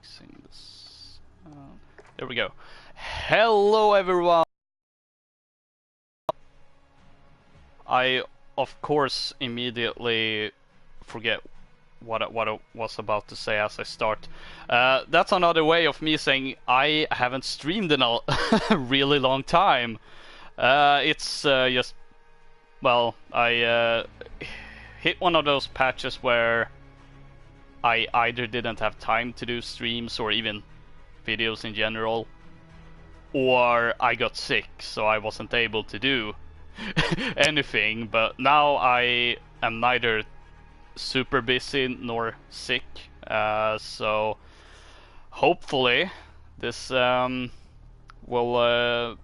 fixing this. There we go. Hello everyone! I, of course, immediately forget what I was about to say as I start. That's another way of me saying I haven't streamed in a really long time. It's just, well, I hit one of those patches where I either didn't have time to do streams or even videos in general, or I got sick, so I wasn't able to do anything. But now I am neither super busy nor sick, so hopefully this will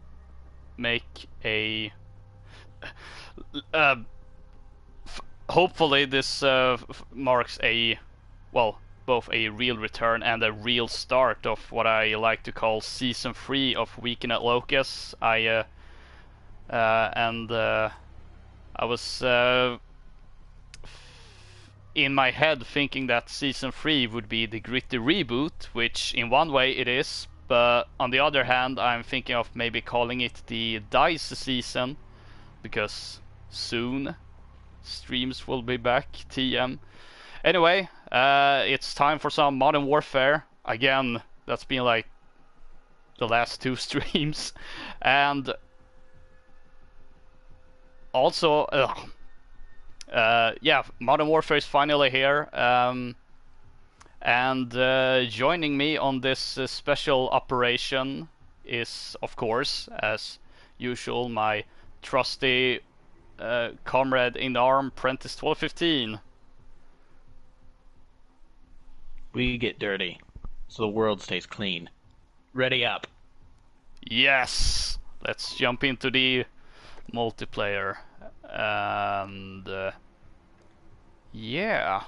make a hopefully this marks a, well, both a real return and a real start of what I like to call season 3 of Weekend at Loka's. I was in my head thinking that season 3 would be the gritty reboot, which in one way it is, but on the other hand I'm thinking of maybe calling it the DICE season, because soon streams will be back, TM. Anyway, it's time for some Modern Warfare. Again, that's been like the last 2 streams. And also, yeah, Modern Warfare is finally here. And joining me on this special operation is, of course, as usual, my trusty comrade in arm, Prentice 1215. We get dirty, so the world stays clean. Ready up. Yes! Let's jump into the multiplayer. And yeah,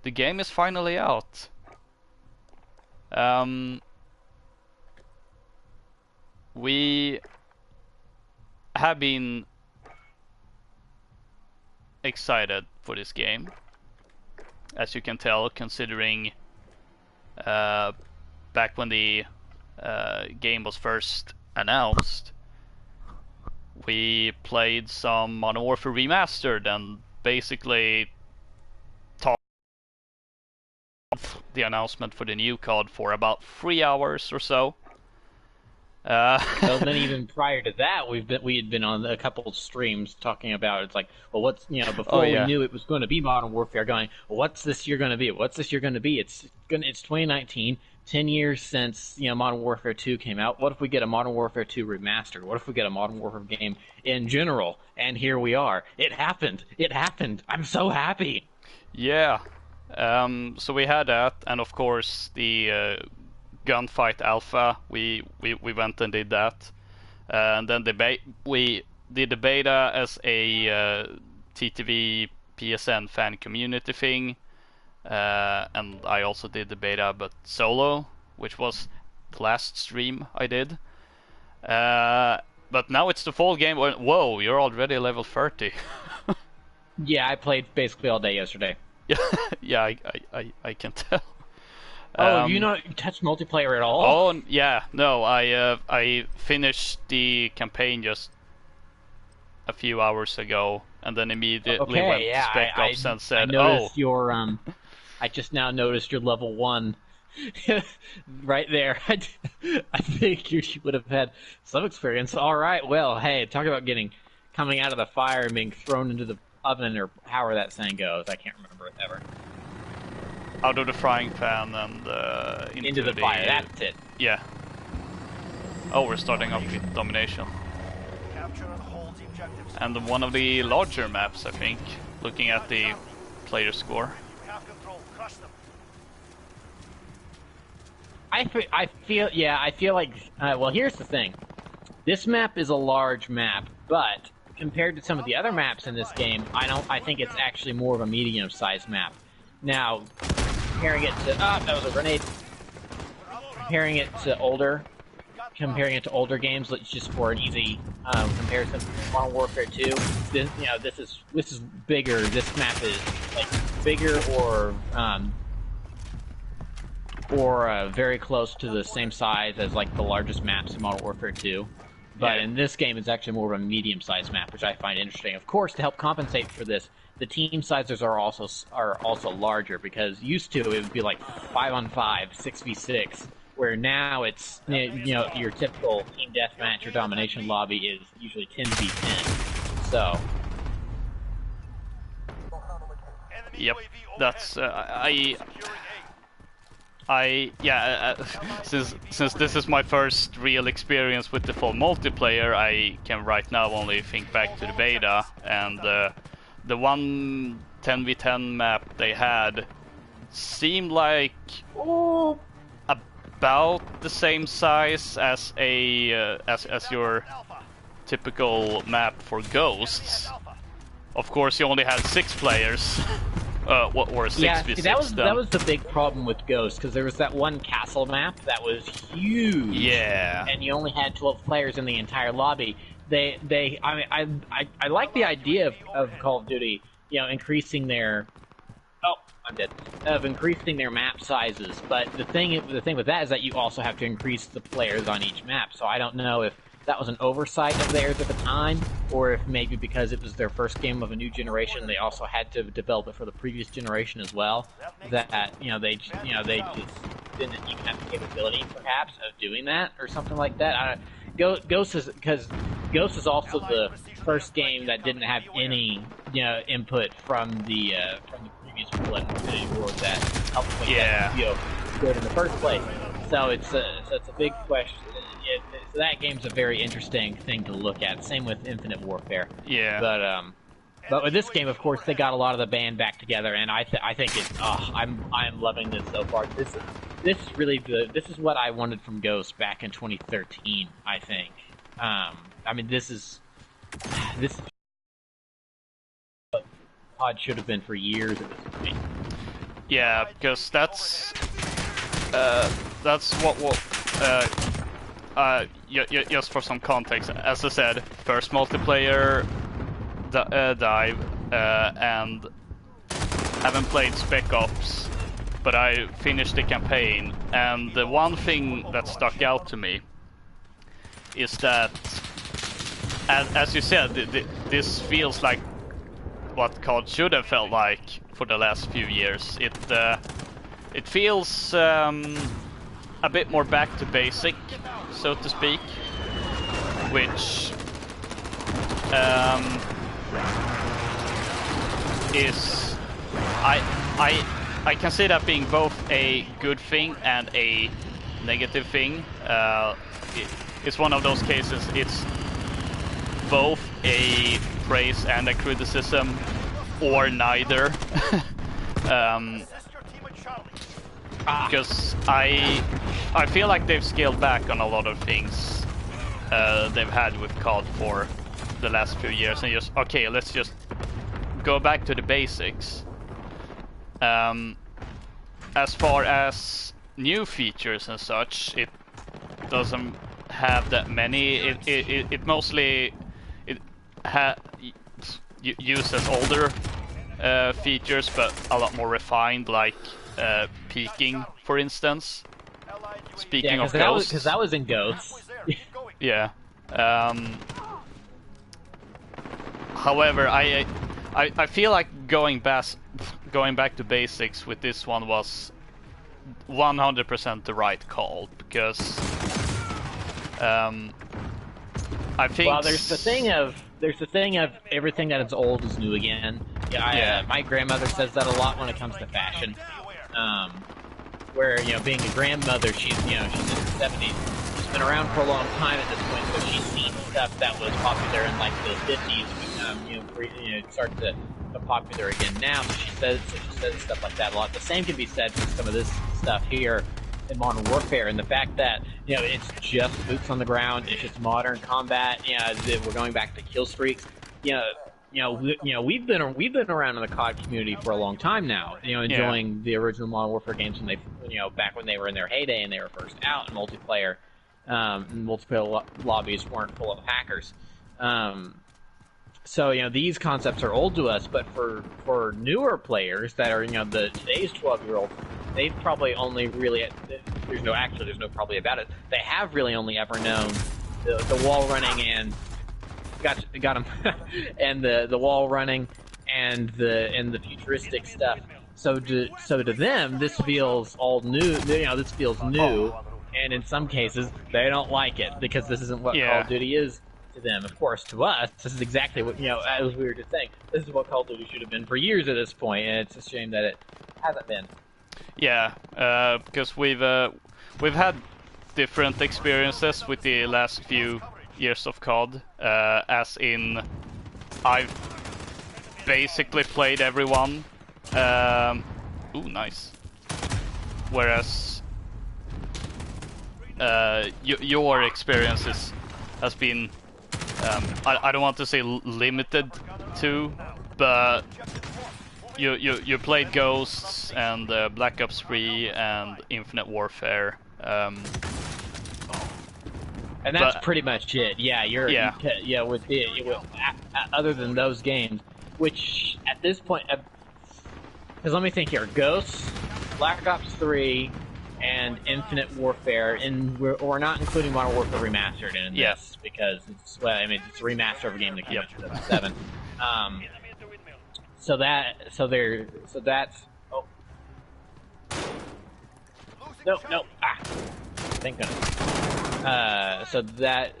the game is finally out. We have been excited for this game, as you can tell, considering back when the game was first announced, we played some Modern Warfare Remastered and basically talked the announcement for the new COD for about 3 hours or so. Well, then even prior to that, we had been on a couple of streams talking about, it's like, well, what's, you know, before we knew it was going to be Modern Warfare, going, well, what's this year going to be? What's this year going to be? It's 2019, 10 years since, you know, Modern Warfare 2 came out. What if we get a Modern Warfare 2 remastered? What if we get a Modern Warfare game in general? And here we are. It happened. It happened. I'm so happy. Yeah. So we had that, and of course the Gunfight Alpha. We went and did that, and then we did the beta as a TTV PSN fan community thing, and I also did the beta but solo, which was the last stream I did. But now it's the full game. Whoa, you're already level 30. Yeah, I played basically all day yesterday. Yeah, I can tell. Oh, have you not touched multiplayer at all? Oh, yeah, no, I finished the campaign just a few hours ago, and then immediately went Spec Ops and said, your, I just now noticed your level 1 right there. I figured you would have had some experience. All right, well, hey, talk about coming out of the fire and being thrown into the oven, or however that saying goes. I can't remember it ever. Out of the frying pan and into the fire. That's it. Yeah. Oh, we're starting off with domination. And one of the larger maps, I think, looking at the player score. I feel like, well, here's the thing. This map is a large map, but compared to some of the other maps in this game, I think it's actually more of a medium-sized map. Now, comparing it to, that was a grenade. Comparing it to older games, let's just for an easy comparison, Modern Warfare 2. This is bigger. This map is like bigger or or very close to the same size as like the largest maps in Modern Warfare 2. But in this game, it's actually more of a medium-sized map, which I find interesting. Of course, to help compensate for this, the team sizes are also larger, because used to it would be like 5-on-5, 6v6, where now it's your typical team deathmatch or domination lobby is usually 10v10. So. Yep, that's since this is my first real experience with the full multiplayer, I can right now only think back to the beta, and the one 10v10 map they had seemed like about the same size as as your typical map for Ghosts. Of course, you only had 6 players. Or 6v6. That was the big problem with Ghost, because there was that one castle map that was huge. Yeah. And you only had 12 players in the entire lobby. I like the idea of Call of Duty, increasing their increasing their map sizes. But the thing with that is that you also have to increase the players on each map. So I don't know if that was an oversight of theirs at the time, or if maybe because it was their first game of a new generation, they also had to develop it for the previous generation as well. That they just didn't even have the capability, perhaps, of doing that or something like that. Ghost is also the first game that didn't have any input from the previous people at Infinity Ward that helped make that good in the first place. So it's a big question. So that game's a very interesting thing to look at. Same with Infinite Warfare. Yeah. But with this game, of course, they got a lot of the band back together, and I think it's. I'm loving this so far. This is really good. This is what I wanted from Ghost back in 2013. I think. This pod should have been for years at this point. Yeah, because that's what. Just for some context, as I said, first multiplayer dive, and haven't played Spec Ops, but I finished the campaign, and the one thing that stuck out to me is that, as you said, this feels like what COD should have felt like for the last few years. It feels a bit more back to basic, so to speak, which is I can see that being both a good thing and a negative thing. It's one of those cases. It's both a praise and a criticism, or neither. Because I feel like they've scaled back on a lot of things they've had with COD for the last few years, and just let's just go back to the basics. As far as new features and such, it doesn't have that many. It mostly uses older features, but a lot more refined, like peeking, for instance. Speaking of Ghosts, because that was in Ghosts. Yeah. However, I feel like going back to basics with this one was 100% the right call, because I think. Well, there's the thing of everything that is old is new again. My grandmother says that a lot when it comes to fashion. Where being a grandmother, she's in her 70s. She's been around for a long time at this point, so she's seen stuff that was popular in like the 50s. Start to become popular again now. So she says stuff like that a lot. The same can be said for some of this stuff here in Modern Warfare, and the fact that it's just boots on the ground, it's just modern combat. We're going back to kill streaks. We've been around in the COD community for a long time now. Enjoying the original Modern Warfare games when they, back when they were in their heyday and they were first out in multiplayer. Multiplayer lobbies weren't full of hackers. So these concepts are old to us, but for newer players that are today's 12-year-old, they've probably only really, there's no probably about it. They have really only ever known the wall running and got him, and the wall running and the futuristic stuff. So to them, this feels all new. This feels new, and in some cases they don't like it because this isn't what Call of Duty is to them. Of course, to us, this is exactly what as we were just saying. This is what Call of Duty should have been for years at this point, and it's a shame that it hasn't been. Yeah, because we've had different experiences with the last few years of COD. As in, I've basically played everyone. Ooh, nice. Whereas your experiences has been, I don't want to say limited to, but you played Ghosts and Black Ops 3 and Infinite Warfare. And that's pretty much it. Yeah, other than those games, which at this point, because let me think here: Ghosts, Black Ops 3, and Infinite Warfare, and we're not including Modern Warfare Remastered in this because it's a remaster of a game that came out in 2007. So that's oh no thank goodness. So that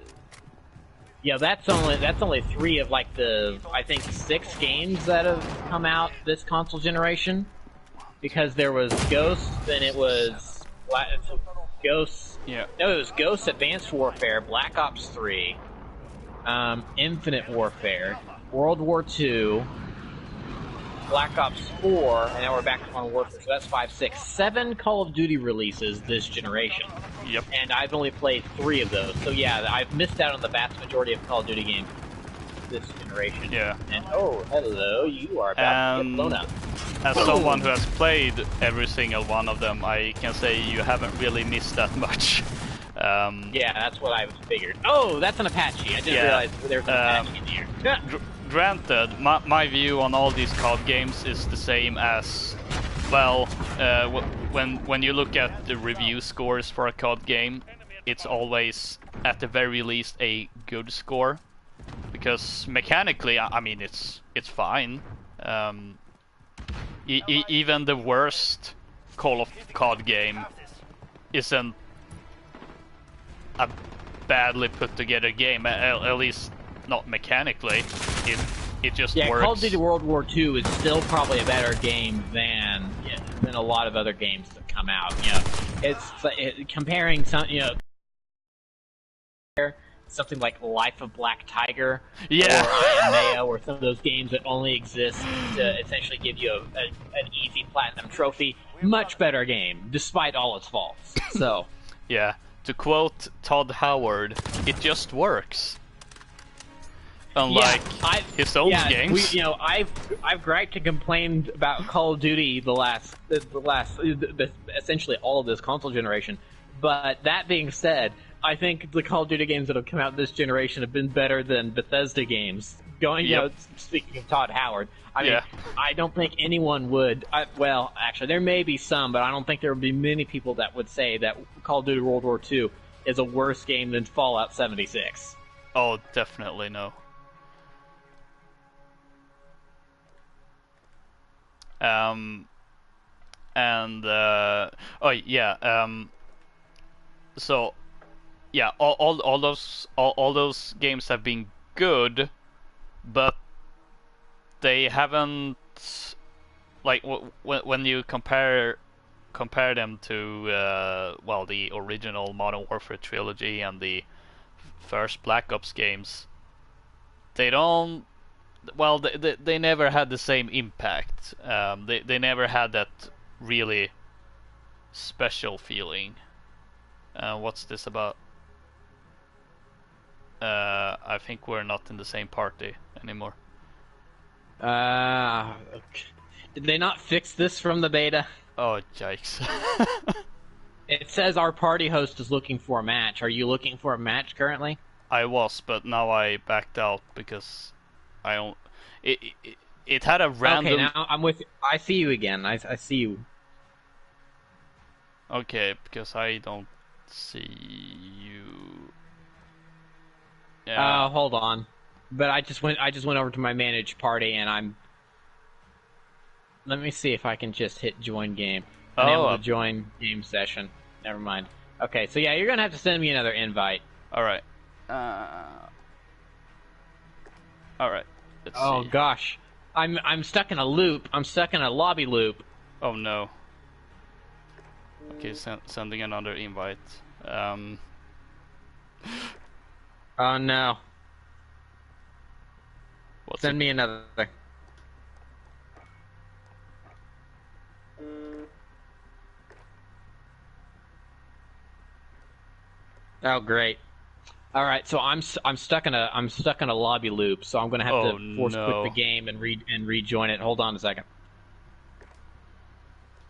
that's only 3 of like the I think 6 games that have come out this console generation, because there was Ghost, then it was Ghost. Yeah. No, it was Ghost, Advanced Warfare, Black Ops 3, Infinite Warfare, World War II, Black Ops 4, and now we're back to Modern Warfare, so that's 5, 6, 7 Call of Duty releases this generation. Yep. And I've only played 3 of those, so yeah, I've missed out on the vast majority of Call of Duty games this generation. Yeah. And oh, hello, you are about to get blown up. As someone who has played every single one of them, I can say you haven't really missed that much. Yeah, that's what I figured. Oh, that's an Apache. I didn't realize there's an Apache in here. Granted, my view on all these COD games is the same as, well, when you look at the review scores for a COD game, it's always, at the very least, a good score. Because mechanically, I mean, it's fine. Even the worst Call of COD game isn't a badly put together game, at least not mechanically. It just works. Call of Duty World War II is still probably a better game than a lot of other games that come out. Comparing something like Life of Black Tiger or I Am Mayo, or some of those games that only exist to essentially give you an easy platinum trophy. Much better game, despite all its faults. So, yeah. To quote Todd Howard, it just works. Unlike his own games. I've griped and complained about Call of Duty essentially all of this console generation. But that being said, I think the Call of Duty games that have come out this generation have been better than Bethesda games. Speaking of Todd Howard, I mean, I don't think anyone would. Well, actually, there may be some, but I don't think there would be many people that would say that Call of Duty World War II is a worse game than Fallout 76. Oh, definitely no. So, yeah, all those games have been good, but they haven't, like, when you compare them to the original Modern Warfare trilogy and the first Black Ops games, they don't. Well, they never had the same impact. They never had that really special feeling. What's this about? I think we're not in the same party anymore. Did they not fix this from the beta? Oh, yikes. It says our party host is looking for a match. Are you looking for a match currently? I was, but now I backed out because I don't. It had a random. Okay, now I'm with you. I see you again. I see you. Okay, because I don't see you. Yeah. Hold on. But I just went over to my manage party, and I'm. Let me see if I can just hit join game. Unable to Oh. join game session. Never mind. Okay, so yeah, you're gonna have to send me another invite. All right. All right. Let's Oh see. gosh, I'm stuck in a loop. I'm stuck in a lobby loop. Oh no. Okay, sending another invite. Oh no. What's Send it? me another. Oh great. All right, so I'm stuck in a lobby loop. So I'm gonna have Oh to force quit the no. game and rejoin it. Hold on a second.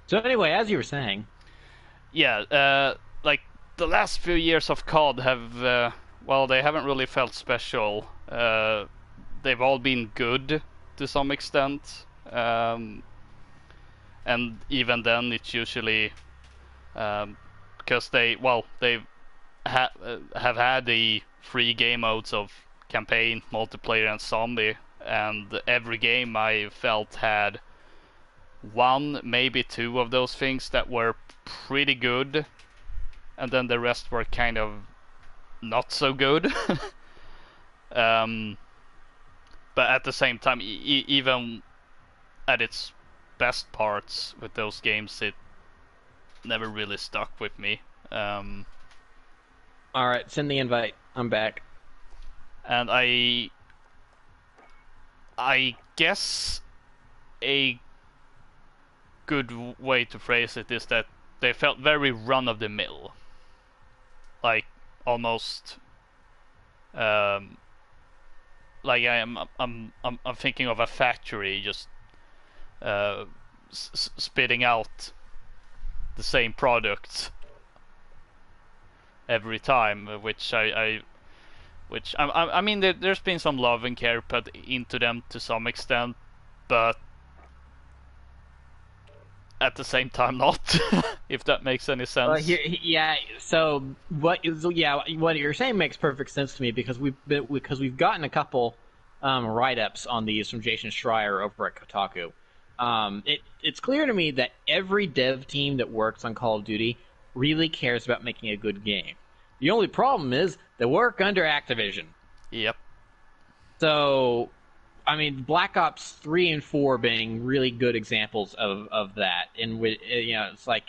So anyway, as you were saying. Yeah. Like the last few years of COD have, well, they haven't really felt special. They've all been good to some extent. And even then, it's usually because they have had the free game modes of campaign, multiplayer, and zombie, and every game I felt had one, maybe two of those things that were pretty good, and then the rest were kind of not so good. um, but at the same time, even at its best parts with those games, it never really stuck with me. Um, All right, send the invite. I'm back. and I guess a good way to phrase it is that they felt very run of the mill, like almost um, like I'm thinking of a factory just spitting out the same products every time, I mean there's been some love and care put into them to some extent, but at the same time not. If that makes any sense. Yeah. So what you're saying makes perfect sense to me because we've gotten a couple write-ups on these from Jason Schreier over at Kotaku. It's clear to me that every dev team that works on Call of Duty really cares about making a good game. The only problem is they work under Activision. Yep. So, I mean, Black Ops 3 and 4 being really good examples of that. And it's like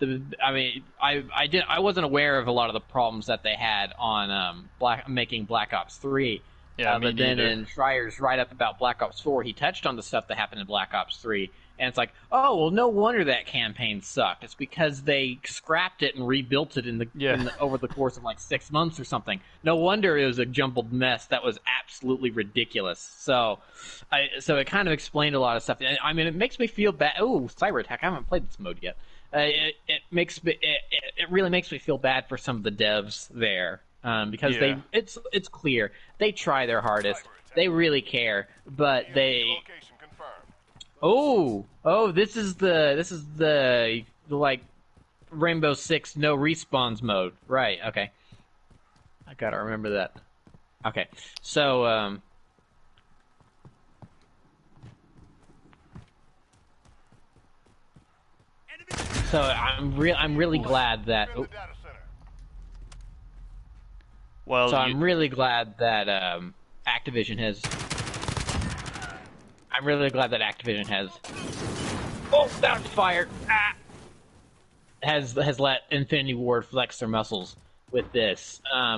I wasn't aware of a lot of the problems that they had on making Black Ops 3. Yeah, me But then neither. in Schreier's write-up about Black Ops 4, he touched on the stuff that happened in Black Ops 3. And it's like, oh, well, no wonder that campaign sucked. It's because they scrapped it and rebuilt it over the course of like 6 months or something. No wonder it was a jumbled mess that was absolutely ridiculous. So it kind of explained a lot of stuff. I mean, it makes me feel bad. Oh, cyber attack! I haven't played this mode yet. It really makes me feel bad for some of the devs there because it's clear they try their hardest. They really care, but they. This is the like Rainbow Six no respawns mode, right? Okay, I gotta remember that. Okay, so I'm really glad that. Well, I'm really glad that Activision has. I'm really glad that Activision has. Oh, that was fired! Has let Infinity Ward flex their muscles with this. I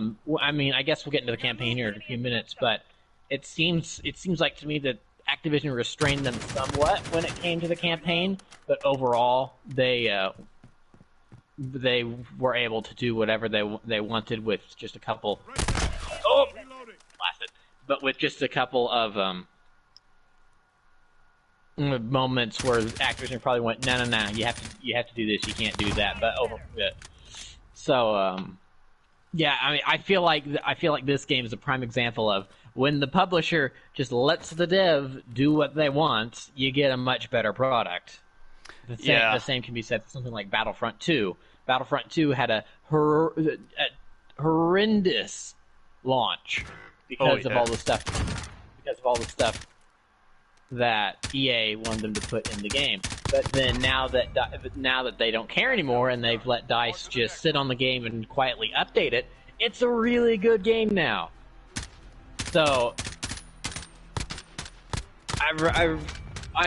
mean, I guess we'll get into the campaign here in a few minutes, but it seems like to me that Activision restrained them somewhat when it came to the campaign, but overall they were able to do whatever they wanted with just a couple. Oh, blasted! But with just a couple of moments where Activision probably went, no, you have to do this, you can't do that. But yeah, I mean, I feel like this game is a prime example of when the publisher just lets the dev do what they want, you get a much better product. The same can be said for something like Battlefront 2. Battlefront 2 had a horrendous launch because of all the stuff. Because of all the stuff that EA wanted them to put in the game. But then now that they don't care anymore and they've let DICE just sit on the game and quietly update it, it's a really good game now. So, I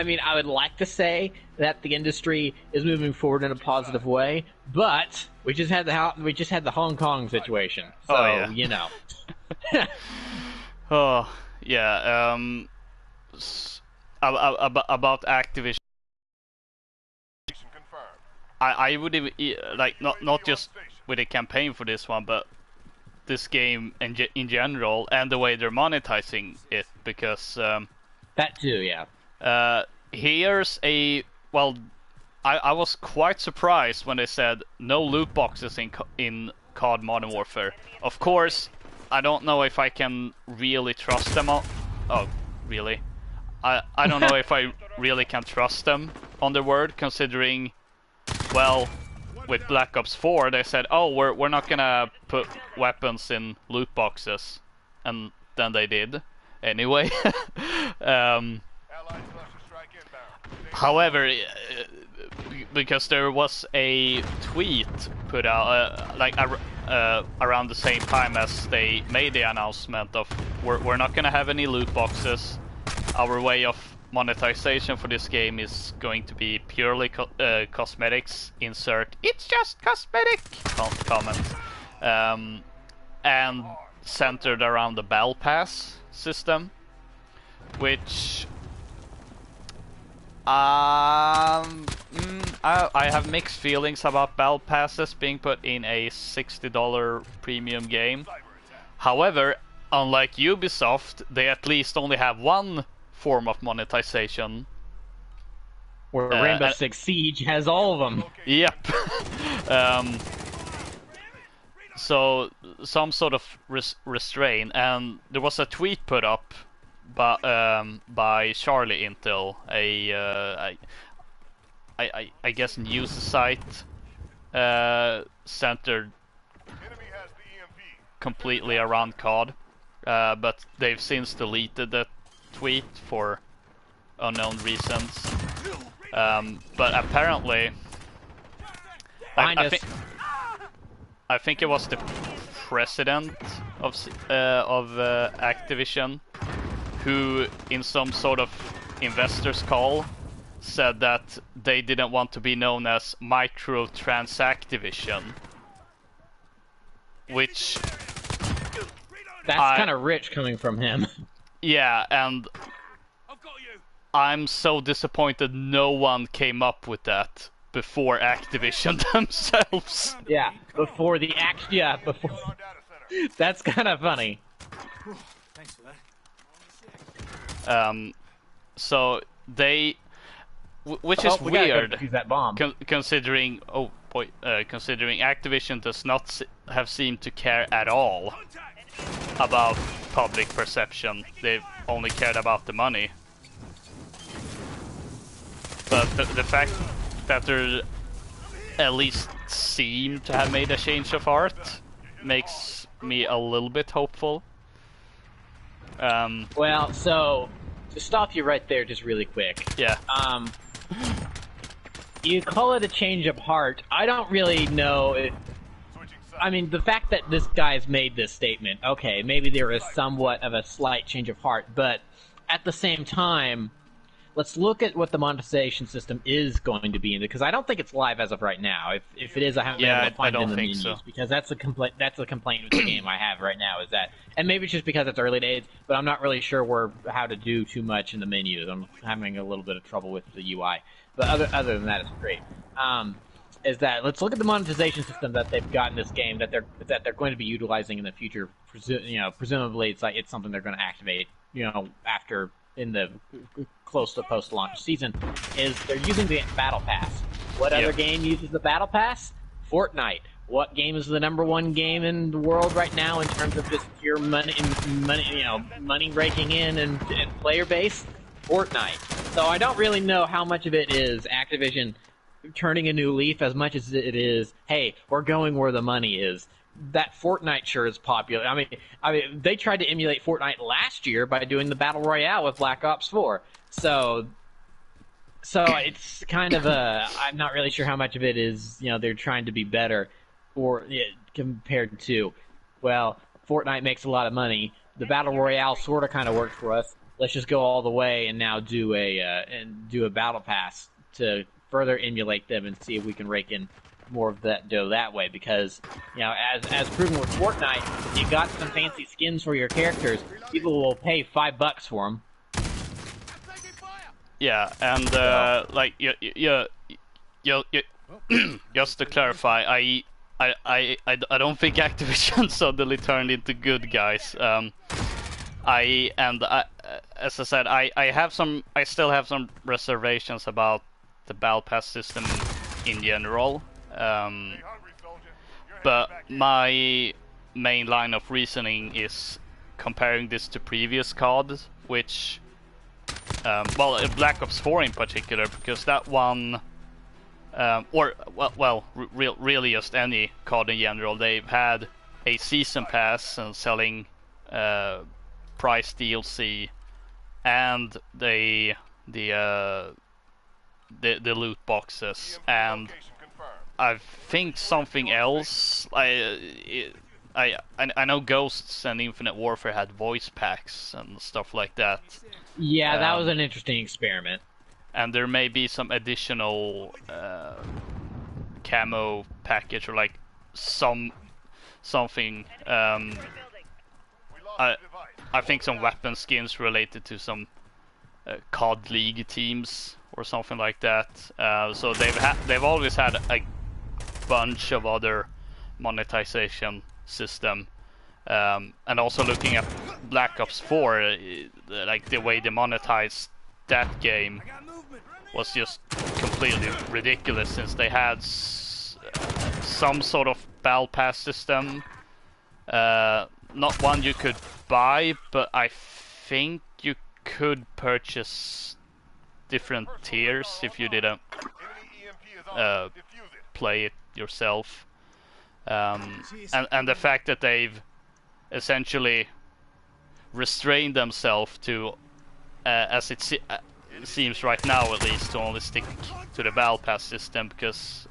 mean, I would like to say that the industry is moving forward in a positive way, but we just had the Hong Kong situation. So, you know. Oh, yeah. About Activision, I would even, like, not just with a campaign for this one, but this game in general, and the way they're monetizing it, because that too, yeah. Here's a I was quite surprised when they said no loot boxes in COD Modern Warfare. Of course, I don't know if I can really trust them. Oh, really? I don't know if I really can trust them on their word, considering, well, with Black Ops 4 they said, oh, we're not gonna put weapons in loot boxes, and then they did anyway. However, because there was a tweet put out around the same time as they made the announcement of we're not gonna have any loot boxes. Our way of monetization for this game is going to be purely cosmetics. Insert "it's just cosmetic" comment, and centered around the Battle Pass system, which I have mixed feelings about Battle Passes being put in a $60 premium game. However, unlike Ubisoft, they at least only have one form of monetization. Where Rainbow Six Siege has all of them. Yep. So some sort of restraint, and there was a tweet put up by Charlie Intel, I guess news site centered completely around COD, but they've since deleted the tweet for unknown reasons. But apparently, I think it was the president of Activision who, in some sort of investors call, said that they didn't want to be known as Microtransactivision, which that's kind of rich coming from him. Yeah, and I'm so disappointed no one came up with that before Activision themselves. Yeah, before the act. Yeah, before. That's kind of funny. Thanks for that. So they, which is weird, use that bomb. considering considering Activision does not have seemed to care at all about public perception. They've only cared about the money. But the fact that they at least seem to have made a change of heart makes me a little bit hopeful. Well, so to stop you right there, just really quick. Yeah. You call it a change of heart. I don't really know if. I mean, the fact that this guy's made this statement, okay, maybe there is somewhat of a slight change of heart, but at the same time, let's look at what the monetization system is going to be, because I don't think it's live as of right now. If it is, I haven't been able to find it in the menus, because that's a complaint. That's a complaint with the game I have right now. Is that, and maybe it's just because it's early days, but I'm not really sure how to do too much in the menus. I'm having a little bit of trouble with the UI, but other than that, it's great. Is that, let's look at the monetization system that they've got in this game that they're going to be utilizing in the future. Presumably, it's something they're going to activate. After in the close to post-launch season, is they're using the Battle Pass. What other game uses the Battle Pass? Fortnite. What game is the #1 game in the world right now in terms of just pure money raking in and player base? Fortnite. So I don't really know how much of it is Activision turning a new leaf as much as it is, hey, we're going where the money is. That Fortnite sure is popular. I mean, they tried to emulate Fortnite last year by doing the Battle Royale with Black Ops 4. So it's kind of I'm not really sure how much of it is, they're trying to be better compared to, well, Fortnite makes a lot of money. The Battle Royale sort of kind of worked for us. Let's just go all the way and now do a Battle Pass to further emulate them and see if we can rake in more of that dough that way. Because, as proven with Fortnite, if you got some fancy skins for your characters, people will pay $5 for them. Yeah, and just to clarify, I don't think Activision suddenly turned into good guys. As I said, I still have some reservations about the Battle Pass system in general. But my main line of reasoning is comparing this to previous CODs, which, Black Ops 4 in particular, because that one, really just any COD in general, they've had a season pass and selling price DLC and the loot boxes, and I think something else. I know Ghosts and Infinite Warfare had voice packs and stuff like that. Yeah, that was an interesting experiment. And there may be some additional camo package or like something. I think some weapon skins related to some COD League teams or something like that. So they've always had a bunch of other monetization system, and also looking at Black Ops 4, like the way they monetized that game was just completely ridiculous, since they had some sort of Battle Pass system, not one you could buy, but I think you could purchase different tiers if you didn't play it yourself. And the fact that they've essentially restrained themselves to, as it seems right now at least, to only stick to the Battle Pass system, because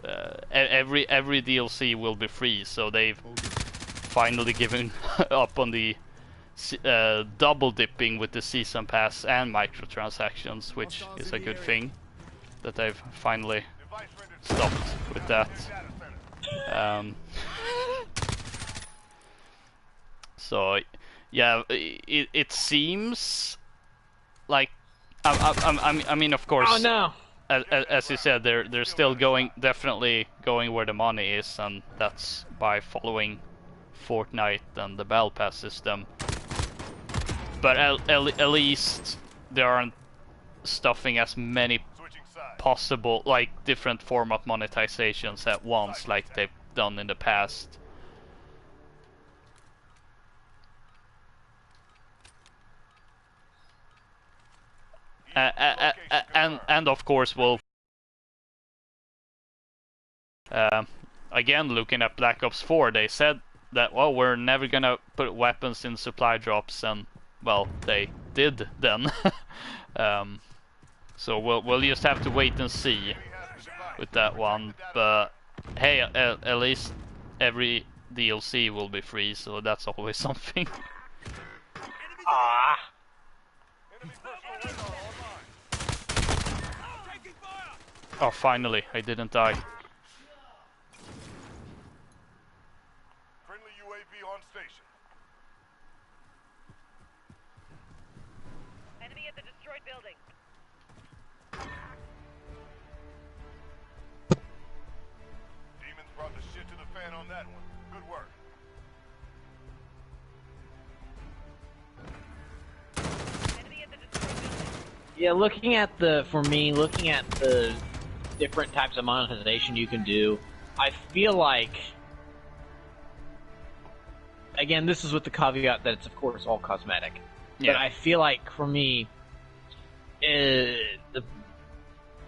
every DLC will be free, so they've finally given up on the double dipping with the season pass and microtransactions, which is a good thing that they've finally stopped with that. So yeah, it seems like I mean, of course. Oh no! As you said, they're still definitely going where the money is, and that's by following Fortnite and the Battle Pass system. But at least they aren't stuffing as many possible, like, different form of monetizations at once, like they've done in the past. And of course we'll again, looking at Black Ops 4, they said that, well, we're never gonna put weapons in supply drops, and well, they did then. So we'll just have to wait and see with that one. But hey, at least every DLC will be free, so that's always something. Ah. Oh, finally, I didn't die. Friendly UAV on station. Enemy at the destroyed building. Demons brought the shit to the fan on that one. Good work. Enemy at the destroyed building. Yeah, looking at the different types of monetization you can do, I feel like, again, this is with the caveat that it's of course all cosmetic. Yeah. But I feel like for me,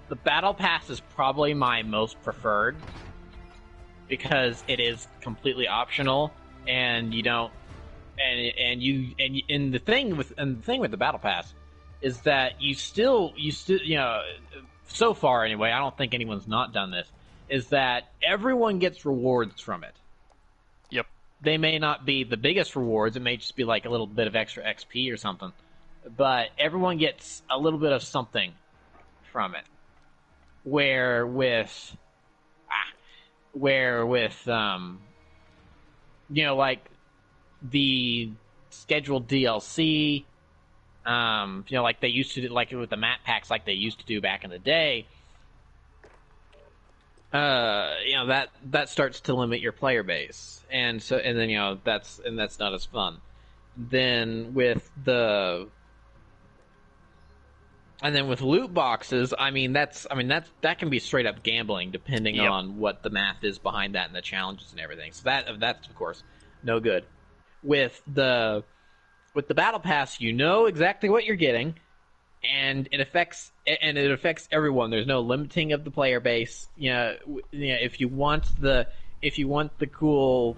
the battle pass is probably my most preferred because it is completely optional, and you don't, and the thing with the battle pass is that you still so far anyway, I don't think anyone's not done this, is that everyone gets rewards from it. Yep. They may not be the biggest rewards, it may just be like a little bit of extra XP or something, but everyone gets a little bit of something from it. Where with like the scheduled DLC, like they used to do, like with the map packs, like they used to do back in the day. That starts to limit your player base, and then that's not as fun. Then with loot boxes, that can be straight up gambling, depending on what the math is behind that and the challenges and everything. So that's of course no good. With the battle pass, you know exactly what you're getting, and it affects everyone. There's no limiting of the player base. If you want the cool,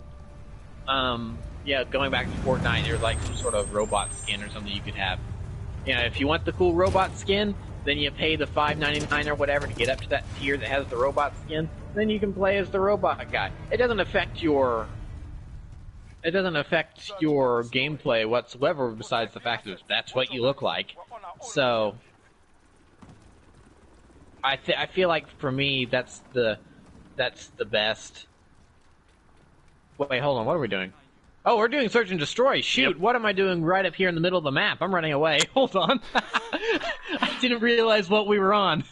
going back to Fortnite, there's like some sort of robot skin or something you could have. If you want the cool robot skin, then you pay the $5.99 or whatever to get up to that tier that has the robot skin. Then you can play as the robot guy. It doesn't affect your gameplay whatsoever, besides the fact that that's what you look like. So I feel like for me that's the best. Wait, hold on. What are we doing? Oh, we're doing search and destroy. Shoot, What am I doing right up here in the middle of the map? I'm running away. Hold on. I didn't realize what we were on.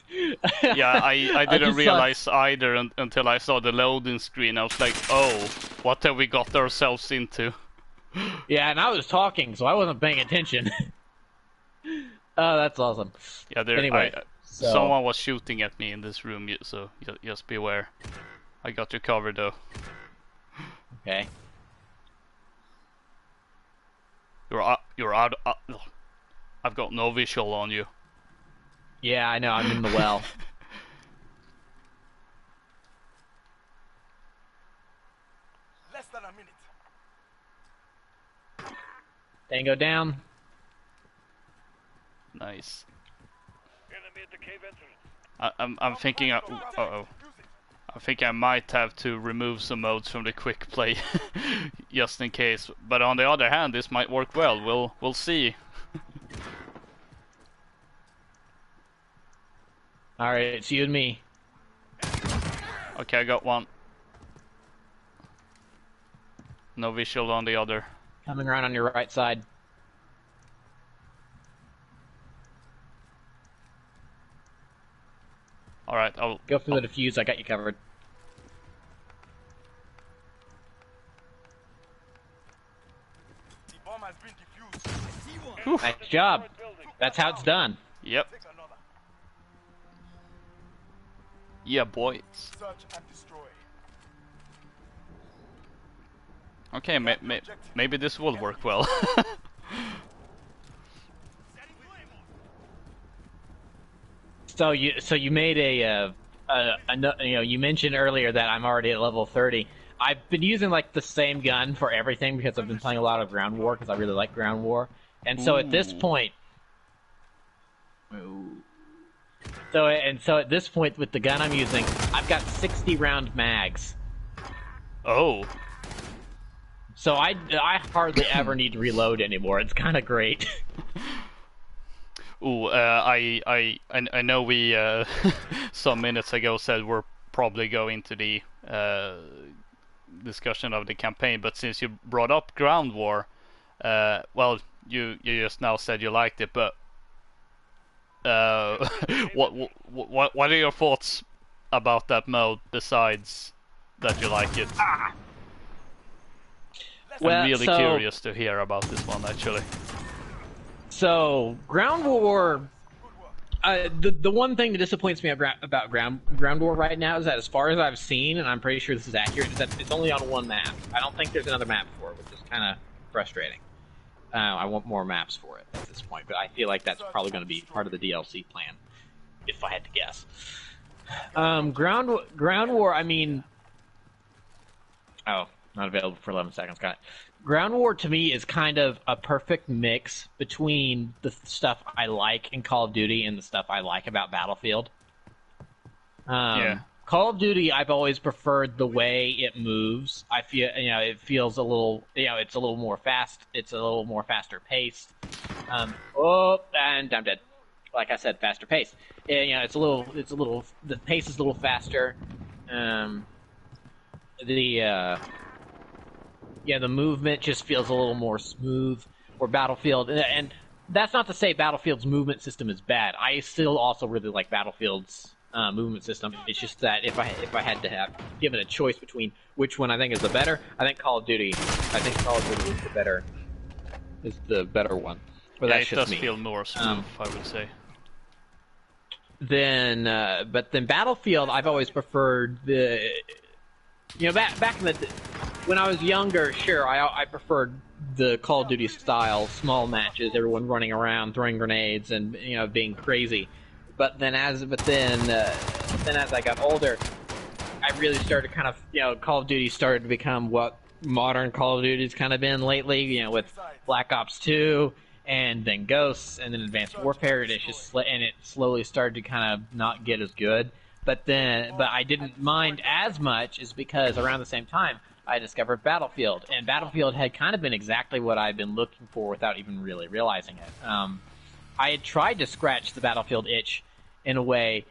Yeah, I didn't realize either until I saw the loading screen. I was like, oh, what have we got ourselves into? Yeah, and I was talking, so I wasn't paying attention. Oh, that's awesome. Yeah, anyway, someone was shooting at me in this room, so just beware. I got you covered, though. Okay. You're out. I've got no visual on you. Yeah, I know. I'm in the well. Less than a minute. Tango down. Nice. Enemy at the cave entrance. I'm thinking. I think I might have to remove some modes from the quick play, just in case. But on the other hand, this might work well. We'll see. All right, it's you and me. Okay, I got one. No visual on the other. Coming around on your right side. All right, I'll go through the defuse. I got you covered. The bomb has been defused. Nice job. That's how it's done. Yep. Yeah, boy. Search and destroy. Okay, maybe this will work well. So you made you mentioned earlier that I'm already at level 30. I've been using like the same gun for everything because I've been playing a lot of Ground War because I really like Ground War. And so at this point, at this point with the gun I'm using, I've got 60 round mags. Oh. So I hardly ever need to reload anymore. It's kind of great. Ooh, I know we some minutes ago said we're probably going to the discussion of the campaign, but since you brought up Ground War, well, you just now said you liked it, but what are your thoughts about that mode besides that you like it? I'm really curious to hear about this one, actually. So, Ground War, the one thing that disappoints me about Ground War right now is that as far as I've seen, and I'm pretty sure this is accurate, is that it's only on one map. I don't think there's another map for it, which is kind of frustrating. I want more maps for it at this point, but I feel like that's probably going to be part of the DLC plan. if I had to guess. Ground War. I mean, not available for 11 seconds. Got it. Ground War to me is kind of a perfect mix between the stuff I like in Call of Duty and the stuff I like about Battlefield. Call of Duty, I've always preferred the way it moves. I feel, it feels a little, it's a little more fast. It's a little more faster paced. And I'm dead. Like I said, faster pace. The pace is a little faster. The movement just feels a little more smooth. Or Battlefield, and that's not to say Battlefield's movement system is bad. I still also really like Battlefield's movement system. It's just that if I had to have given a choice between which one I think is the better, I think Call of Duty is the better one. But that's it just does feel more smooth, I would say. But then Battlefield, I've always preferred the. Back in the when I was younger, sure, I preferred the Call of Duty style, small matches, everyone running around, throwing grenades, and being crazy. But then as I got older, I really started kind of Call of Duty started to become what modern Call of Duty's kind of been lately. With Black Ops 2 and then Ghosts and then Advanced Warfare, and it slowly started to kind of not get as good. But I didn't mind as much, is because around the same time I discovered Battlefield, and Battlefield had kind of been exactly what I'd been looking for without even really realizing it. I had tried to scratch the Battlefield itch in a way,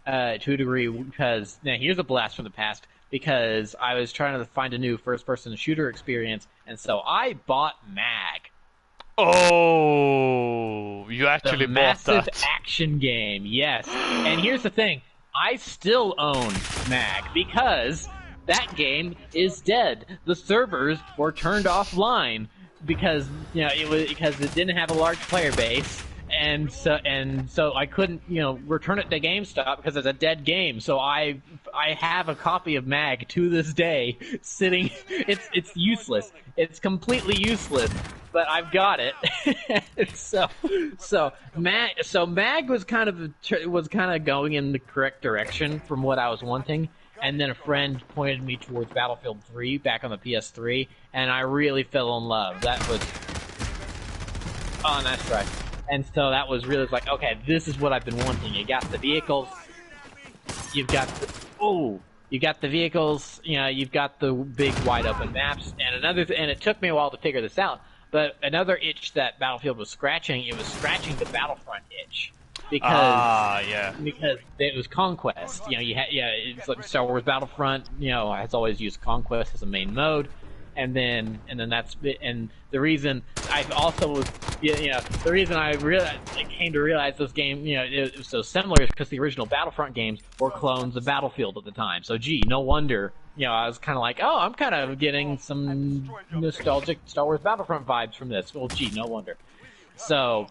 to a degree, because now here's a blast from the past. Because I was trying to find a new first-person shooter experience, and so I bought MAG. Oh, you actually bought that? Massive action game, yes. And here's the thing. I still own MAG because that game is dead. The servers were turned offline because it didn't have a large player base, and so I couldn't return it to GameStop because it's a dead game. So I have a copy of MAG to this day sitting. It's useless. It's completely useless. But I've got it. so MAG was kind of going in the correct direction from what I was wanting, and then a friend pointed me towards Battlefield 3 back on the PS3, and I really fell in love. That was that's right. And so that was really like, okay, this is what I've been wanting. You got the vehicles. You've got the vehicles. You've got the big wide open maps, and it took me a while to figure this out. But another itch that Battlefield was scratching, it was scratching the Battlefront itch. Because it was Conquest. It's like Star Wars Battlefront, has always used Conquest as a main mode. And then the reason I've also was, the reason I came to realize this game, it was so similar is because the original Battlefront games were clones of Battlefield at the time. So no wonder, I was kind of like, oh, I'm kind of getting some nostalgic Star Wars Battlefront vibes from this. Well, no wonder. So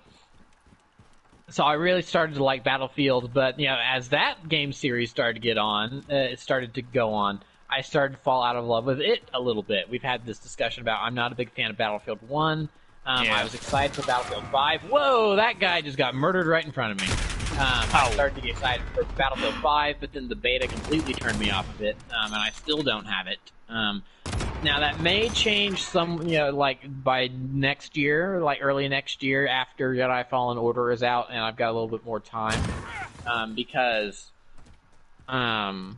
I really started to like Battlefield, but as that game series started to get on, it started to go on. I started to fall out of love with it a little bit. We've had this discussion about I'm not a big fan of Battlefield 1. I was excited for Battlefield 5. Whoa, that guy just got murdered right in front of me. I started to get excited for Battlefield 5, but then the beta completely turned me off of it, and I still don't have it. Now, that may change some, by next year, early next year after Jedi Fallen Order is out, and I've got a little bit more time, because I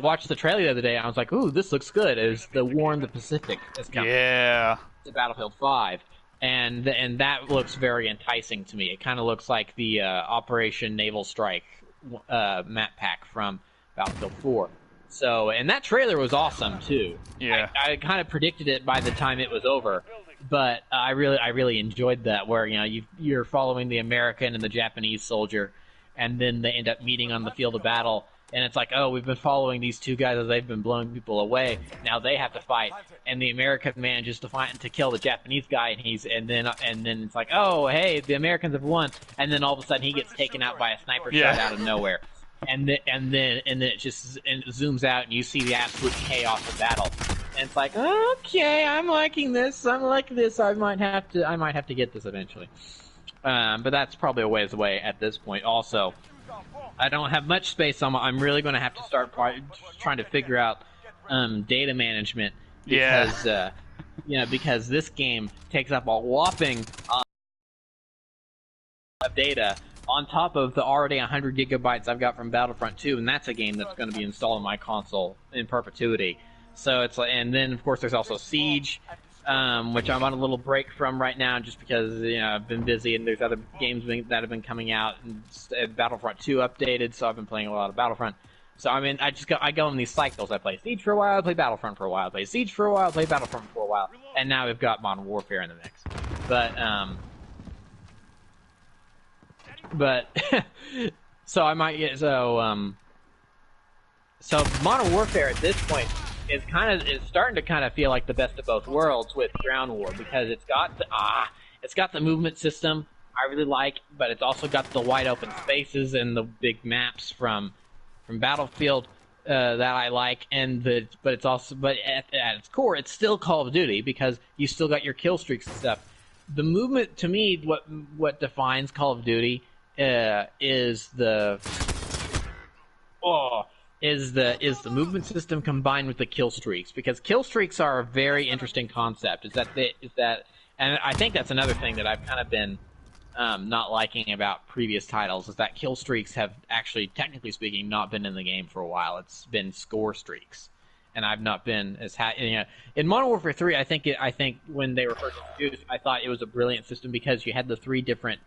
watched the trailer the other day, and I was like, ooh, this looks good. It was the War in the Pacific is coming to Battlefield 5, and that looks very enticing to me. It kind of looks like the Operation Naval Strike map pack from Battlefield 4. So, and that trailer was awesome too. Yeah, I kind of predicted it by the time it was over, but I really enjoyed that, where you're following the American and the Japanese soldier, and then they end up meeting on the field of battle. And it's like, oh, we've been following these two guys as they've been blowing people away. Now they have to fight, and the American manages to kill the Japanese guy, and then it's like, oh, hey, the Americans have won, and then all of a sudden he gets taken out by a sniper shot out of nowhere, and then it just zooms out, and you see the absolute chaos of battle, and it's like, okay, I'm liking this. I might have to get this eventually. But that's probably a ways away at this point. Also, I don't have much space on I'm really going to have to start trying to figure out data management because because this game takes up a whopping of data on top of the already 100 gigabytes I've got from Battlefront 2, and that's a game that's going to be installed on my console in perpetuity. So it's like, and then of course there's also Siege, which I'm on a little break from right now, just because I've been busy and there's other games that have been coming out. And Battlefront 2 updated, so I've been playing a lot of Battlefront. So I mean, I go in these cycles. I play Siege for a while, I play Battlefront for a while, I play Siege for a while, I play Battlefront for a while, and now we've got Modern Warfare in the mix. But so I might get so Modern Warfare at this point is starting to kind of feel like the best of both worlds with Ground War, because it's got the movement system I really like, but it's also got the wide open spaces and the big maps from Battlefield that I like, but at its core it's still Call of Duty, because you still got your kill streaks and stuff. The movement, to me, what defines Call of Duty is the movement system combined with the kill streaks, because kill streaks are a very interesting concept. And I think that's another thing that I've kind of been not liking about previous titles, is that kill streaks have actually, technically speaking, not been in the game for a while. It's been score streaks, and I've not been as in Modern Warfare 3. I think when they were first introduced, I thought it was a brilliant system, because you had the 3 different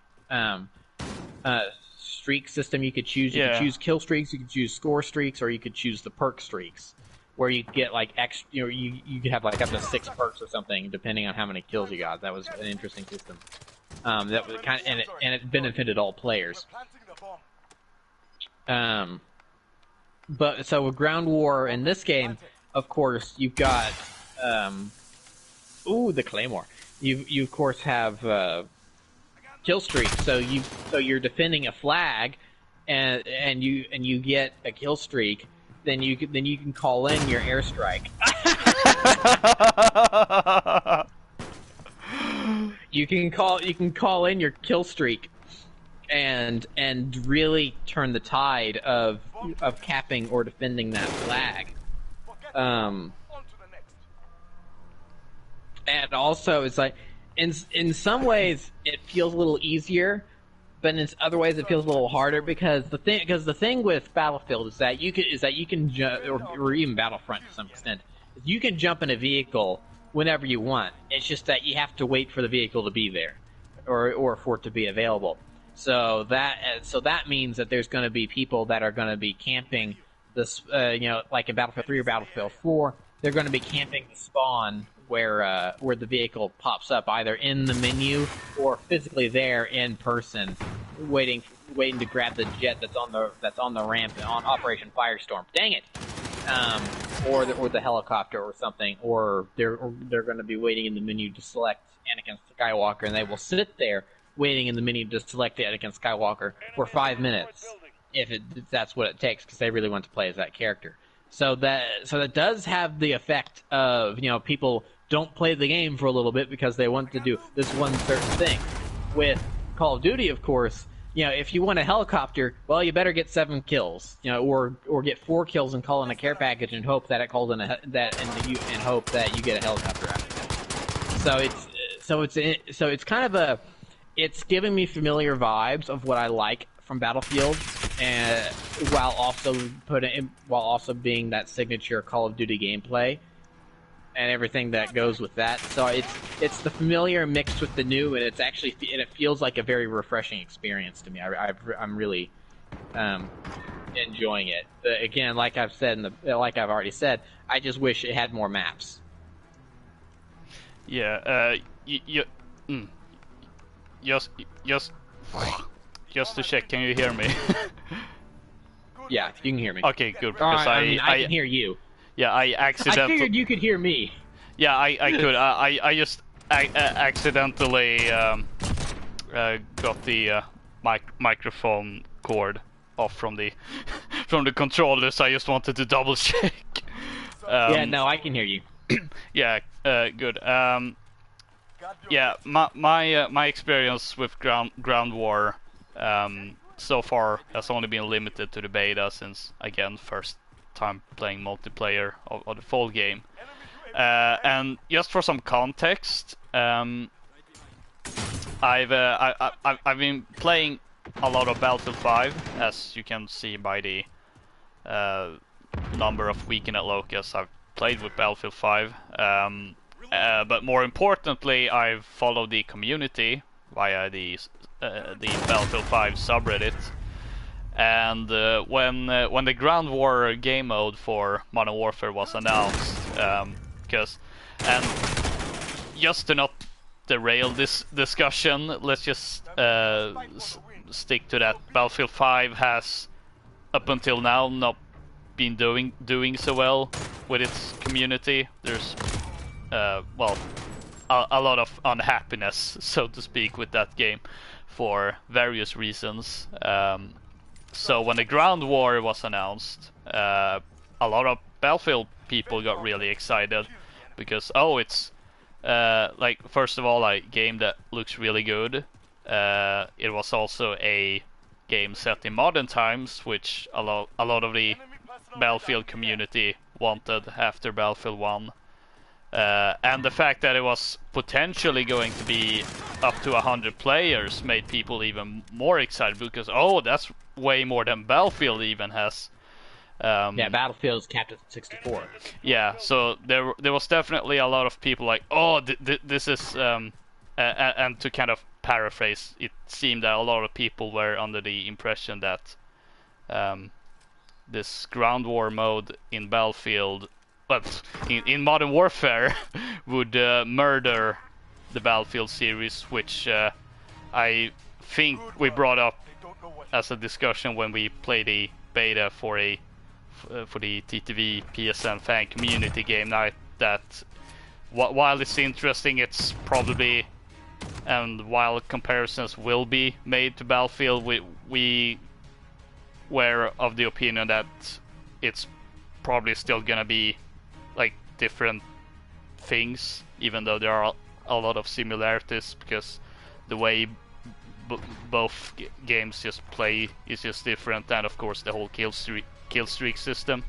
streak system you could choose. You could choose kill streaks, you could choose score streaks, or you could choose the perk streaks, where you get like you could have like up to 6 perks or something depending on how many kills you got. That was an interesting system. That was and it benefited all players. But so with Ground War in this game, of course, you've got the Claymore. You of course have kill streak, so you're defending a flag, and you get a kill streak, then you can call in your airstrike. you can call in your kill streak, and really turn the tide of capping or defending that flag. And also, it's like, in some ways it feels a little easier, but in other ways it feels a little harder, because the thing with Battlefield is that you can or even Battlefront to some extent, you can jump in a vehicle whenever you want. It's just that you have to wait for the vehicle to be there, or for it to be available. So that means that there's going to be people that are going to be camping this, like in Battlefield 3 or Battlefield 4, they're going to be camping the spawn where the vehicle pops up, either in the menu or physically there in person, waiting to grab the jet that's on the ramp on Operation Firestorm. Dang it! Or the helicopter or something, or they're going to be waiting in the menu to select Anakin Skywalker, and they will sit there waiting in the menu to select Anakin Skywalker for 5 minutes, if that's what it takes, because they really want to play as that character. So that does have the effect of, people don't play the game for a little bit because they want to do this one certain thing. With Call of Duty, of course, if you want a helicopter, well, you better get 7 kills, or get 4 kills and call in a care package and hope that it calls in and hope that you get a helicopter out of it. So it's kind of it's giving me familiar vibes of what I like from Battlefield, and while also being that signature Call of Duty gameplay and everything that goes with that. So it's the familiar mixed with the new, and it feels like a very refreshing experience to me. I'm really enjoying it. Again, like I've already said, I just wish it had more maps. Yeah. Just to check, can you hear me? Yeah, you can hear me. Okay, good. Because I can hear you. Yeah, I accidentally. I figured you could hear me. Yeah, I could. I just accidentally got the microphone cord off from the controller, so I just wanted to double check. Yeah, no, I can hear you. Yeah, good. yeah, my experience with ground war so far has only been limited to the beta, since again first time playing multiplayer of the full game. And just for some context, I've been playing a lot of Battlefield 5, as you can see by the number of weekend at Lokas I've played with Battlefield 5. But more importantly, I've followed the community via the Battlefield 5 subreddit. And when the Ground War game mode for Modern Warfare was announced, and just to not derail this discussion, let's just stick to that. Battlefield 5 has up until now not been doing so well with its community. There's well, a lot of unhappiness, so to speak, with that game for various reasons. So when the Ground War was announced, a lot of Battlefield people got really excited because it's like, first of all, a game that looks really good. It was also a game set in modern times, which a lot of the Battlefield community wanted after Battlefield 1. And the fact that it was potentially going to be up to 100 players made people even more excited, because that's way more than Battlefield even has. Yeah, Battlefield is capped at 64. Yeah, so there was definitely a lot of people like, this is and to kind of paraphrase, it seemed that a lot of people were under the impression that this Ground War mode in Battlefield, but in Modern Warfare, would murder the Battlefield series, which I think we brought up as a discussion when we played a beta for the TTV PSN fan community game night, that while it's interesting, it's probably, and while comparisons will be made to Battlefield, we were of the opinion that it's probably still gonna be like different things, even though there are a lot of similarities, because the way both games just play is just different, and of course the whole kill streak system.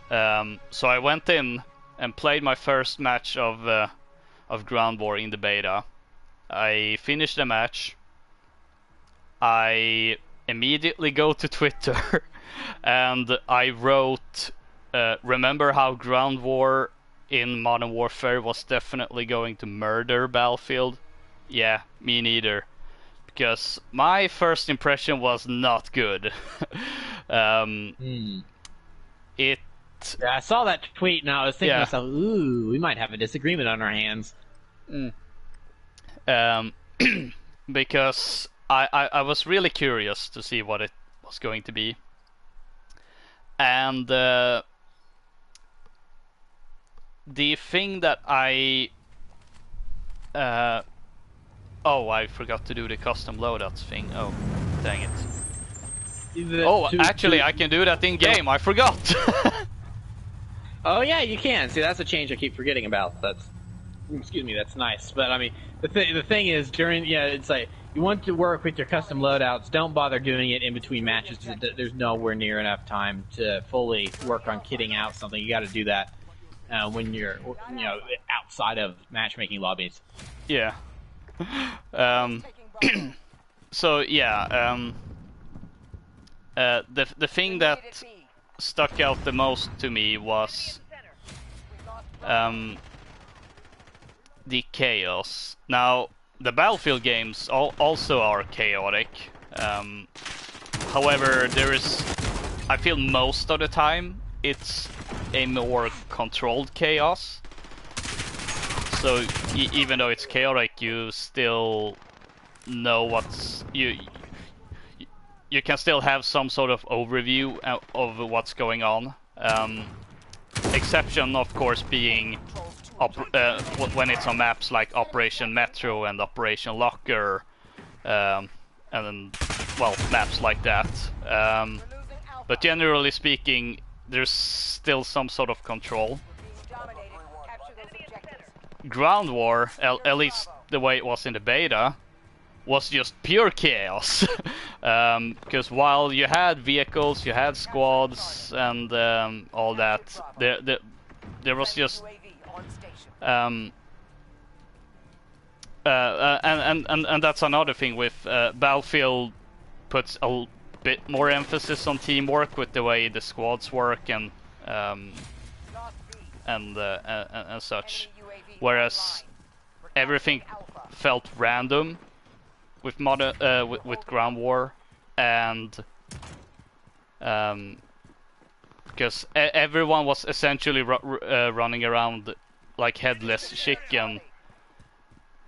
So I went in and played my first match of Ground War in the beta. I finished the match. I immediately go to Twitter and I wrote, remember how Ground War in Modern Warfare was definitely going to murder Battlefield? Yeah, me neither. Because my first impression was not good. It. Yeah, I saw that tweet and I was thinking to myself, ooh, we might have a disagreement on our hands. Because I was really curious to see what it was going to be. And the thing that I forgot to do the custom loadouts thing. Oh, dang it. Actually, I can do that in game. I forgot. Oh yeah, you can. See, that's a change I keep forgetting about. That's nice. But I mean, the thing is, it's like you want to work with your custom loadouts. Don't bother doing it in between matches. There's nowhere near enough time to fully work on kitting out something. You got to do that when you're outside of matchmaking lobbies. Yeah. So yeah. The thing that stuck out the most to me was the chaos. Now, the Battlefield games also are chaotic. However, I feel most of the time it's a more controlled chaos. So even though it's chaotic, you still know you can still have some sort of overview of what's going on. Exception, of course, being when it's on maps like Operation Metro and Operation Locker, and then, well, maps like that. But generally speaking, there's still some sort of control. Ground War, at least the way it was in the beta, was just pure chaos. Because while you had vehicles, you had squads, and all that, there was just and that's another thing with Battlefield puts a bit more emphasis on teamwork with the way the squads work and such, whereas everything felt random with with Ground War, and because everyone was essentially running around like headless chicken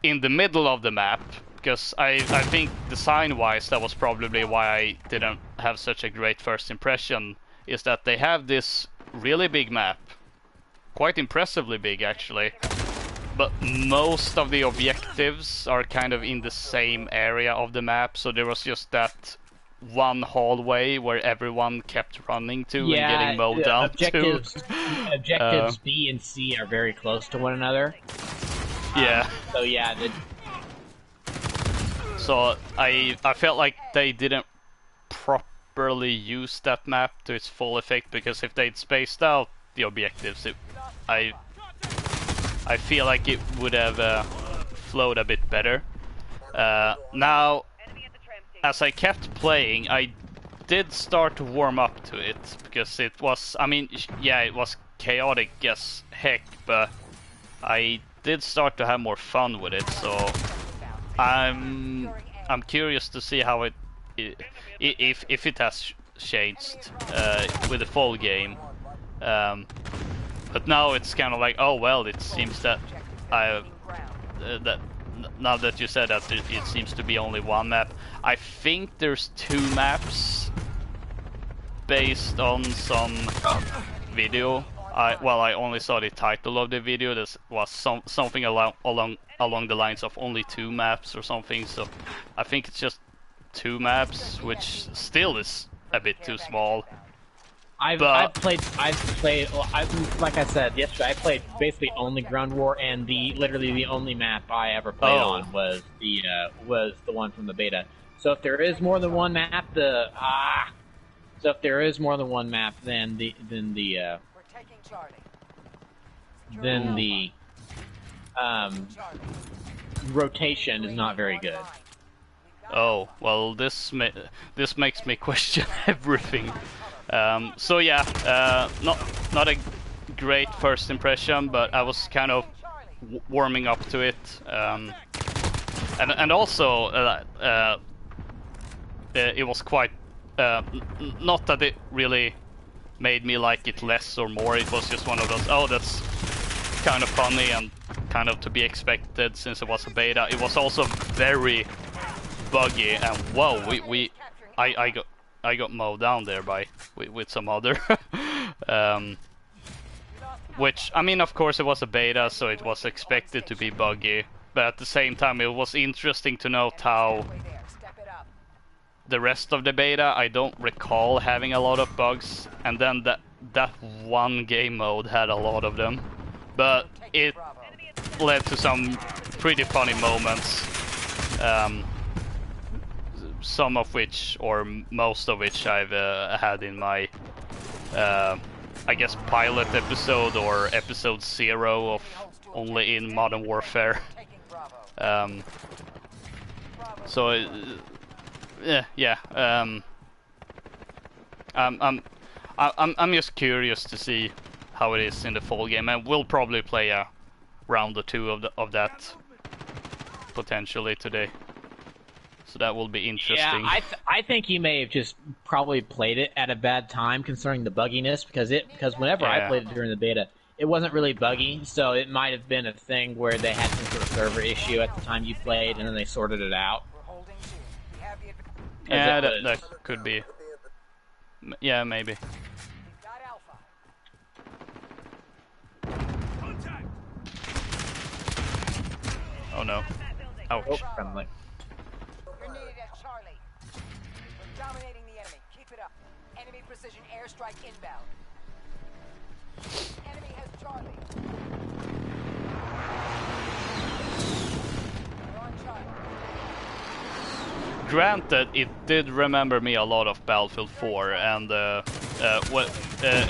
in the middle of the map. Because I think design-wise that was probably why I didn't have such a great first impression, is that they have this really big map, quite impressively big actually, but most of the objectives are kind of in the same area of the map, so there was just that one hallway where everyone kept running to and getting mowed down objectives, to. Objectives B and C are very close to one another. Yeah. So yeah, so I felt like they didn't properly use that map to its full effect, because if they'd spaced out the objectives, I feel like it would have flowed a bit better. Now, as I kept playing, I did start to warm up to it, because it was, I mean, yeah, it was chaotic as heck, but I did start to have more fun with it, so I'm curious to see how if it has changed with the full game. But now it's kind of like, oh well, it seems that that now that you said that, it seems to be only one map. I think there's 2 maps based on some video. I only saw the title of the video. This was something along the lines of only 2 maps or something. So I think it's just 2 maps, which still is a bit too small. I've played, like I said yesterday, I played basically only Ground War, and literally the only map I ever played on was the one from the beta. So if there is more than one map, then the rotation is not very good. Oh well, this makes me question everything. So yeah, not a great first impression, but I was kind of warming up to it, and also it was quite not that it really made me like it less or more. It was just one of those, oh, that's kind of funny and kind of to be expected since it was a beta. It was also very buggy, and whoa, I got mowed down there with some other which, I mean, of course it was a beta, so it was expected to be buggy, but at the same time it was interesting to note how the rest of the beta, I don't recall having a lot of bugs, and then that one game mode had a lot of them, but it led to some pretty funny moments, some of which, or most of which, I've had in my I guess pilot episode or episode 0 of Only in Modern Warfare. So yeah. I'm just curious to see how it is in the full game, and we'll probably play a round or 2 of that potentially today. So that will be interesting. Yeah, I think you may have just probably played it at a bad time, considering the bugginess, because whenever I played it during the beta, it wasn't really buggy, so it might have been a thing where they had some sort of server issue at the time you played, and then they sorted it out. Yeah, that could be. Yeah, maybe. Oh no. Ouch. Oh, friendly. You're needed at Charlie. We're dominating the enemy. Keep it up. Enemy precision airstrike inbound. Enemy has Charlie. granted, it did remember me a lot of Battlefield 4, and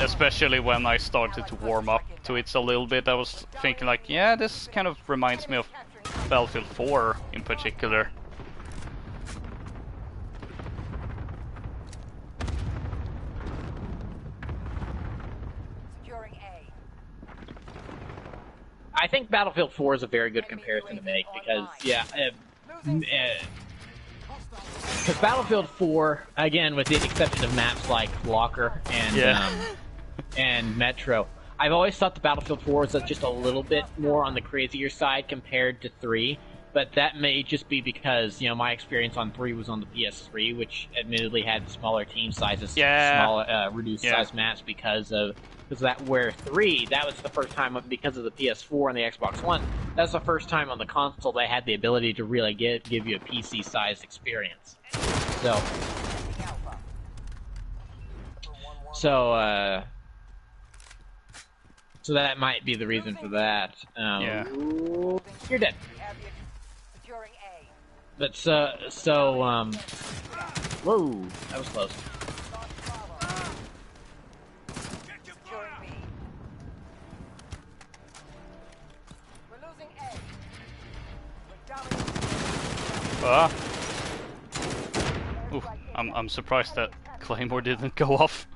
especially when I started to warm up to it a little bit, I was thinking like, yeah, this kind of reminds me of Battlefield 4 in particular. Securing A. I think Battlefield 4 is a very good comparison to make because, yeah, because Battlefield 4, again, with the exception of maps like Locker and Metro, I've always thought the Battlefield 4 was just a little bit more on the crazier side compared to 3. But that may just be because, my experience on 3 was on the PS3, which admittedly had smaller team sizes, smaller, reduced size maps because that where 3, that was the first time, because of the PS4 and the Xbox One, that's the first time on the console they had the ability to really give you a PC-sized experience. So that might be the reason for that. You're dead. Securing A. But whoa, that was close. Securing B. We're losing A. We're dominating. Ooh, I'm surprised that Claymore didn't go off.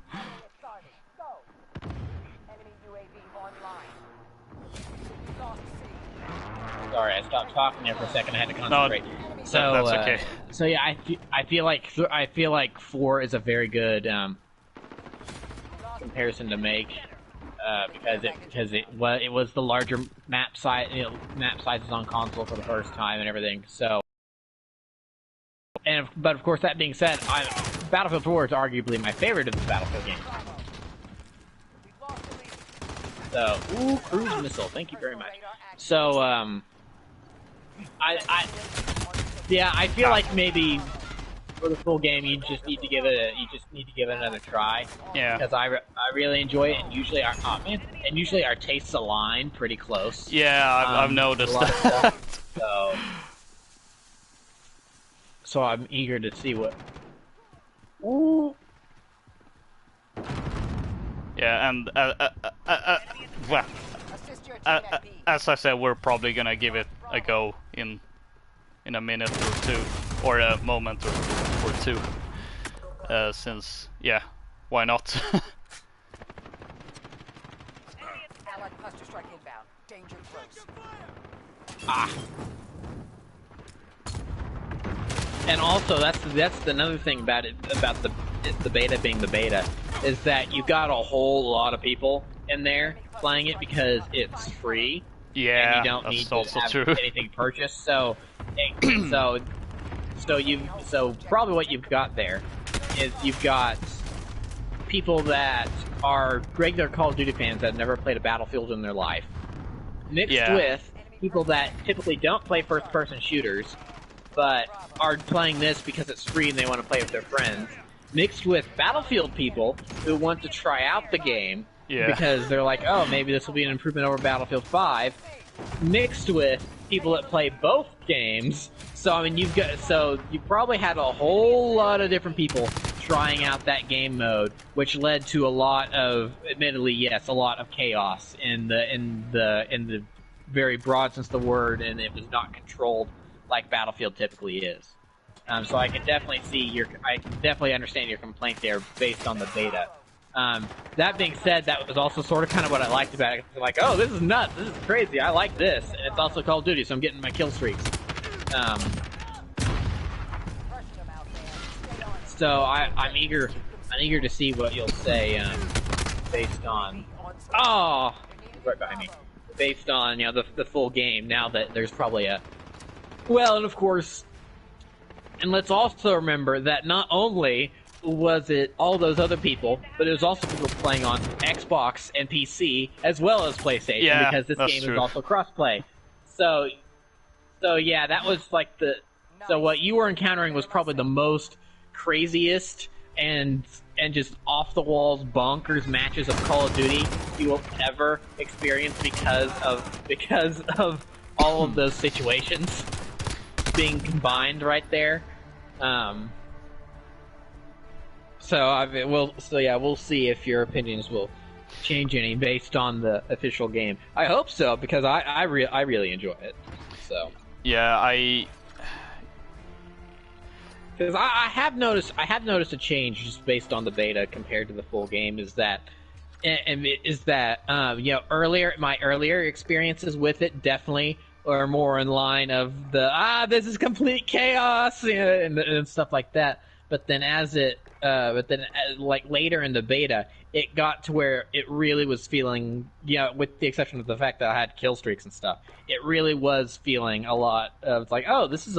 Sorry, I stopped talking there for a second. I had to concentrate. No, that's okay. So yeah, I feel like 4 is a very good comparison to make because it was the larger map size, sizes on console for the first time and everything. So, but of course, that being said, Battlefield 4 is arguably my favorite of the Battlefield games. So, ooh, cruise missile. Thank you very much. So, I feel like maybe for the full game you just need to give it another try. Yeah. Because I really enjoy it, and usually our tastes align pretty close. Yeah, I've noticed that. So I'm eager to see what. Ooh. Yeah, and well, as I said, we're probably gonna give it a go in a minute or two, or a moment or two, since, yeah, why not? Allied cluster strike inbound. Danger close. And also, that's another thing about the beta being the beta, is that you've got a whole lot of people in there playing it because it's free. Yeah, and you don't need to have anything purchased. So probably what you've got there is you've got people that are regular Call of Duty fans that have never played a Battlefield in their life, mixed with people that typically don't play first-person shooters, but are playing this because it's free and they want to play with their friends, mixed with Battlefield people who want to try out the game because they're like, oh, maybe this will be an improvement over Battlefield 5, mixed with people that play both games. So I mean, you probably had a whole lot of different people trying out that game mode, which led to a lot of, admittedly, yes, a lot of chaos in the very broad sense of the word, and it was not controlled like Battlefield typically is. So I can definitely understand your complaint there based on the beta. That being said, that was also sort of kind of what I liked about it. Like, oh, this is nuts, this is crazy, I like this, and it's also Call of Duty, so I'm getting my kill streaks. So I'm eager to see what you'll say, based on, right behind me, based on, the full game, now that there's probably and of course, and let's also remember that not only was it all those other people, but it was also people playing on Xbox and PC as well as PlayStation, because this game is also cross-play. So yeah, that was like so what you were encountering was probably the most craziest and just off-the-walls bonkers matches of Call of Duty you will ever experience because of all of those situations being combined right there. We'll see if your opinions will change any based on the official game. I hope so, because I really enjoy it. So yeah, because I have noticed a change just based on the beta compared to the full game. My earlier experiences with it definitely are more in line of this is complete chaos and stuff like that. But then like later in the beta, it got to where it really was feeling, with the exception of the fact that I had kill streaks and stuff, it really was feeling a lot of like, oh, this is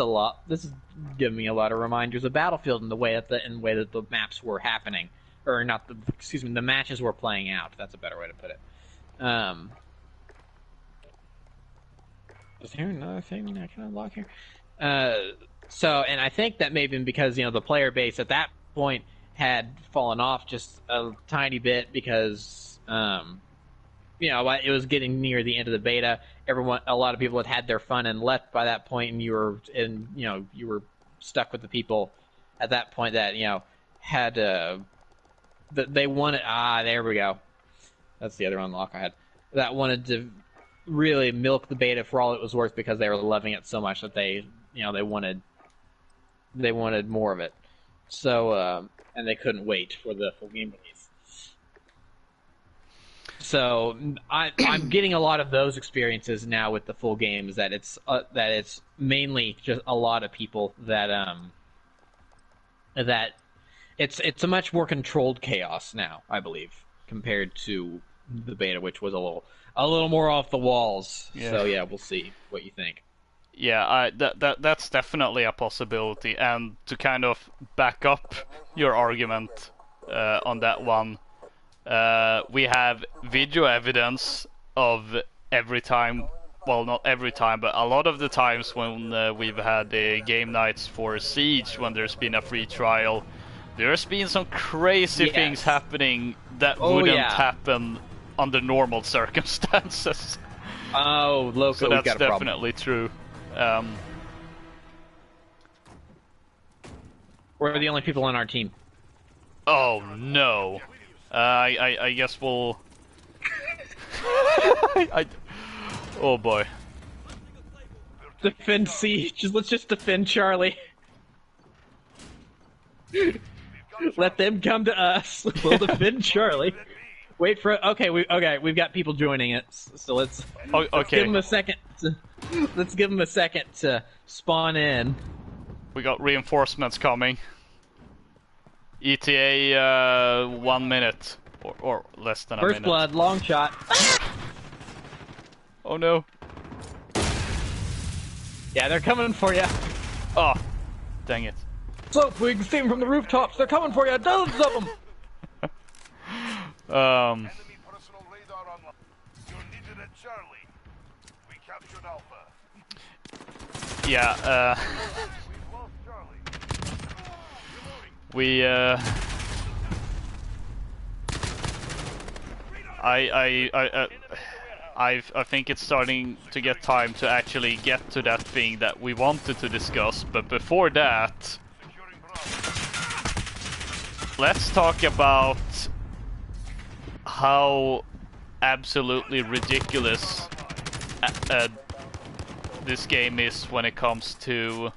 giving me a lot of reminders of Battlefield in the way that the maps were happening, or not the matches were playing out. That's a better way to put it. Is there another thing I can unlock here? And I think that may have been because, the player base at that point had fallen off just a tiny bit because, it was getting near the end of the beta. A lot of people had their fun and left by that point, and you were stuck with the people at that point that, had, they wanted, there we go. That's the other unlock I had. That wanted to really milk the beta for all it was worth because they were loving it so much that they wanted more of it. So, and they couldn't wait for the full game release. So I'm getting a lot of those experiences now with the full game. Is that it's mainly just a lot of people that it's a much more controlled chaos now, I believe, compared to the beta, which was a little more off the walls. Yeah. So yeah, we'll see what you think. Yeah, that's definitely a possibility. And to kind of back up your argument on that one, we have video evidence of every time, well, not every time, but a lot of the times when we've had game nights for Siege, when there's been a free trial, there's been some crazy things happening that wouldn't happen under normal circumstances. Oh, Loka, so that's definitely true. We're the only people on our team. Oh no. I guess we'll. Oh boy. Defend C. Let's just defend Charlie. Let them come to us. We'll defend Charlie. Wait for we've got people joining it, so let's give them a second. Let's give them a second to spawn in. We got reinforcements coming. ETA 1 minute or less than a minute. First blood, long shot. Oh no. Yeah, they're coming for you. Oh, dang it. So we can see them from the rooftops. They're coming for you. Dozens of them. Enemy personal radar online. You're needed at Charlie. We captured Alpha. Yeah, We've lost Charlie. I think it's starting to get time to actually get to that thing that we wanted to discuss, but before that, let's talk about how absolutely ridiculous this game is when it comes to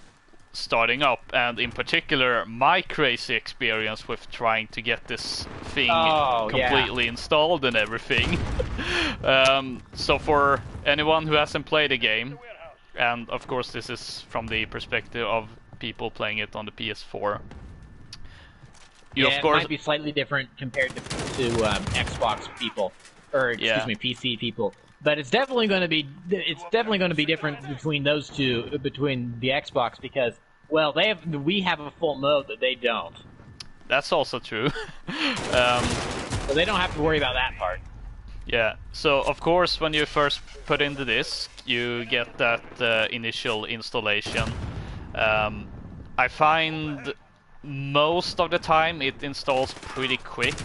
starting up, and in particular my crazy experience with trying to get this thing completely installed and everything. So for anyone who hasn't played a game, and of course this is from the perspective of people playing it on the PS4, it might be slightly different compared to Xbox people, or excuse me, PC people. But it's definitely going to be different between those two, between the Xbox, because we have a full mode that they don't. That's also true. So they don't have to worry about that part. Yeah. So of course, when you first put in the disc, you get that initial installation. I find most of the time it installs pretty quick.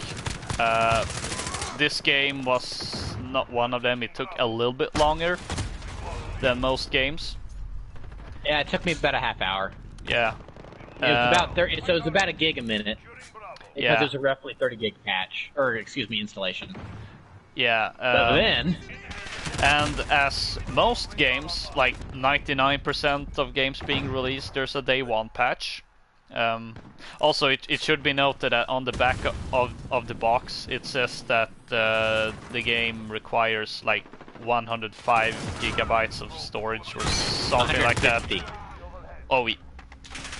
This game was not one of them. It took a little bit longer than most games. Yeah, it took me about a half hour. Yeah. It was about 30, so it was about a gig a minute. Because Yeah. there's a roughly 30 gig patch, or excuse me, installation. Yeah. But then, And as most games, like 99% of games being released, there's a day one patch. Also, it should be noted that on the back of the box, it says that the game requires like 105 gigabytes of storage or something like that. 150. Oh,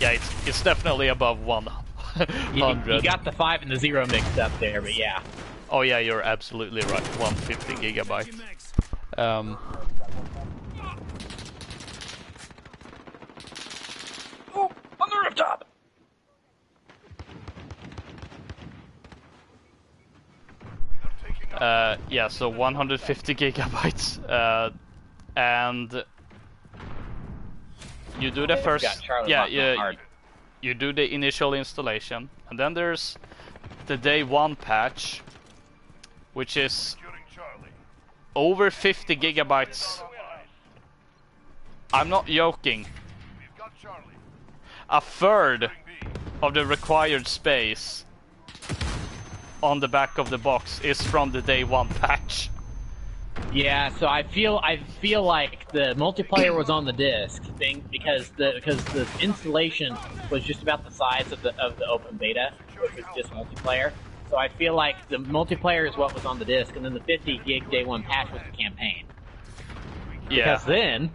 yeah, it's definitely above 100. You got the 5 and the 0 mixed up there, but yeah. Oh yeah, you're absolutely right. 150 gigabytes. Oh, on the rooftop! Yeah, so 150 gigabytes, and you do the first, you do the initial installation, and then there's the day one patch, which is over 50 gigabytes. I'm not joking. A third of the required space on the back of the box is from the day one patch. Yeah, so I feel like the multiplayer was on the disc thing because the installation was just about the size of the open beta, which was just multiplayer. So I feel like the multiplayer is what was on the disc, and then the 50 gig day one patch was the campaign. Yeah. Because then,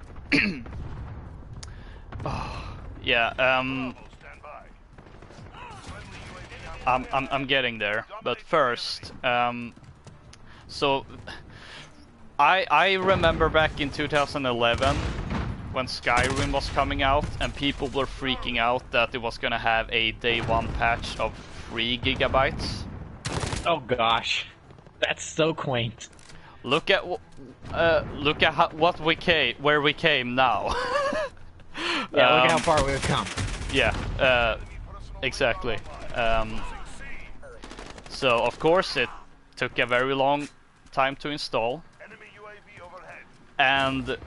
yeah. I'm getting there, but first, so I remember back in 2011 when Skyrim was coming out and people were freaking out that it was gonna have a day one patch of 3 gigabytes. oh gosh, that's so quaint. Look at what where we came now. Yeah, look at how far we've come. Yeah, exactly. So of course it took a very long time to install, and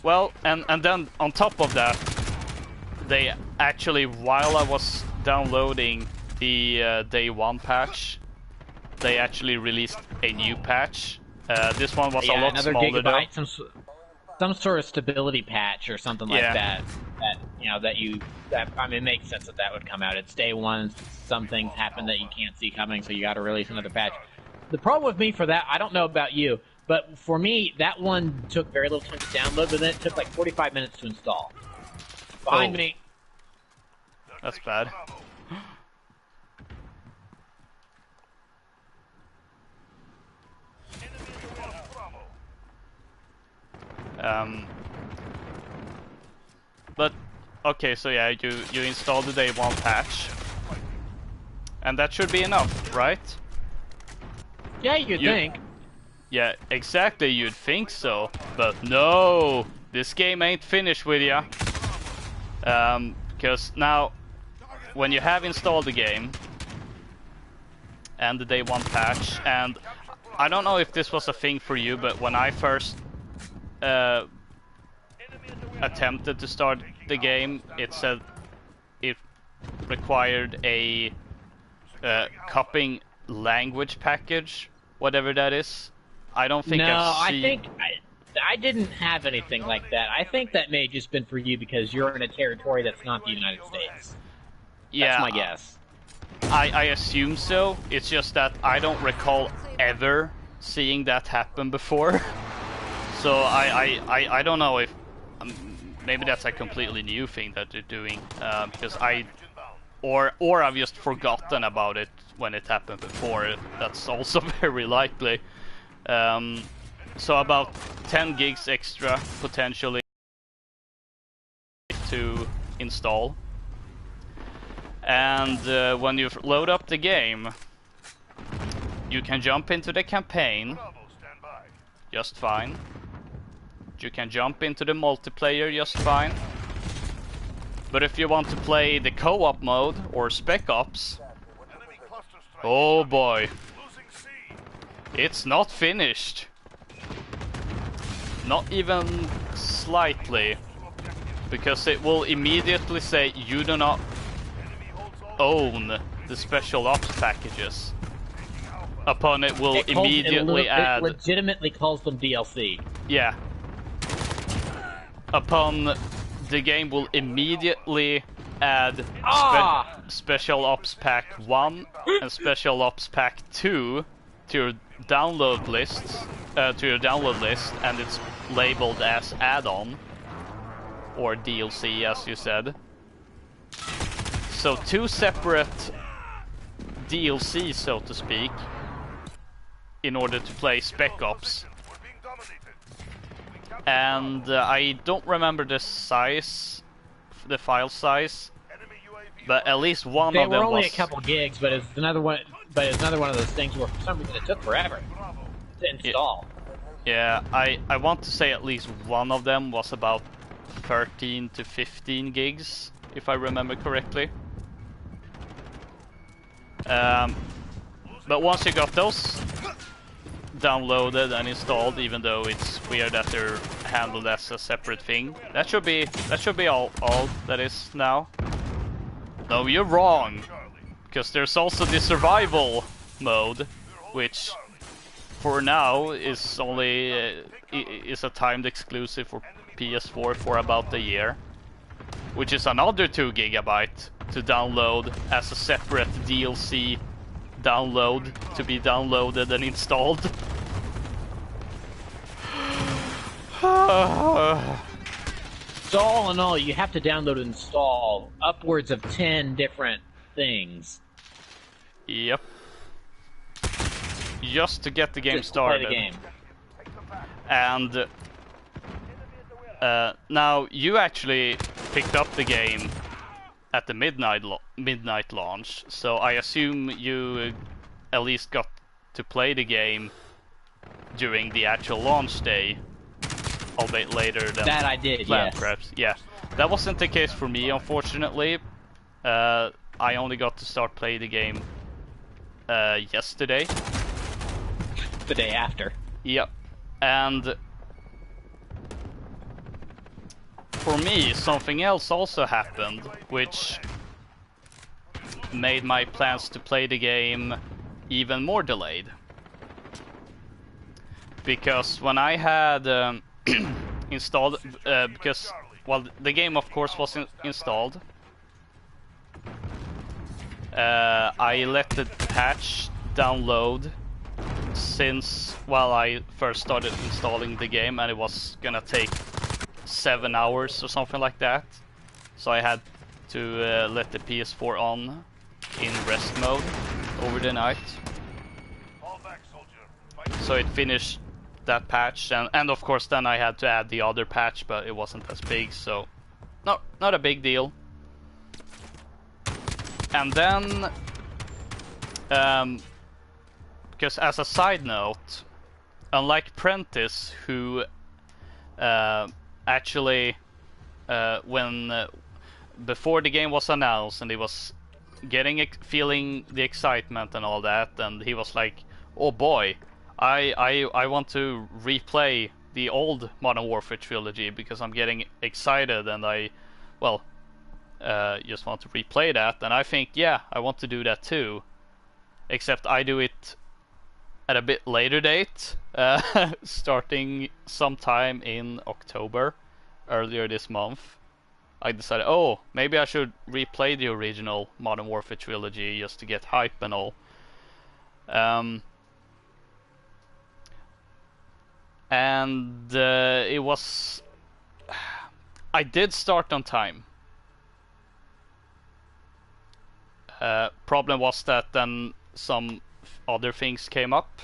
well, and then on top of that, they actually, while I was downloading the day one patch, they actually released a new patch. This one was a lot another smaller gigabyte, though. some sort of stability patch or something like that. I mean, it makes sense that would come out. It's day one. Some things happen that you can't see coming, so you got to release another patch. The problem with me for that, I don't know about you, but for me, that one took very little time to download, but then it took like 45 minutes to install. Behind me. That's bad. But okay, so yeah, you install the day one patch, and that should be enough, right? Yeah, you'd think. Yeah, exactly, you'd think so, but no, this game ain't finished with ya. Because now, when you have installed the game and the day one patch, and I don't know if this was a thing for you, but when I first attempted to start the game, it said it required a copying language package, whatever that is. I don't think I didn't have anything like that. I think that may have just been for you because you're in a territory that's not the United States. Yeah, that's my guess. I assume so. It's just that I don't recall ever seeing that happen before. So I don't know if maybe that's a completely new thing that they're doing, because or I've just forgotten about it when it happened before. That's also very likely. So about 10 gigs extra potentially to install. And when you load up the game, you can jump into the campaign just fine. You can jump into the multiplayer just fine. But if you want to play the co-op mode or Spec Ops, oh boy, it's not finished. Not even slightly, because it will immediately say you do not own the special ops packages. Upon it will immediately add... It legitimately calls them DLC. Yeah. Upon the game will immediately add Special Ops Pack 1 and Special Ops Pack 2 to your download list, and it's labeled as add-on or DLC, as you said. So 2 separate DLC, so to speak, in order to play Spec Ops. And I don't remember the size, the file size, but at least one of them was... They were only a couple gigs, but it's another one. But it's another one of those things where for some reason it took forever to install. Yeah, I want to say at least one of them was about 13 to 15 gigs, if I remember correctly. But once you got those downloaded and installed, even though it's weird that they're handled as a separate thing, that should be all that is now. No, you're wrong, because there's also the survival mode, which for now is only is a timed exclusive for PS4 for about a year, which is another 2 gigabyte to download as a separate DLC download to be downloaded and installed. So all in all, you have to download and install upwards of 10 different things. Yep. Just to get the game started. Play the game. And now you actually picked up the game at the midnight launch, so I assume you at least got to play the game during the actual launch day, albeit later than that I did. planned, Yes. perhaps. Yeah, that wasn't the case for me, unfortunately. I only got to start playing the game yesterday. The day after. Yep, and for me, something else also happened, which made my plans to play the game even more delayed. Because when I had installed, because, well, the game of course was installed, I let the patch download since, well, I first started installing the game, and it was gonna take 7 hours or something like that. So I had to let the PS4 on in rest mode over the night. So it finished that patch, and of course then I had to add the other patch, but it wasn't as big, so not a big deal. And then because as a side note, unlike Prentice, who actually when before the game was announced and he was feeling the excitement and all that, and he was like, oh boy, I want to replay the old Modern Warfare trilogy because I'm getting excited, and I just want to replay that. And I think, yeah, I want to do that too, except I do it at a bit later date, starting sometime in October, earlier this month. I decided, oh, maybe I should replay the original Modern Warfare trilogy just to get hype and all. And it was... I did start on time. Problem was that then some other things came up,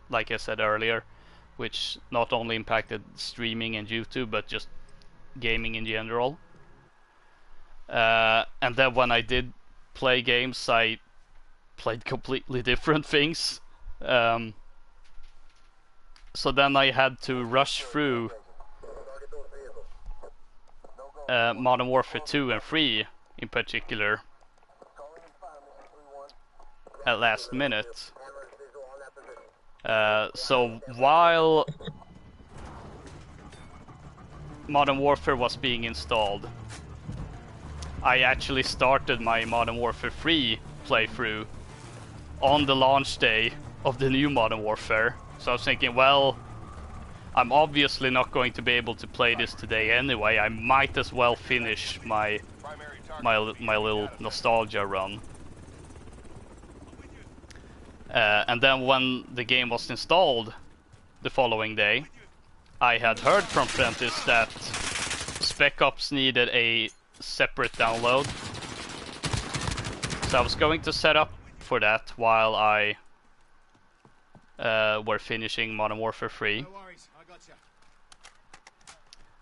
like I said earlier, which not only impacted streaming and YouTube, but just gaming in general. And then when I did play games, I played completely different things. So then I had to rush through Modern Warfare 2 and 3 in particular at last minute. So while Modern Warfare was being installed, I actually started my Modern Warfare 3 playthrough on the launch day of the new Modern Warfare. So I was thinking, well, I'm obviously not going to be able to play this today anyway. I might as well finish my little nostalgia run. And then when the game was installed the following day, I had heard from Prentice that Spec Ops needed a separate download. So I was going to set up for that while I were finishing Modern Warfare 3. No worries, I gotcha.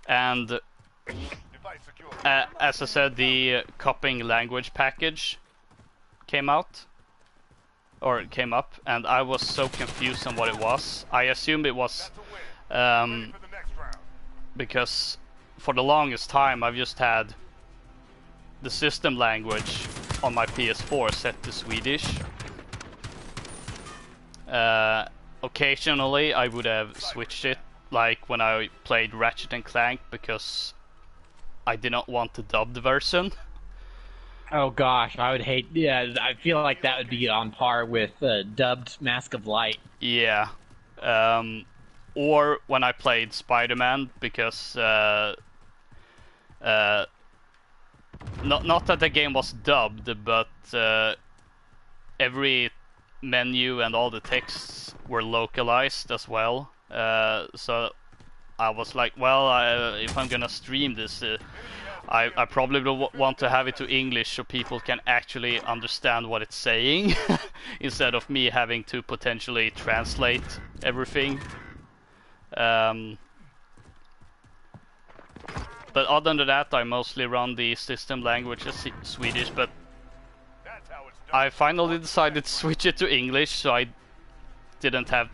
And as I said, the copying language package came out. Or it came up, and I was so confused on what it was. I assumed it was because for the longest time I've just had the system language on my PS4 set to Swedish. Occasionally I would have switched it, like when I played Ratchet and Clank, because I did not want the dubbed version. Oh gosh, I would hate. Yeah, I feel like that would be on par with dubbed Mask of Light. Yeah, or when I played Spider-Man, because not that the game was dubbed, but every menu and all the texts were localized as well. So I was like, well, if I'm gonna stream this. I probably will want to have it to English so people can actually understand what it's saying instead of me having to potentially translate everything. But other than that, I mostly run the system language as Swedish, but I finally decided to switch it to English so I didn't have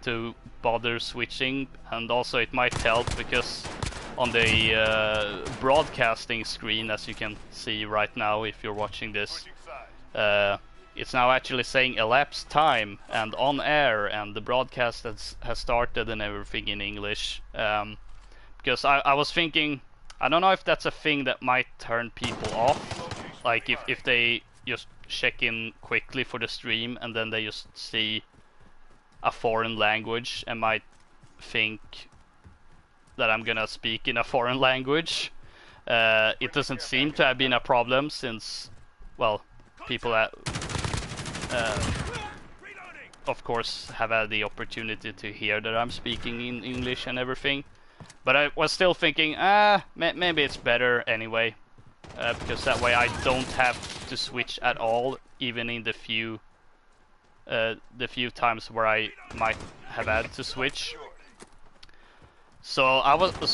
to bother switching, and also it might help because on the broadcasting screen, as you can see right now if you're watching this, it's now actually saying elapsed time and on air, and the broadcast has started and everything in English. Because I was thinking, I don't know if that's a thing that might turn people off, like if they just check in quickly for the stream and then they just see a foreign language and might think that I'm gonna speak in a foreign language. It doesn't seem to have been a problem since, well, people of course have had the opportunity to hear that I'm speaking in English and everything. But I was still thinking, maybe it's better anyway, because that way I don't have to switch at all, even in the few times where I might have had to switch. So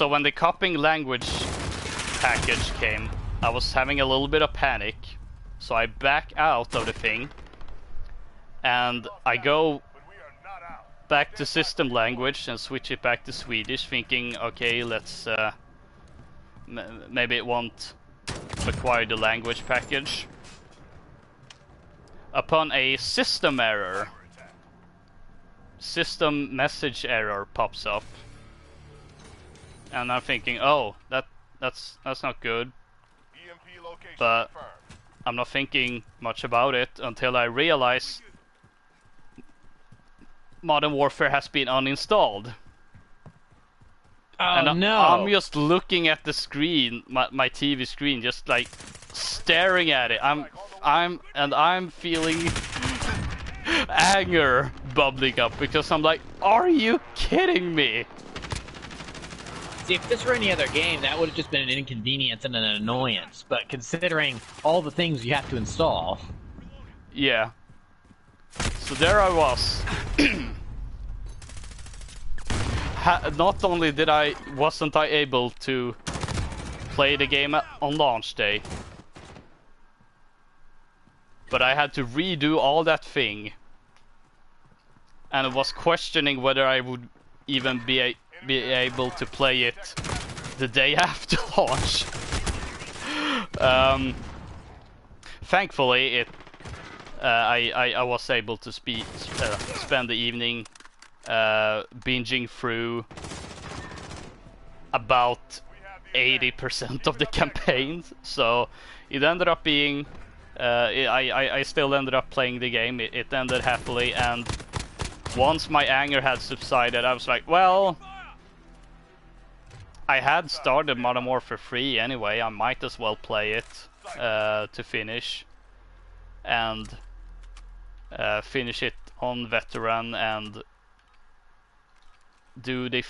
when the copying language package came, I was having a little bit of panic. So I back out of the thing and I go back to system language and switch it back to Swedish, thinking, okay, let's maybe it won't acquire the language package. Upon a system error, system message error pops up. And I'm thinking, oh, that's not good. But I'm not thinking much about it until I realize Modern Warfare has been uninstalled. Oh, and no! I'm just looking at the screen, my TV screen, just like staring at it. I'm feeling anger bubbling up because I'm like, are you kidding me? See, if this were any other game, that would have just been an inconvenience and an annoyance. But considering all the things you have to install... Yeah. So there I was. Not only wasn't I able to play the game on launch day, but I had to redo all that thing. And I was questioning whether I would even be able to play it the day after launch. Thankfully, I was able to spend the evening binging through about 80% of the campaigns. So it ended up being, I still ended up playing the game. It ended happily, and once my anger had subsided, I was like, well, I had started Modern Warfare 3 anyway. I might as well play it to finish, and finish it on veteran and do the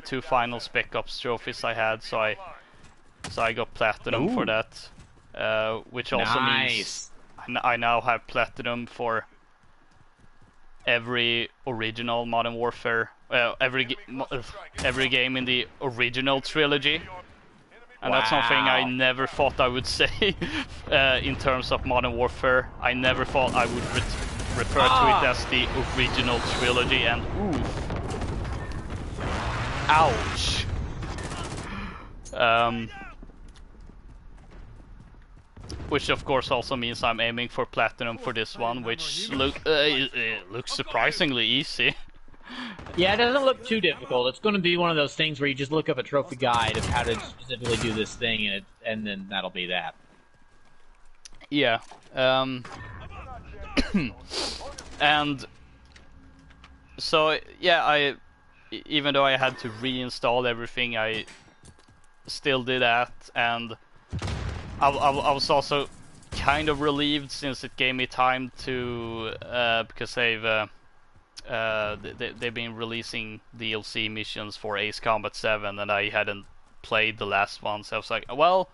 two final Spec Ops trophies I had. So I got platinum for that, which also means I now have platinum for every original Modern Warfare, every game in the original trilogy. And that's something I never thought I would say in terms of Modern Warfare. I never thought I would refer to it as the original trilogy, and oof. Ouch. Which of course also means I'm aiming for platinum for this one, which looks surprisingly easy. Yeah, it doesn't look too difficult. It's going to be one of those things where you just look up a trophy guide of how to specifically do this thing, and then that'll be that. Yeah. And so yeah, even though I had to reinstall everything, I still did that, and I was also kind of relieved since it gave me time to because they've been releasing DLC missions for Ace Combat 7, and I hadn't played the last one, so I was like, well,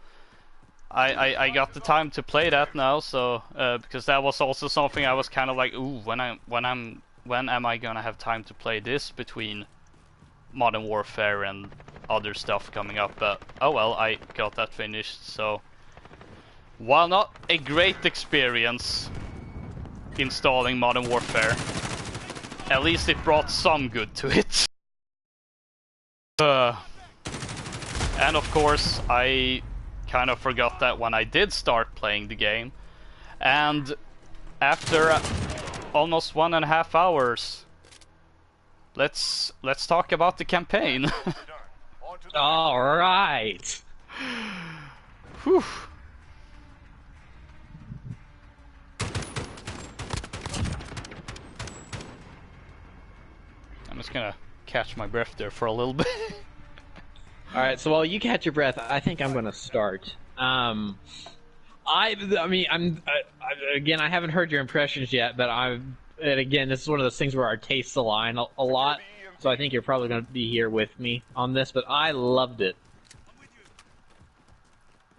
I got the time to play that now, so because that was also something I was kind of like, ooh, when am I gonna have time to play this between Modern Warfare and other stuff coming up? But oh well, I got that finished. So while not a great experience installing Modern Warfare, at least it brought some good to it. And of course, I kind of forgot that when I did start playing the game, and after almost 1.5 hours, let's talk about the campaign. All right. Whew. I'm just gonna catch my breath there for a little bit. All right. So while you catch your breath, I think I'm gonna start. I haven't heard your impressions yet, but and again, this is one of those things where our tastes align a lot. So I think you're probably going to be here with me on this, but I loved it.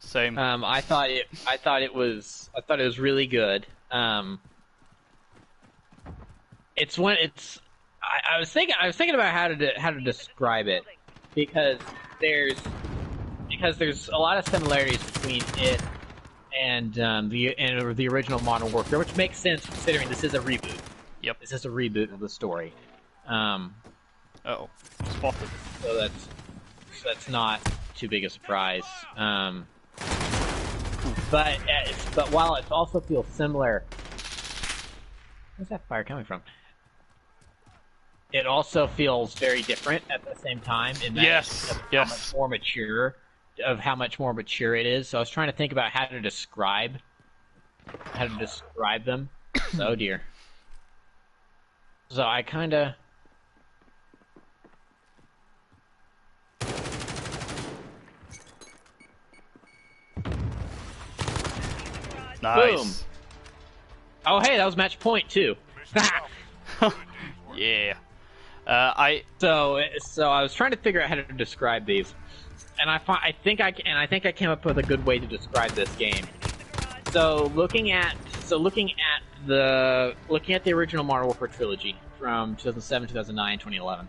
Same. I thought it was really good. I was thinking about how to describe it, because there's a lot of similarities between it and the original Modern Warfare, which makes sense considering this is a reboot. Yep. This is a reboot of the story. Uh-oh. Spotted. So that's not too big a surprise. But while it also feels similar, where's that fire coming from? It also feels very different at the same time. In that Yes. How much more mature it is. So I was trying to think about how to describe them. Oh dear. So I kind of. Nice. Boom. Oh hey, that was match point too. Yeah. So I was trying to figure out how to describe these, and I think I came up with a good way to describe this game. So looking at the original Modern Warfare trilogy from 2007, 2009, 2011.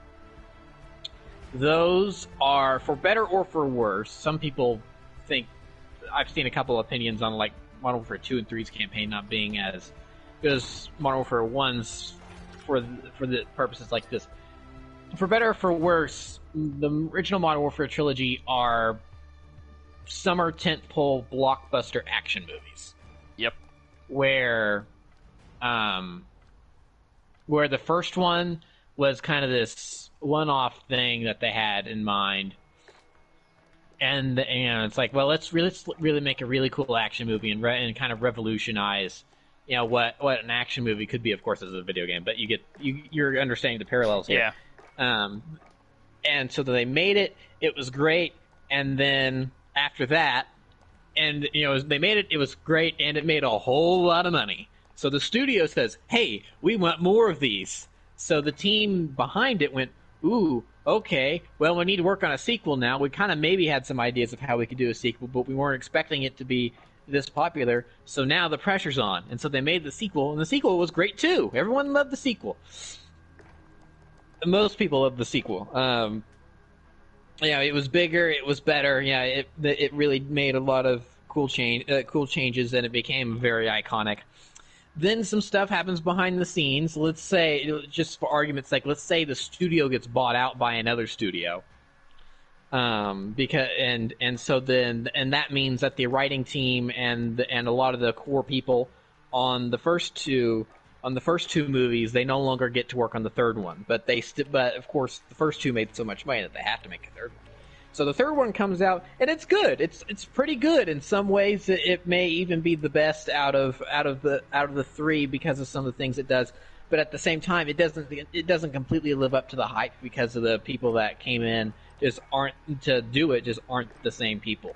Those are, for better or for worse. Some people think, I've seen a couple opinions on like Modern Warfare 2 and 3's campaign not being as good as Modern Warfare 1's for the purposes like this. For better or for worse, the original Modern Warfare trilogy are summer tentpole blockbuster action movies. Yep. Where the first one was kind of this one-off thing that they had in mind, and it's like, well, let's really make a really cool action movie and kind of revolutionize, what an action movie could be. Of course, as a video game, but you're understanding the parallels here. Yeah. And so they made it. It was great, and then after that, and they made it. It was great, and it made a whole lot of money. So the studio says, "Hey, we want more of these." So the team behind it went, "Ooh, okay. Well, we need to work on a sequel now. We kind of maybe had some ideas of how we could do a sequel, but we weren't expecting it to be this popular. So now the pressure's on." And so they made the sequel, and the sequel was great too. Everyone loved the sequel. Most people loved the sequel. It was bigger. It was better. Yeah, it really made a lot of cool changes, and it became very iconic. Then some stuff happens behind the scenes. Let's say, just for argument's sake, let's say the studio gets bought out by another studio. Because that means that the writing team and a lot of the core people on the first two movies, they no longer get to work on the third one. But but of course the first two made so much money that they have to make a third one. So the third one comes out, and it's good. It's pretty good in some ways. It may even be the best out of the three because of some of the things it does. But at the same time, it doesn't completely live up to the hype because of the people that came in just aren't the same people.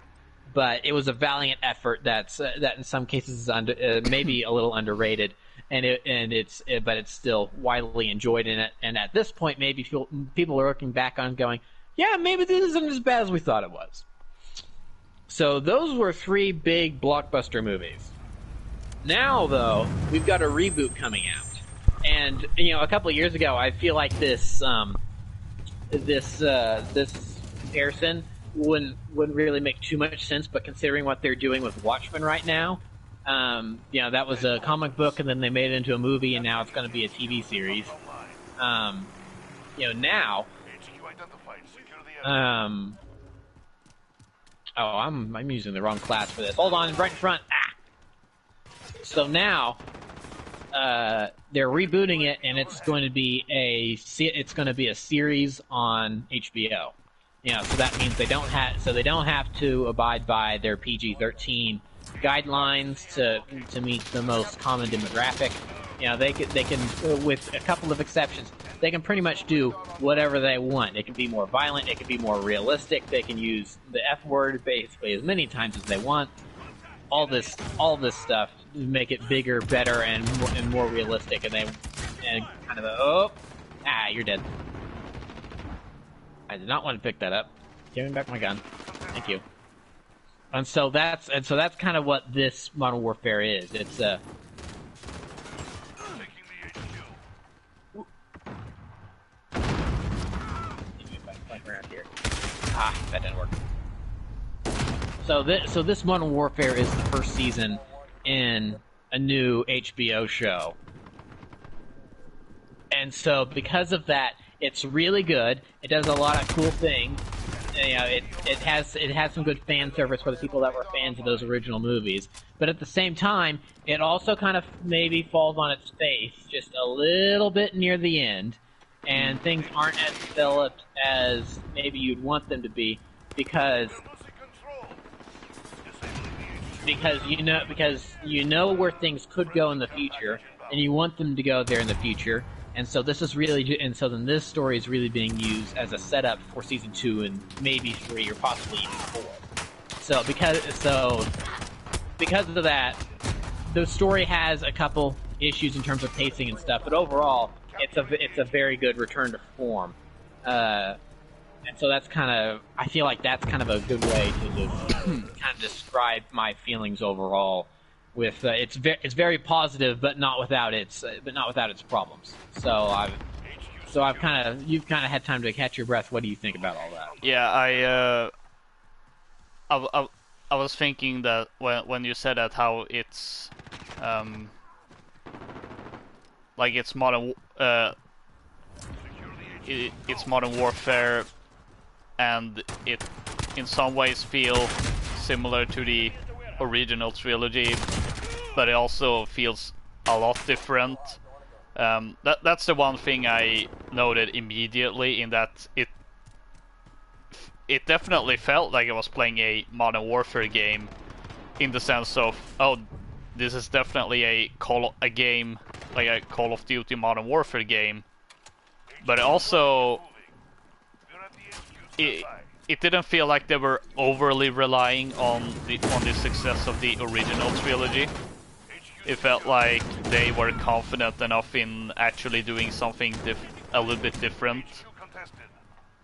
But it was a valiant effort that in some cases is maybe a little underrated, but it's still widely enjoyed in it. And at this point, maybe people are looking back on going, yeah, maybe this isn't as bad as we thought it was. So those were 3 big blockbuster movies. Now, though, we've got a reboot coming out. And, a couple of years ago, I feel like this comparison wouldn't really make too much sense, but considering what they're doing with Watchmen right now, that was a comic book, and then they made it into a movie, and now it's going to be a TV series. Now... I'm using the wrong class for this. Hold on, right in front. So now, they're rebooting it, and it's going to be a series on HBO. So that means they don't have to abide by their PG-13 guidelines to meet the most common demographic. They can, with a couple of exceptions, they can pretty much do whatever they want. It can be more violent. It can be more realistic. They can use the F word basically as many times as they want. All this stuff to make it bigger, better, and more realistic. And kind of you're dead. I did not want to pick that up. Give me back my gun. Thank you. And so that's kind of what this Modern Warfare is. It's around here. That didn't work. So this Modern Warfare is the first season in a new HBO show. And so because of that, it's really good. It does a lot of cool things. It has some good fan service for the people that were fans of those original movies. But at the same time, it also kind of maybe falls on its face just a little bit near the end. And things aren't as developed as maybe you'd want them to be because you know where things could go in the future, and you want them to go there in the future. And so then this story is really being used as a setup for season 2 and maybe 3 or possibly even 4. So because of that, the story has a couple issues in terms of pacing and stuff, but overall, it's a very good return to form. And so I feel like that's kind of a good way to kind of describe my feelings overall. With it's very positive, but not without its problems. You've kind of had time to catch your breath. What do you think about all that? Yeah, I was thinking that when you said that, how it's like it's modern warfare, and it in some ways feels similar to the original trilogy, but it also feels a lot different. That's the one thing I noted immediately, in that it definitely felt like I was playing a Modern Warfare game, in the sense of, oh, this is definitely a game, like a Call of Duty Modern Warfare game. But also, it didn't feel like they were overly relying on the success of the original trilogy. It felt like they were confident enough in actually doing something a little bit different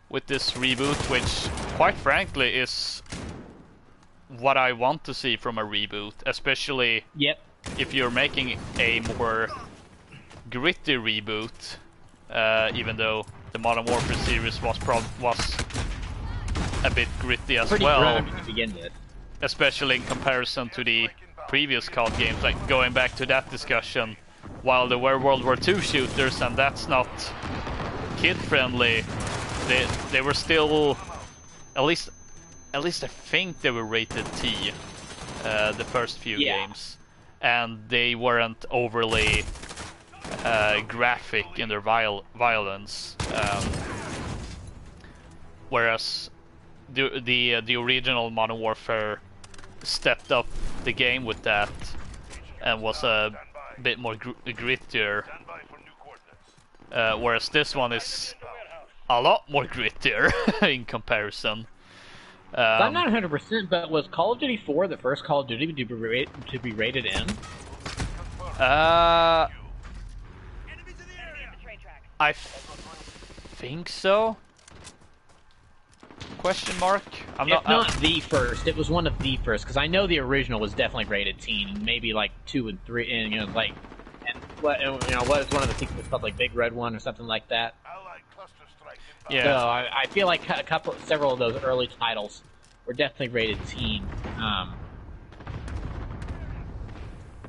with this reboot, which, quite frankly, is what I want to see from a reboot, especially if you're making a more gritty reboot. Even though the Modern Warfare series was a bit gritty as well, to begin with, especially in comparison to the previous COD games. Like, going back to that discussion, while there were World War II shooters, and that's not kid-friendly, they were still, at least I think they were rated T, the first few games, and they weren't overly graphic in their violence, whereas the original Modern Warfare stepped up the game with that and was a bit more grittier, whereas this one is a lot more grittier in comparison. I'm not 100%, but was Call of Duty 4 the first Call of Duty to be rated M? I think so. Question mark? If not the first, it was one of the first, because I know the original was definitely rated teen, maybe like 2 and 3, and what is one of the sequels called, like Big Red One or something like that. Yeah. So I feel like several of those early titles were definitely rated teen.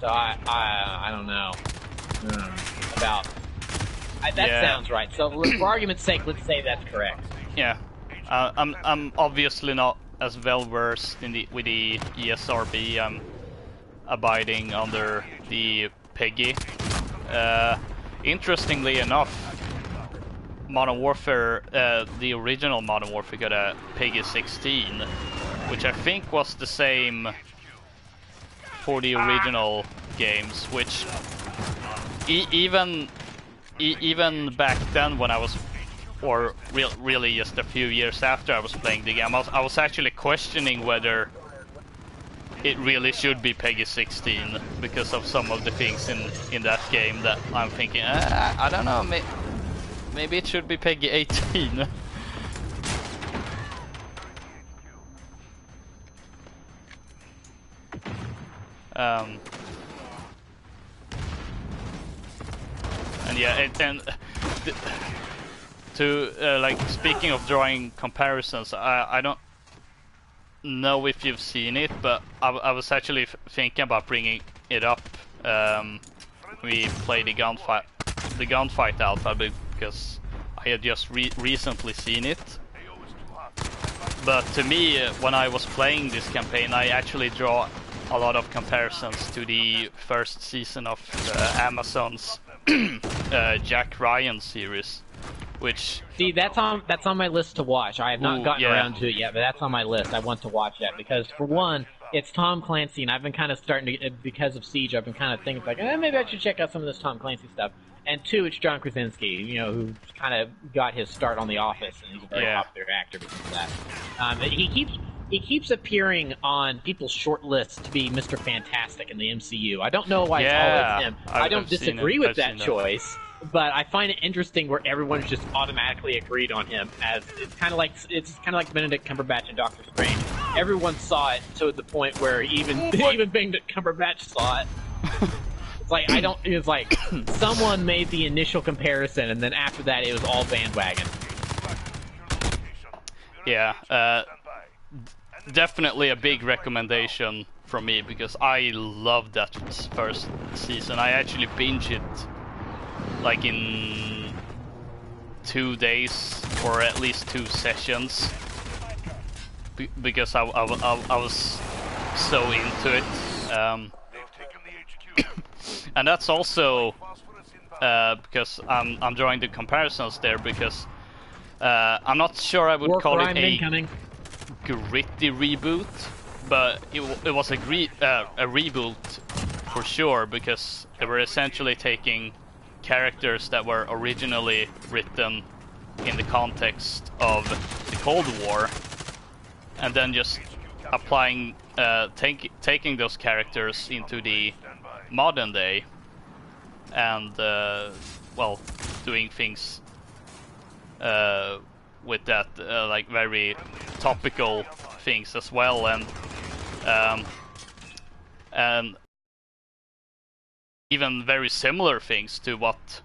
So I don't know about. That sounds right. So for argument's sake, let's say that's correct. Yeah. I'm obviously not as well versed with the ESRB. I'm abiding under the PEGI. Interestingly enough, Modern Warfare, the original Modern Warfare, got a PEGI 16, which I think was the same for the original games. Which even back then, when I was, or really just a few years after I was playing the game, I was actually questioning whether it really should be PEGI 16 because of some of the things in that game that I'm thinking, I don't know, maybe it should be PEGI 18. And yeah, like, speaking of drawing comparisons, I don't know if you've seen it, but I was actually thinking about bringing it up. We played the gunfight alpha because I had just recently seen it. But to me, when I was playing this campaign, I actually draw a lot of comparisons to the first season of Amazon's Jack Ryan series, which... See, that's on my list to watch. I have not gotten around to it yet, but that's on my list. I want to watch that because, for one, it's Tom Clancy, and I've been kind of starting to, because of Siege, I've been kind of thinking like, maybe I should check out some of this Tom Clancy stuff. And two, it's John Krasinski, who kind of got his start on The Office, and he's a very popular actor because of that. He keeps appearing on people's short lists to be Mr. Fantastic in the MCU. I don't know why it's always him. I don't disagree with that choice, but I find it interesting where everyone's just automatically agreed on him. As it's kind of like Benedict Cumberbatch in Doctor Strange. Everyone saw it to the point where even Benedict Cumberbatch saw it. It's like someone made the initial comparison, and then after that, it was all bandwagon. Yeah. Definitely a big recommendation from me because I loved that first season. I actually binged it like in 2 days or at least 2 sessions because I was so into it. And that's also because I'm drawing the comparisons there because I'm not sure I would call it a... Incoming. gritty reboot, but it was a reboot for sure, because they were essentially taking characters that were originally written in the context of the Cold War, and then just applying, taking those characters into the modern day, and well, doing things with that, like very topical things as well, and even very similar things to what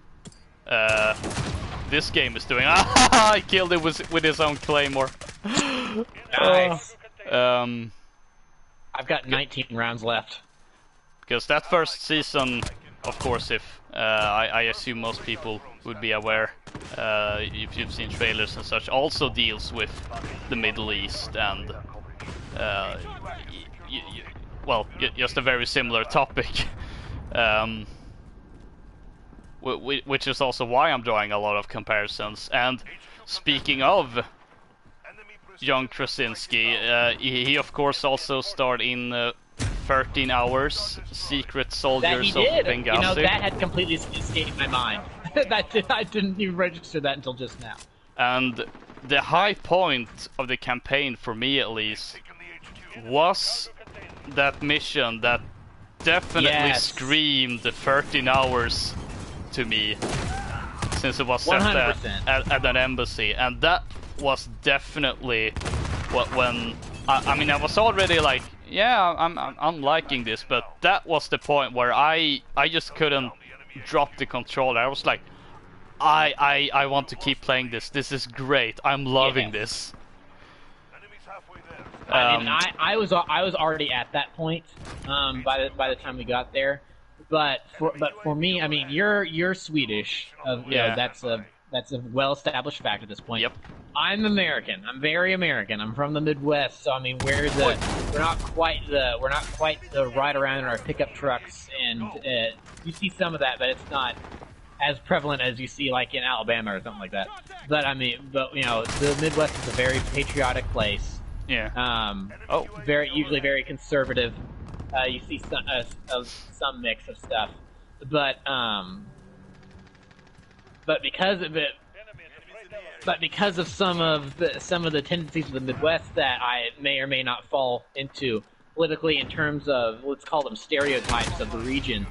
this game is doing. I killed it with his own claymore. Nice. I've got 19 rounds left. Because that first season, of course, if I assume most people would be aware, if you've seen trailers and such, also deals with the Middle East and well, just a very similar topic. Which is also why I'm drawing a lot of comparisons. And speaking of John Krasinski, he of course also starred in 13 Hours, Secret Soldiers of Benghazi. You know, that had completely escaped my mind. I didn't even register that until just now. And the high point of the campaign, for me at least, was that mission that definitely screamed 13 Hours to me, since it was set at an embassy, and that was definitely when I mean, I was already like, yeah, I'm liking this, but that was the point where I just couldn't drop the controller. I was like, I want to keep playing this. This is great. I'm loving this. I mean, I was already at that point by the time we got there, but for me, I mean, you're Swedish. You know, that's a well established fact at this point. Yep. I'm American. I'm very American. I'm from the Midwest, so I mean, we're not quite the ride around in our pickup trucks, and you see some of that, but it's not as prevalent as you see like in Alabama or something like that. But I mean, you know, the Midwest is a very patriotic place. Yeah. Usually very conservative. You see some mix of stuff, but because of some of the tendencies of the Midwest that I may or may not fall into politically, in terms of, let's call them stereotypes of the region.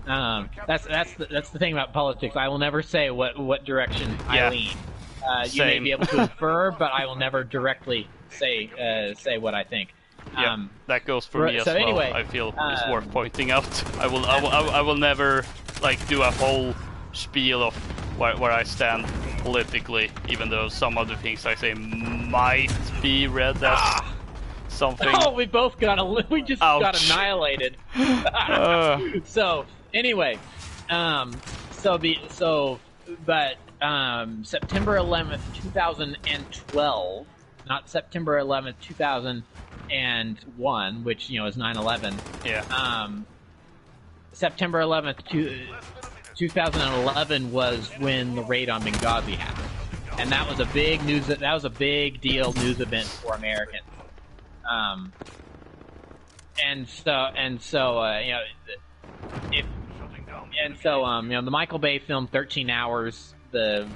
That's the thing about politics. I will never say what direction I lean. You may be able to infer, but I will never directly say what I think. Yeah, that goes for me as well. Anyway, I feel it's worth pointing out. I will never like do a whole spiel of where I stand politically, even though some of the things I say might be read as something. Oh, we both got got annihilated. So anyway, September 11th, 2012, not September 11th, 2001, which, you know, is 9/11. Yeah. September 11th, 2011 was when the raid on Benghazi happened, and that was a big news deal news event for Americans. The Michael Bay film 13 Hours, the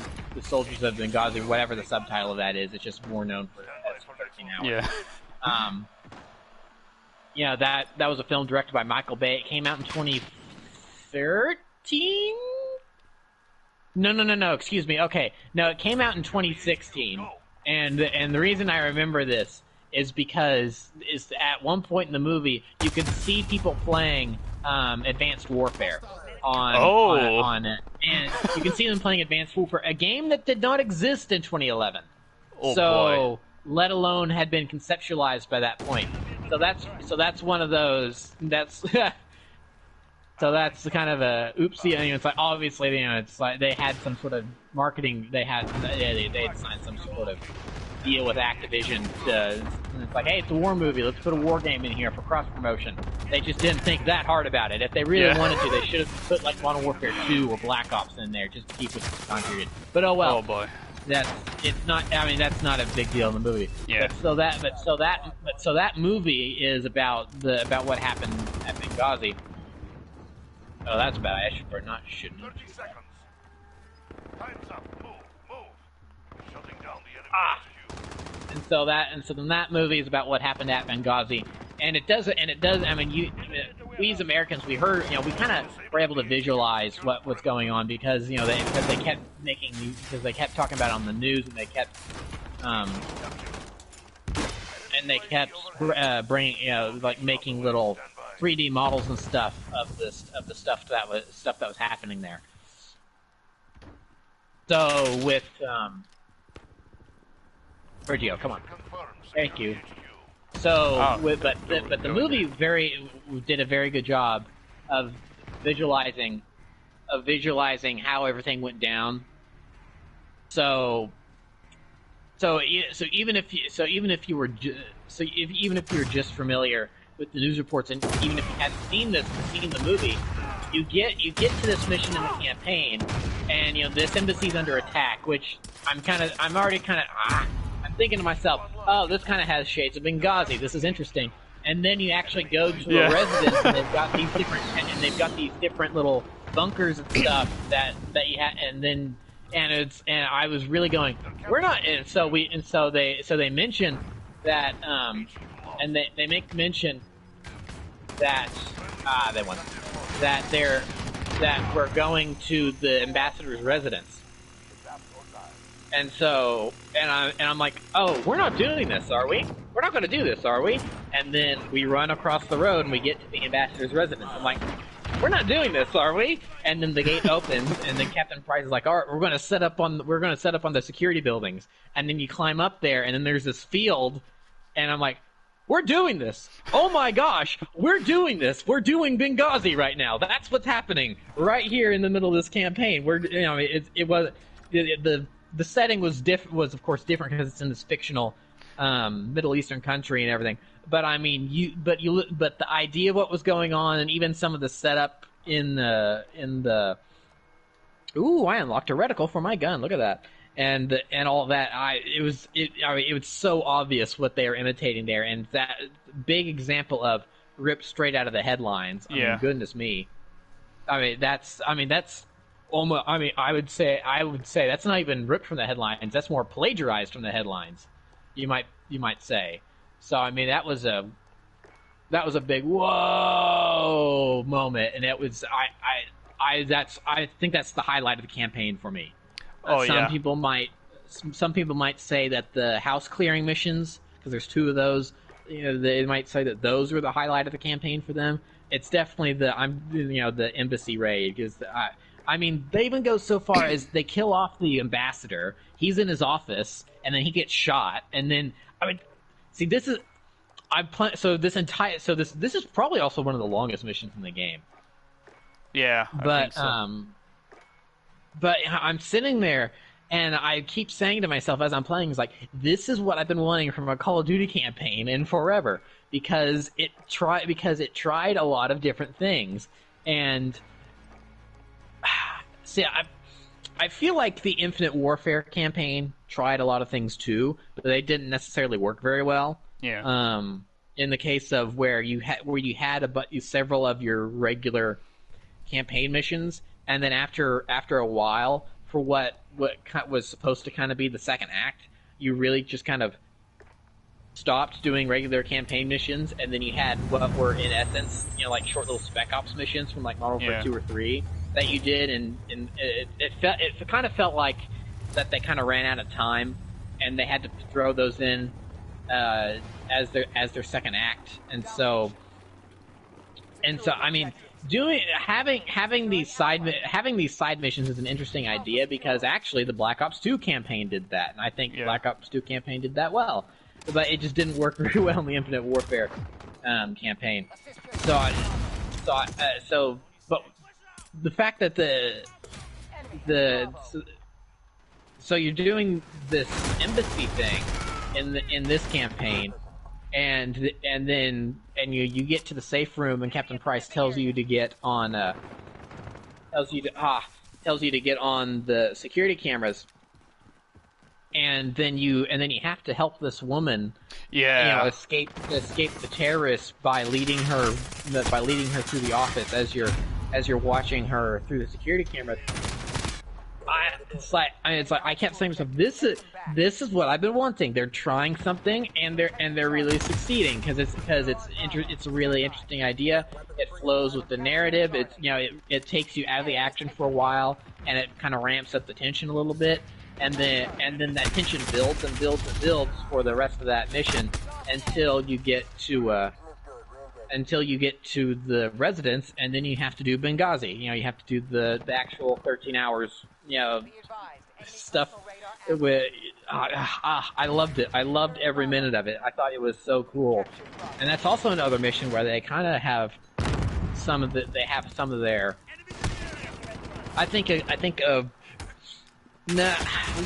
Soldiers of Benghazi, whatever the subtitle of that is, it's just more known for as 13 Hours. Yeah. That was a film directed by Michael Bay. It came out in 2013? No, excuse me. Okay. No, it came out in 2016. And the reason I remember this is because at one point in the movie, you could see people playing Advanced Warfare on it. And you can see them playing Advanced Warfare, a game that did not exist in 2011. Boy. Let alone had been conceptualized by that point. So that's one of those. So that's kind of a oopsie. I mean, it's like, obviously, you know, it's like they had some sort of marketing. They had signed some sort of deal with Activision. It's like, hey, it's a war movie. Let's put a war game in here for cross promotion. They just didn't think that hard about it. If they really wanted to, they should have put like Modern Warfare 2 or Black Ops in there just to keep with the time period. But oh well. Oh boy. it's not. I mean, that's not a big deal in the movie. Yeah. So that movie is about what happened at Benghazi. Oh, that's bad. I shouldn't. 30 seconds. Time's up. Move. Shutting down the enemy HQ. And so then that movie is about what happened at Benghazi, and it does. I mean, we as Americans, we heard, we kind of were able to visualize what's going on because they kept talking about it on the news, and they kept bringing, like making little 3D models and stuff of the stuff that was happening there. So with Sergio, come on. Thank you. So, but the movie did a very good job of visualizing how everything went down. So even if you were just familiar with the news reports, and even if you hadn't seen the movie, you get to this mission in the campaign, and this embassy's under attack, which I'm thinking to myself, oh, this kind of has shades of Benghazi. This is interesting. And then you actually go to a residence, and they've got these different little bunkers and stuff that you had, and I was really going, we're not. And so they mention that, and they make mention that that we're going to the ambassador's residence. And so, I'm like, oh, we're not doing this, are we? We're not going to do this, are we? And then we run across the road and we get to the ambassador's residence. I'm like, we're not doing this, are we? And then the gate opens, and then Captain Price is like, all right, we're going to set up on the security buildings. And then you climb up there, and then there's this field, and I'm like, we're doing this. Oh my gosh, we're doing this. We're doing Benghazi right now. That's what's happening right here in the middle of this campaign. The setting was of course different because it's in this fictional Middle Eastern country and everything. But I mean, but the idea of what was going on, and even some of the setup in the ooh, I unlocked a reticle for my gun. Look at that. And all that. It was so obvious what they are imitating there, and that big example of ripped straight out of the headlines. I mean, goodness me. I would say that's not even ripped from the headlines. That's more plagiarized from the headlines. You might say. So I mean, that was a big whoa moment, and it was I think that's the highlight of the campaign for me. Some people might say that the house clearing missions, because there's two of those, they might say that those were the highlight of the campaign for them. It's definitely the embassy raid, because I mean, they even go so far as they kill off the ambassador. He's in his office, and then he gets shot. And then, I mean, see, this is this is probably also one of the longest missions in the game. Yeah, I think so. But I'm sitting there, and I keep saying to myself as I'm playing, it's like, this is what I've been wanting from a Call of Duty campaign in forever, because it tried a lot of different things. And see, I feel like the Infinite Warfare campaign tried a lot of things too, but they didn't necessarily work very well. Yeah. In the case of where you had several of your regular campaign missions, and then after a while, for what was supposed to kind of be the second act, you really just kind of stopped doing regular campaign missions, and then you had what were in essence, like short little spec ops missions from like Modern Warfare 2 or 3 that you did, and it kind of felt like that they kind of ran out of time, and they had to throw those in as their second act, and so I mean, having these side missions is an interesting idea, because actually the Black Ops 2 campaign did that, and I think Black Ops 2 campaign did that well, but it just didn't work very well in the Infinite Warfare campaign. But the fact that so you're doing this embassy thing in this campaign, and you get to the safe room, and Captain Price tells you to get on the security cameras, and then you have to help this woman, Yeah. escape the terrorists by leading her through the office as you're watching her through the security camera. It's like I kept saying to myself, this is what I've been wanting. They're trying something, and they're really succeeding because it's a really interesting idea. It flows with the narrative. It takes you out of the action for a while, and it kind of ramps up the tension a little bit, and then that tension builds and builds and builds for the rest of that mission until you get to the residence, and then you have to do Benghazi. You have to do the actual 13 hours. Stuff. I loved it. I loved every minute of it. I thought it was so cool. And that's also another mission where they kind of have some of their. I think of.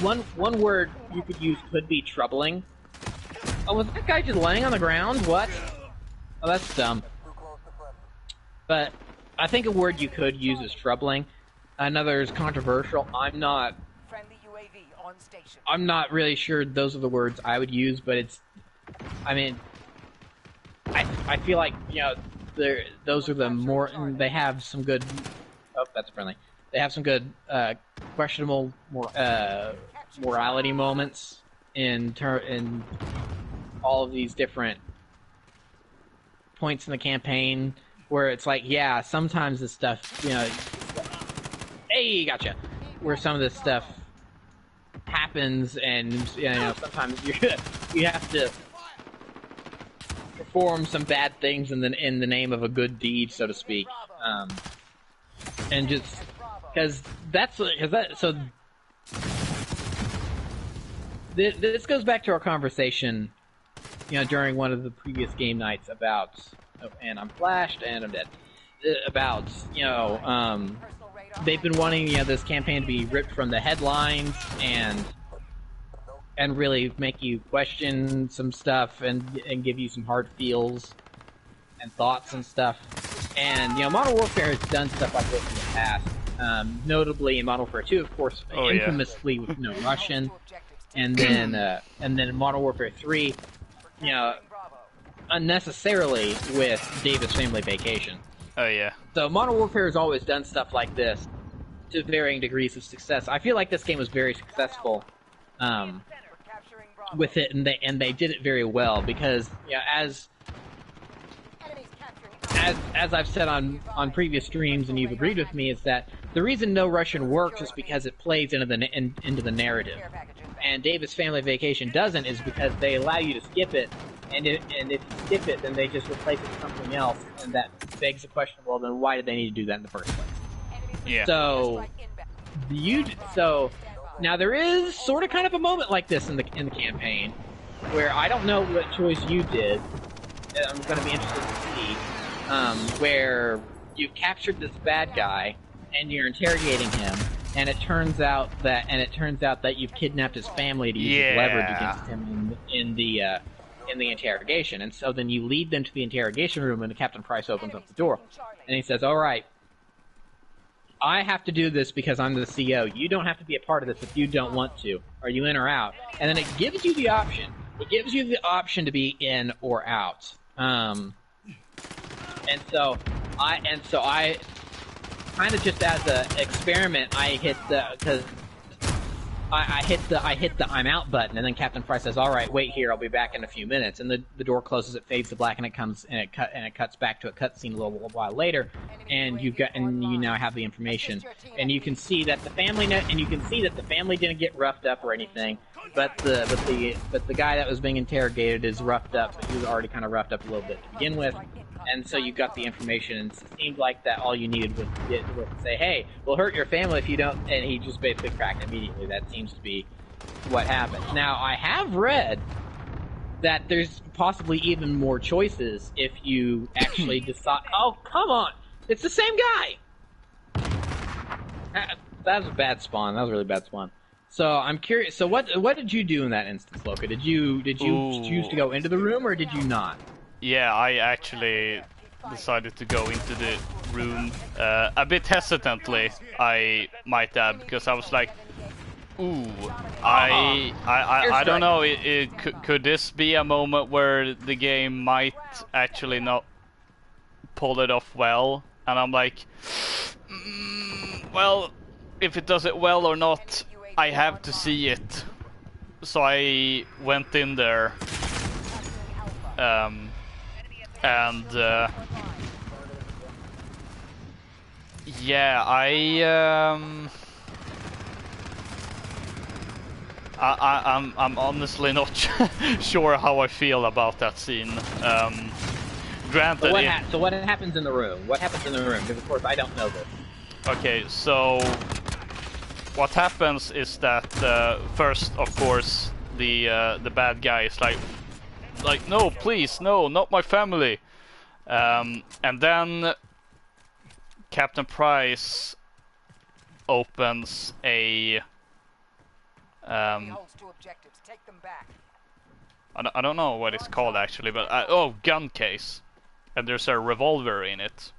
One word you could use could be troubling. Oh, was that guy just laying on the ground? What? Oh, that's dumb. But I think a word you could use is troubling. Another is controversial. I'm not really sure those are the words I would use, but I feel like, those are the more, they have some good, oh, that's friendly. They have some good, questionable, morality moments in all of these different points in the campaign where it's like, yeah, sometimes this stuff, hey, gotcha. Where some of this stuff happens, and sometimes you have to perform some bad things in the name of a good deed, so to speak, and just because so. This goes back to our conversation, during one of the previous game nights about, and I'm flashed and I'm dead. About they've been wanting this campaign to be ripped from the headlines and really make you question some stuff and give you some hard feels and thoughts and stuff. And Modern Warfare has done stuff like this in the past, notably in Modern Warfare 2, of course, infamously with no Russian, and then in Modern Warfare 3, unnecessarily with Davis Family Vacation. Oh, yeah. So Modern Warfare has always done stuff like this to varying degrees of success. I feel like this game was very successful with it, and they did it very well because, as I've said on previous streams, and you've agreed with me, is that the reason No Russian works is because it plays into the narrative, and Davis Family Vacation doesn't, is because they allow you to skip it. And if you skip it, then they just replace it with something else, and that begs the question: well, then why did they need to do that in the first place? Yeah. So now there is sort of kind of a moment like this in the campaign, where I don't know what choice you did. I'm going to be interested to see where you've captured this bad guy and you're interrogating him, and it turns out that you've kidnapped his family to use leverage against him in the interrogation. And so then you lead them to the interrogation room, and Captain Price opens up the door, and he says, all right, I have to do this because I'm the CEO. You don't have to be a part of this if you don't want to. Are you in or out? And then it gives you the option. It gives you the option to be in or out. And so I kind of just as an experiment, I hit the I'm out button, and then Captain Price says, all right, wait here, I'll be back in a few minutes. And the door closes, it fades to black, and it cuts back to a cutscene a little while later, and you now have the information. And you can see that the family didn't get roughed up or anything, but the guy that was being interrogated is roughed up, but he was already kind of roughed up a little bit to begin with. And so you got the information, and it seemed like that all you needed was to say, hey, we'll hurt your family if you don't, and he just basically cracked immediately. That seems to be what happened. Now, I have read that there's possibly even more choices if you actually decide, oh, come on, it's the same guy! That was a bad spawn. That was a really bad spawn. So I'm curious, so what did you do in that instance, Loka? Did you choose to go into the room, or did you not? Yeah, I actually decided to go into the room a bit hesitantly, I might add, because I was like, Ooh, I don't know. Could this be a moment where the game might actually not pull it off well? And I'm like, well, if it does it well or not, I have to see it. So I went in there, and yeah, I'm honestly not sure how I feel about that scene. Granted, so what happens in the room? What happens in the room? Because of course I don't know this. Okay, so what happens is that first, of course, the bad guy is like, no, please, no, not my family. And then Captain Price opens a Holds 2 objectives. Take them back. I don't know what it's called actually, but oh, gun case, and there's a revolver in it,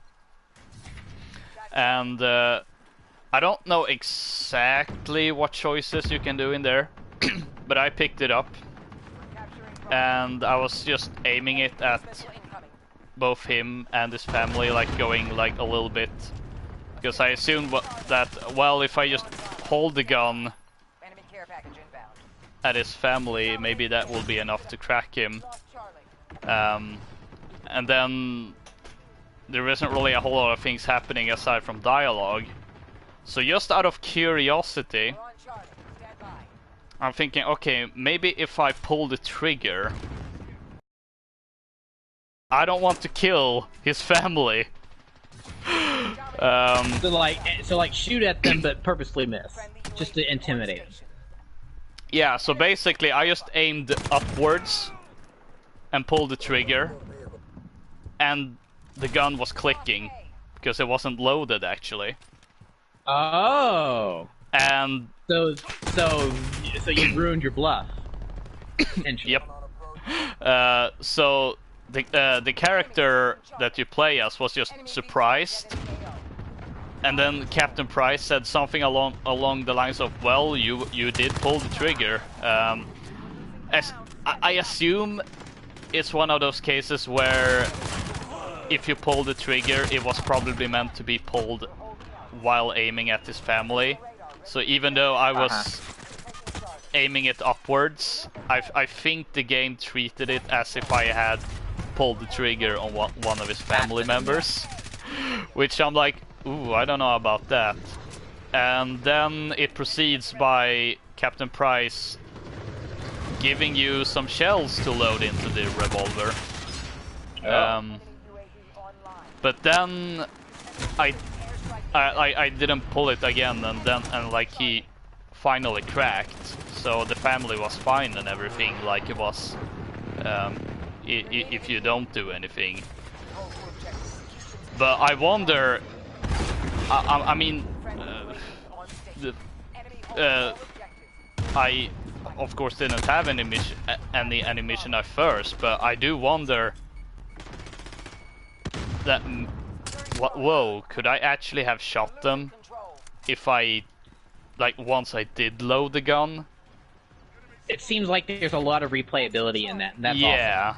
and I don't know exactly what choices you can do in there, but I picked it up, and I was just aiming it at both him and his family, like going like a little bit, because I assumed that, well, if I just hold the gun Enemy care package inbound. at his family, maybe that will be enough to crack him. Lost Charlie. And then there isn't really a whole lot of things happening aside from dialogue. So just out of curiosity, We're on Charlie. Stand by. I'm thinking, okay, maybe if I pull the trigger, I don't want to kill his family. So like shoot at them but purposely miss, just to intimidate them. Yeah, so basically I just aimed upwards and pulled the trigger, and the gun was clicking because it wasn't loaded actually. Oh. And So you ruined your bluff. yep. So the character that you play as was just surprised, and then Captain Price said something along the lines of, "Well, you did pull the trigger." As I assume it's one of those cases where if you pull the trigger, it was probably meant to be pulled while aiming at his family. So even though I was aiming it upwards, I think the game treated it as if I had pulled the trigger on one of his family members. Which I'm like, ooh, I don't know about that. And then it proceeds by Captain Price giving you some shells to load into the revolver. But then I didn't pull it again, and like he finally cracked, so the family was fine and everything, like it was if you don't do anything. But I wonder, I mean, I of course didn't have any mission at first, but I do wonder that, whoa, could I actually have shot them if I, like, once I did load the gun? It seems like there's a lot of replayability in that, and that's yeah.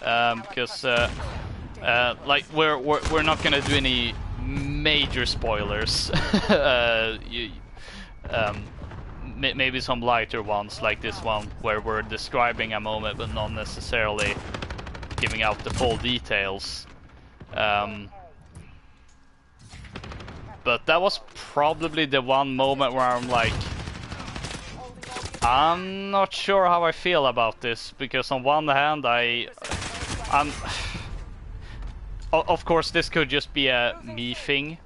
Awesome. Because like we're not gonna do any major spoilers. Maybe some lighter ones like this one where we're describing a moment but not necessarily giving out the full details. But that was probably the one moment where I'm like, I'm not sure how I feel about this, because on one hand I'm of course this could just be a me thing,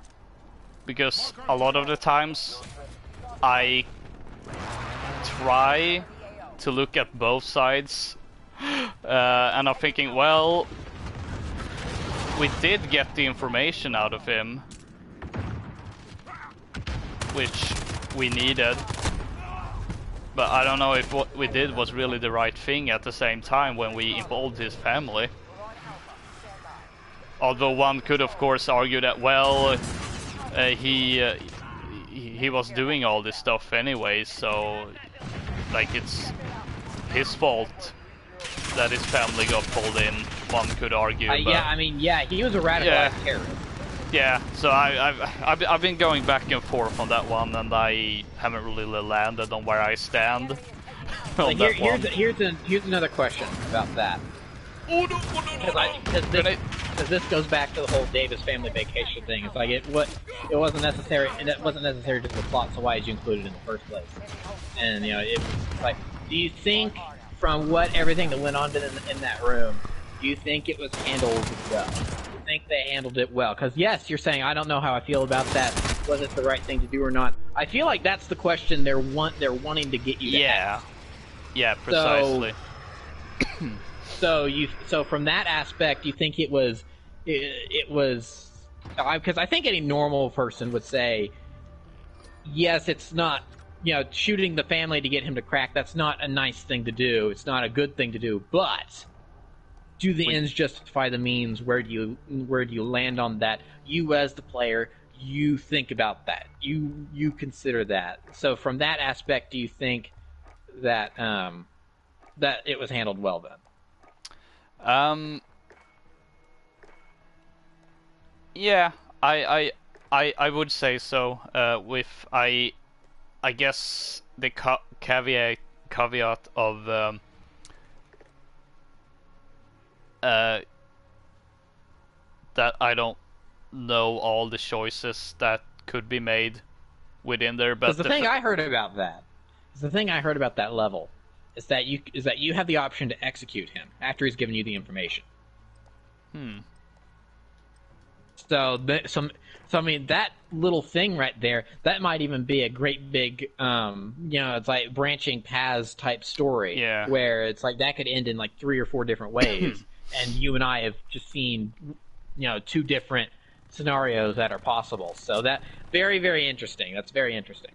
because a lot of the times I try to look at both sides, and I'm thinking, well, we did get the information out of him, which we needed, but I don't know if what we did was really the right thing at the same time when we involved his family. Although one could of course argue that, well, he he was doing all this stuff anyway, so like it's his fault that his family got pulled in. One could argue. But, yeah, I mean, yeah, he was a radicalized terrorist. Yeah, so I've been going back and forth on that one, and I haven't really landed on where I stand. On that one. Here's another question about that. Oh no! Because this goes back to the whole Davis family vacation thing. It's like it wasn't necessary, and it wasn't necessary to the plot. So why did you include it in the first place? And you know, it's like, do you think from what everything that went on in that room, do you think it was handled well? Do you think they handled it well? Because yes, you're saying I don't know how I feel about that. Was it the right thing to do or not? I feel like that's the question they're wanting to get you to ask. Yeah, precisely. So from that aspect, you think it was because I think any normal person would say, yes, it's not, you know, shooting the family to get him to crack. That's not a nice thing to do. It's not a good thing to do. But do the ends justify the means? Where do you land on that? You as the player, you think about that. You consider that. So from that aspect, do you think that that it was handled well then? Yeah, I would say so. With I guess the caveat of that I don't know all the choices that could be made within there. But the thing I heard about that level is that you have the option to execute him after he's given you the information. So I mean, that little thing right there, that might even be a great big, you know, it's like branching paths type story. Yeah. Where it's like that could end in like 3 or 4 different ways, and you and I have just seen, you know, 2 different scenarios that are possible. So that very, very interesting. That's very interesting.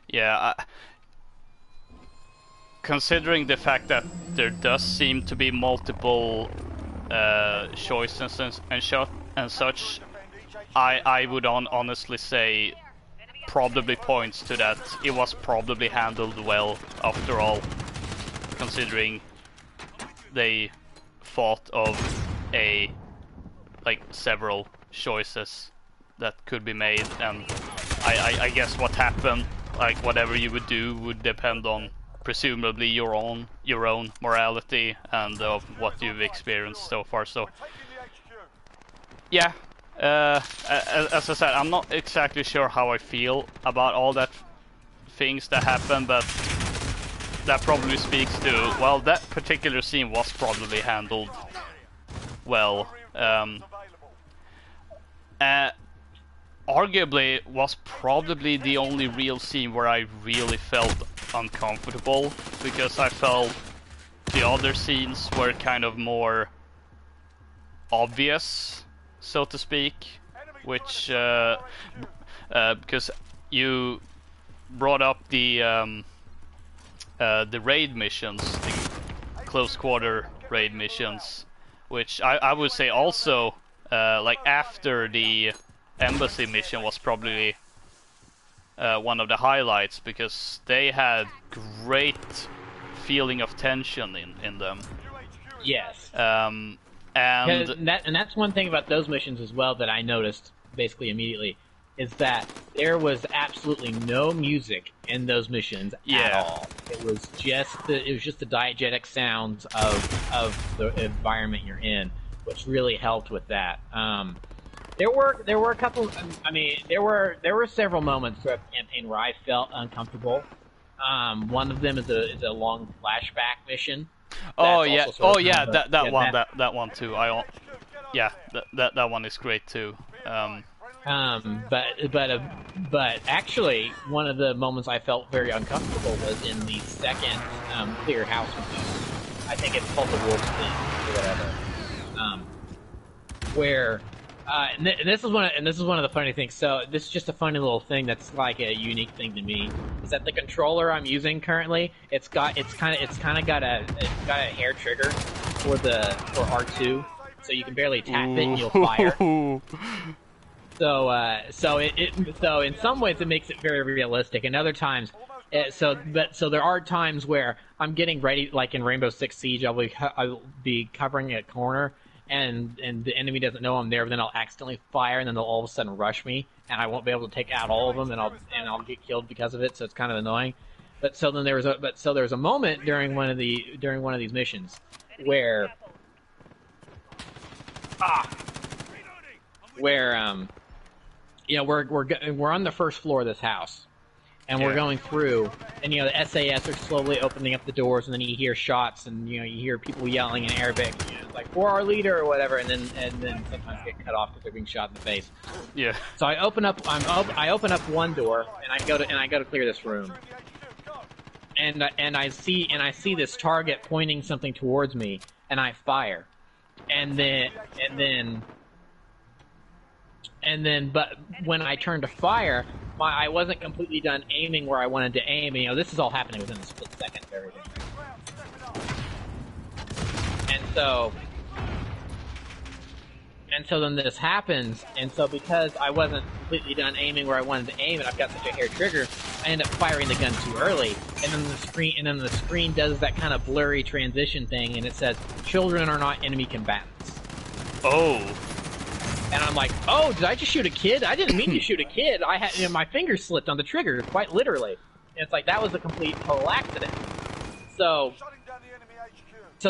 Yeah. Considering the fact that there does seem to be multiple choices and such, I would honestly say probably points to that it was probably handled well after all, considering they thought of several choices that could be made, and I guess what happened, like whatever you would do would depend on presumably your own morality and of what you've experienced so far. So yeah, as I said, I'm not exactly sure how I feel about all that things that happened, but that probably speaks to, well, that particular scene was probably handled well. Arguably was probably the only real scene where I really felt uncomfortable, because I felt the other scenes were kind of more obvious, so to speak, which because you brought up the raid missions, the close quarter raid missions, which I would say also like after the embassy mission was probably one of the highlights, because they had great feeling of tension in them. Yes. And that's one thing about those missions as well that I noticed basically immediately, is that there was absolutely no music in those missions at all. It was just the diegetic sounds of the environment you're in, which really helped with that. There were a couple. I mean, there were several moments throughout the campaign where I felt uncomfortable. One of them is a long flashback mission. That one too. That one is great too. But actually, one of the moments I felt very uncomfortable was in the second clear house mission. I think it's called the Wolf's Den or whatever. Where and this is one of the funny things. So this is just a funny little thing that's like a unique thing to me, is that the controller I'm using currently, it's got a hair trigger for R2, so you can barely tap it and you'll fire. So in some ways it makes it very realistic. In other times, so there are times where I'm getting ready, like in Rainbow Six Siege, I'll be covering a corner, and the enemy doesn't know I'm there. But then I'll accidentally fire, and then they'll all of a sudden rush me, and I won't be able to take out all of them, and I'll get killed because of it. So it's kind of annoying. But so then there was a moment during one of these missions where we're on the first floor of this house, and we're going through, and the SAS are slowly opening up the doors, and then you hear shots, and you hear people yelling in Arabic, it's like for our leader or whatever, and then sometimes get cut off because they're being shot in the face. Yeah. So I open up one door, and I go to clear this room, and I see this target pointing something towards me, and I fire, and then but when I turned to fire, I wasn't completely done aiming where I wanted to aim. This is all happening within a split second of everything. And so then this happens, and so because I wasn't completely done aiming where I wanted to aim, and I've got such a hair trigger, I end up firing the gun too early, and then the screen does that kind of blurry transition thing, and it says, "Children are not enemy combatants." Oh. And I'm like, oh, did I just shoot a kid? I didn't mean to shoot a kid. I had my finger slipped on the trigger, quite literally. And it's like that was a complete total accident. So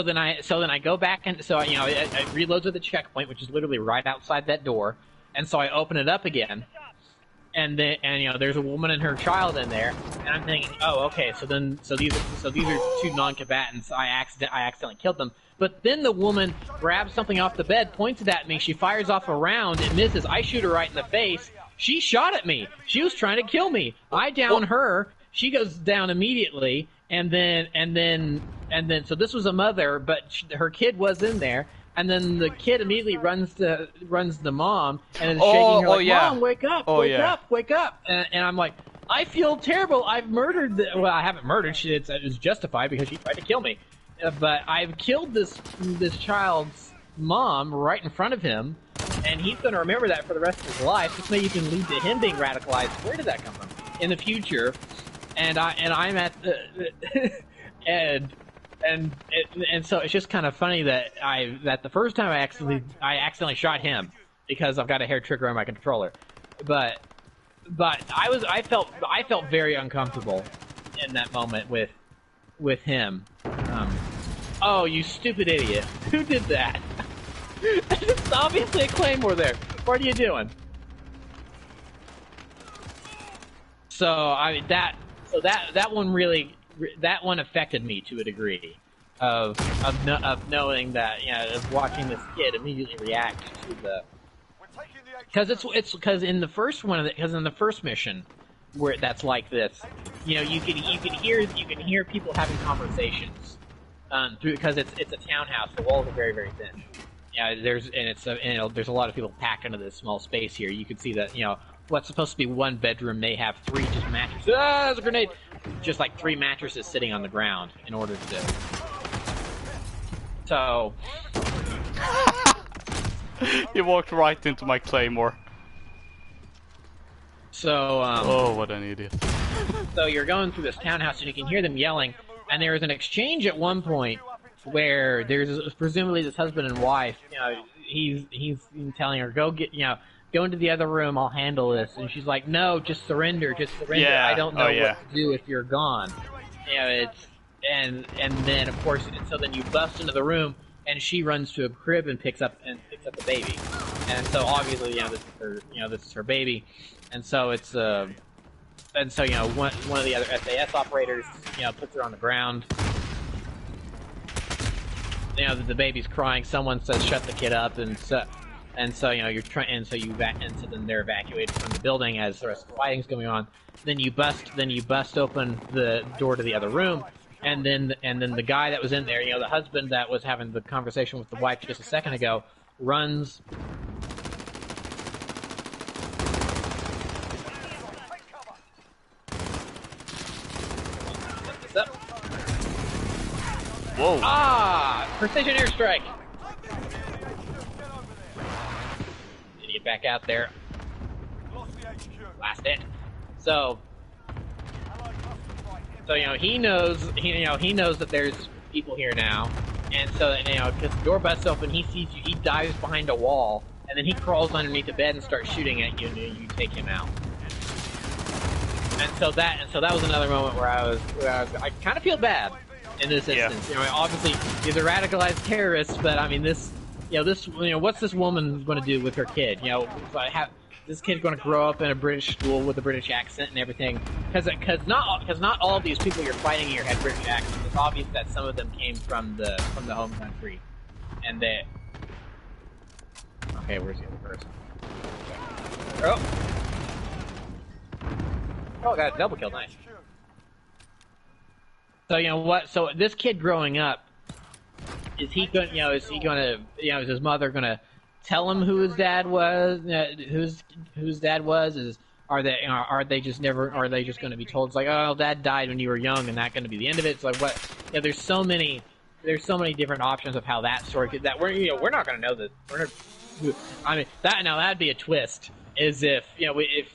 then I go back, and so I reload to the checkpoint, which is literally right outside that door. And so I open it up again, and there's a woman and her child in there, and I'm thinking, oh, okay, so these are two non-combatants. I accidentally killed them. But then the woman grabs something off the bed, points it at me, she fires off a round, it misses, I shoot her right in the face. She shot at me. She was trying to kill me. I down her, she goes down immediately, and then so this was a mother, but her kid was in there, and then the kid immediately runs the mom and is shaking her like, Mom, wake up, wake up. And I'm like, I feel terrible. I've murdered well, I haven't murdered. It's justified because she tried to kill me. But I've killed this child's mom right in front of him, and he's going to remember that for the rest of his life. This may even lead to him being radicalized. Where did that come from? In the future, and I'm at the and so it's just kind of funny that the first time I accidentally shot him because I've got a hair trigger on my controller, but I felt very uncomfortable in that moment with him. Oh, you stupid idiot. Who did that? It's obviously a claymore there. What are you doing? That one affected me to a degree of knowing that, of watching this kid immediately react to the, because in the first mission where that's like this, you can hear people having conversations because it's a townhouse. The walls are very, very thin. There's a lot of people packed into this small space here. You can see that what's supposed to be one bedroom may have three just mattresses. Ah, there's a grenade! Just like three mattresses sitting on the ground in order to. So. He walked right into my claymore. So. Oh, what an idiot! So you're going through this townhouse and you can hear them yelling, and there is an exchange at one point where there's presumably this husband and wife. He's telling her, go into the other room, I'll handle this. And she's like, no, just surrender. Yeah. I don't know what to do if you're gone. And then of course, so then you bust into the room, and she runs to a crib and picks up the baby. And so obviously, this is her baby. And so it's one of the other SAS operators, puts her on the ground. The baby's crying. Someone says, "Shut the kid up," and so you're trying, and so then they're evacuated from the building as the rest of the fighting's going on. Then you bust open the door to the other room, and then the guy that was in there, the husband that was having the conversation with the wife just a second ago, runs. Whoa. Ah! Precision airstrike! Need to get back out there. last hit. So he knows that there's people here now, and so because the door busts open, he sees you, he dives behind a wall, and then he crawls underneath the bed and starts shooting at you, and you take him out. And so that was another moment where I kind of feel bad in this instance. Obviously these are radicalized terrorists, but I mean this what's this woman going to do with her kid? This kid's going to grow up in a British school with a British accent and everything. Because not all of these people you're fighting here had British accents. It's obvious that some of them came from the home country, and they. Okay, where's the other person? Oh, I got a double kill, nice. So So this kid growing up, is he going? Is his mother going to tell him who his dad was? Whose dad was? Are they just going to be told? It's like, oh, dad died when you were young, and that's going to be the end of it. It's like, what? There's so many different options of how that story could. That we're not going to know that. I mean, that'd be a twist. Is if we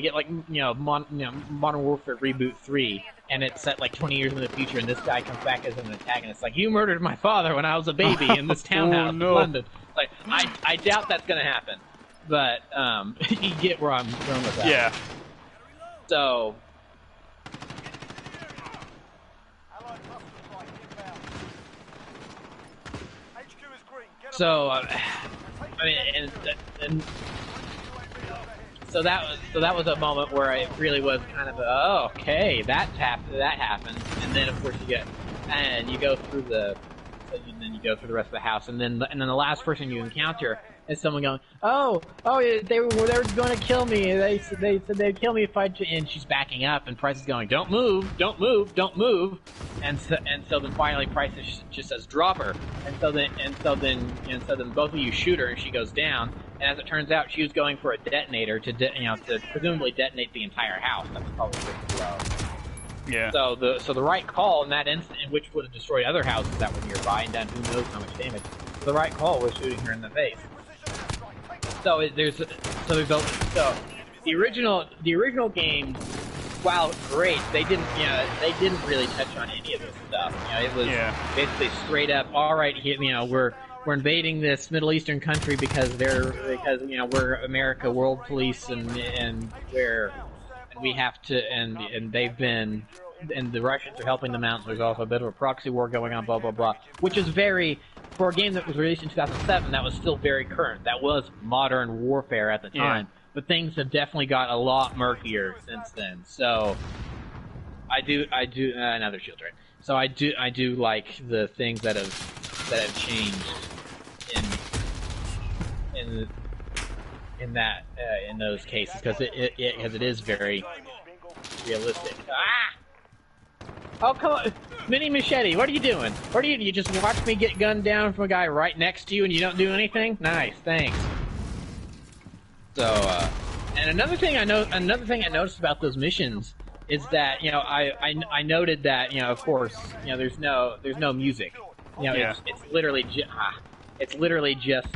get like Modern Warfare Reboot 3, and it's set like 20 years in the future, and this guy comes back as an antagonist. Like, you murdered my father when I was a baby in this townhouse in London. Like, I doubt that's gonna happen, but you get where I'm going with that. Yeah. So. So, I mean, so that was a moment where it really was kind of okay, that happened, and then of course you go through the rest of the house, and then the last person you encounter is someone going, oh, they were going to kill me. They said they'd kill me if I. And she's backing up, and Price is going, don't move, and so then finally Price just says, drop her, and so then both of you shoot her, and she goes down. And as it turns out, she was going for a detonator to presumably detonate the entire house. That was probably pretty low. Yeah. So the right call in that instant, which would have destroyed other houses that were nearby and done who knows how much damage. The right call was shooting her in the face. So the original games, while great, they didn't really touch on any of this stuff. It was basically straight up, all right, we're invading this Middle Eastern country because we're America, world police, and we have to, and they've been, and the Russians are helping them out. So there's also a bit of a proxy war going on, blah blah blah, which is for a game that was released in 2007, that was still very current. That was modern warfare at the time, but things have definitely got a lot murkier since then. So I do another shield, right? So I do like the things that have changed in those cases, because it is very realistic. Oh, come on, Mini Machete, what are you doing? You just watch me get gunned down from a guy right next to you and you don't do anything? Nice, thanks. So, and another thing I noticed about those missions is that I noted that of course there's no music. It's literally just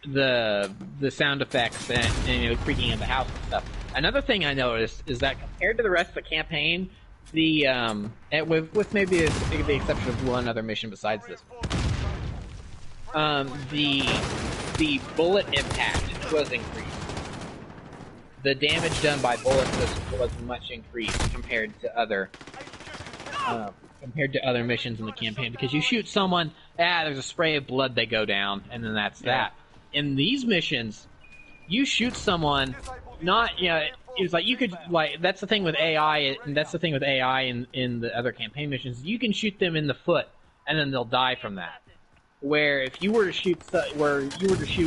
the sound effects and creaking of the house and stuff. Another thing I noticed is that compared to the rest of the campaign, with maybe the exception of one other mission besides this, the bullet impact was increased. The damage done by bullets was much increased compared to other missions in the campaign, because you shoot someone, there's a spray of blood, they go down, and then that's that. In these missions, you shoot someone, it's like you could, that's the thing with AI, and that's the thing with AI in the other campaign missions. You can shoot them in the foot, and then they'll die from that. Where if you were to shoot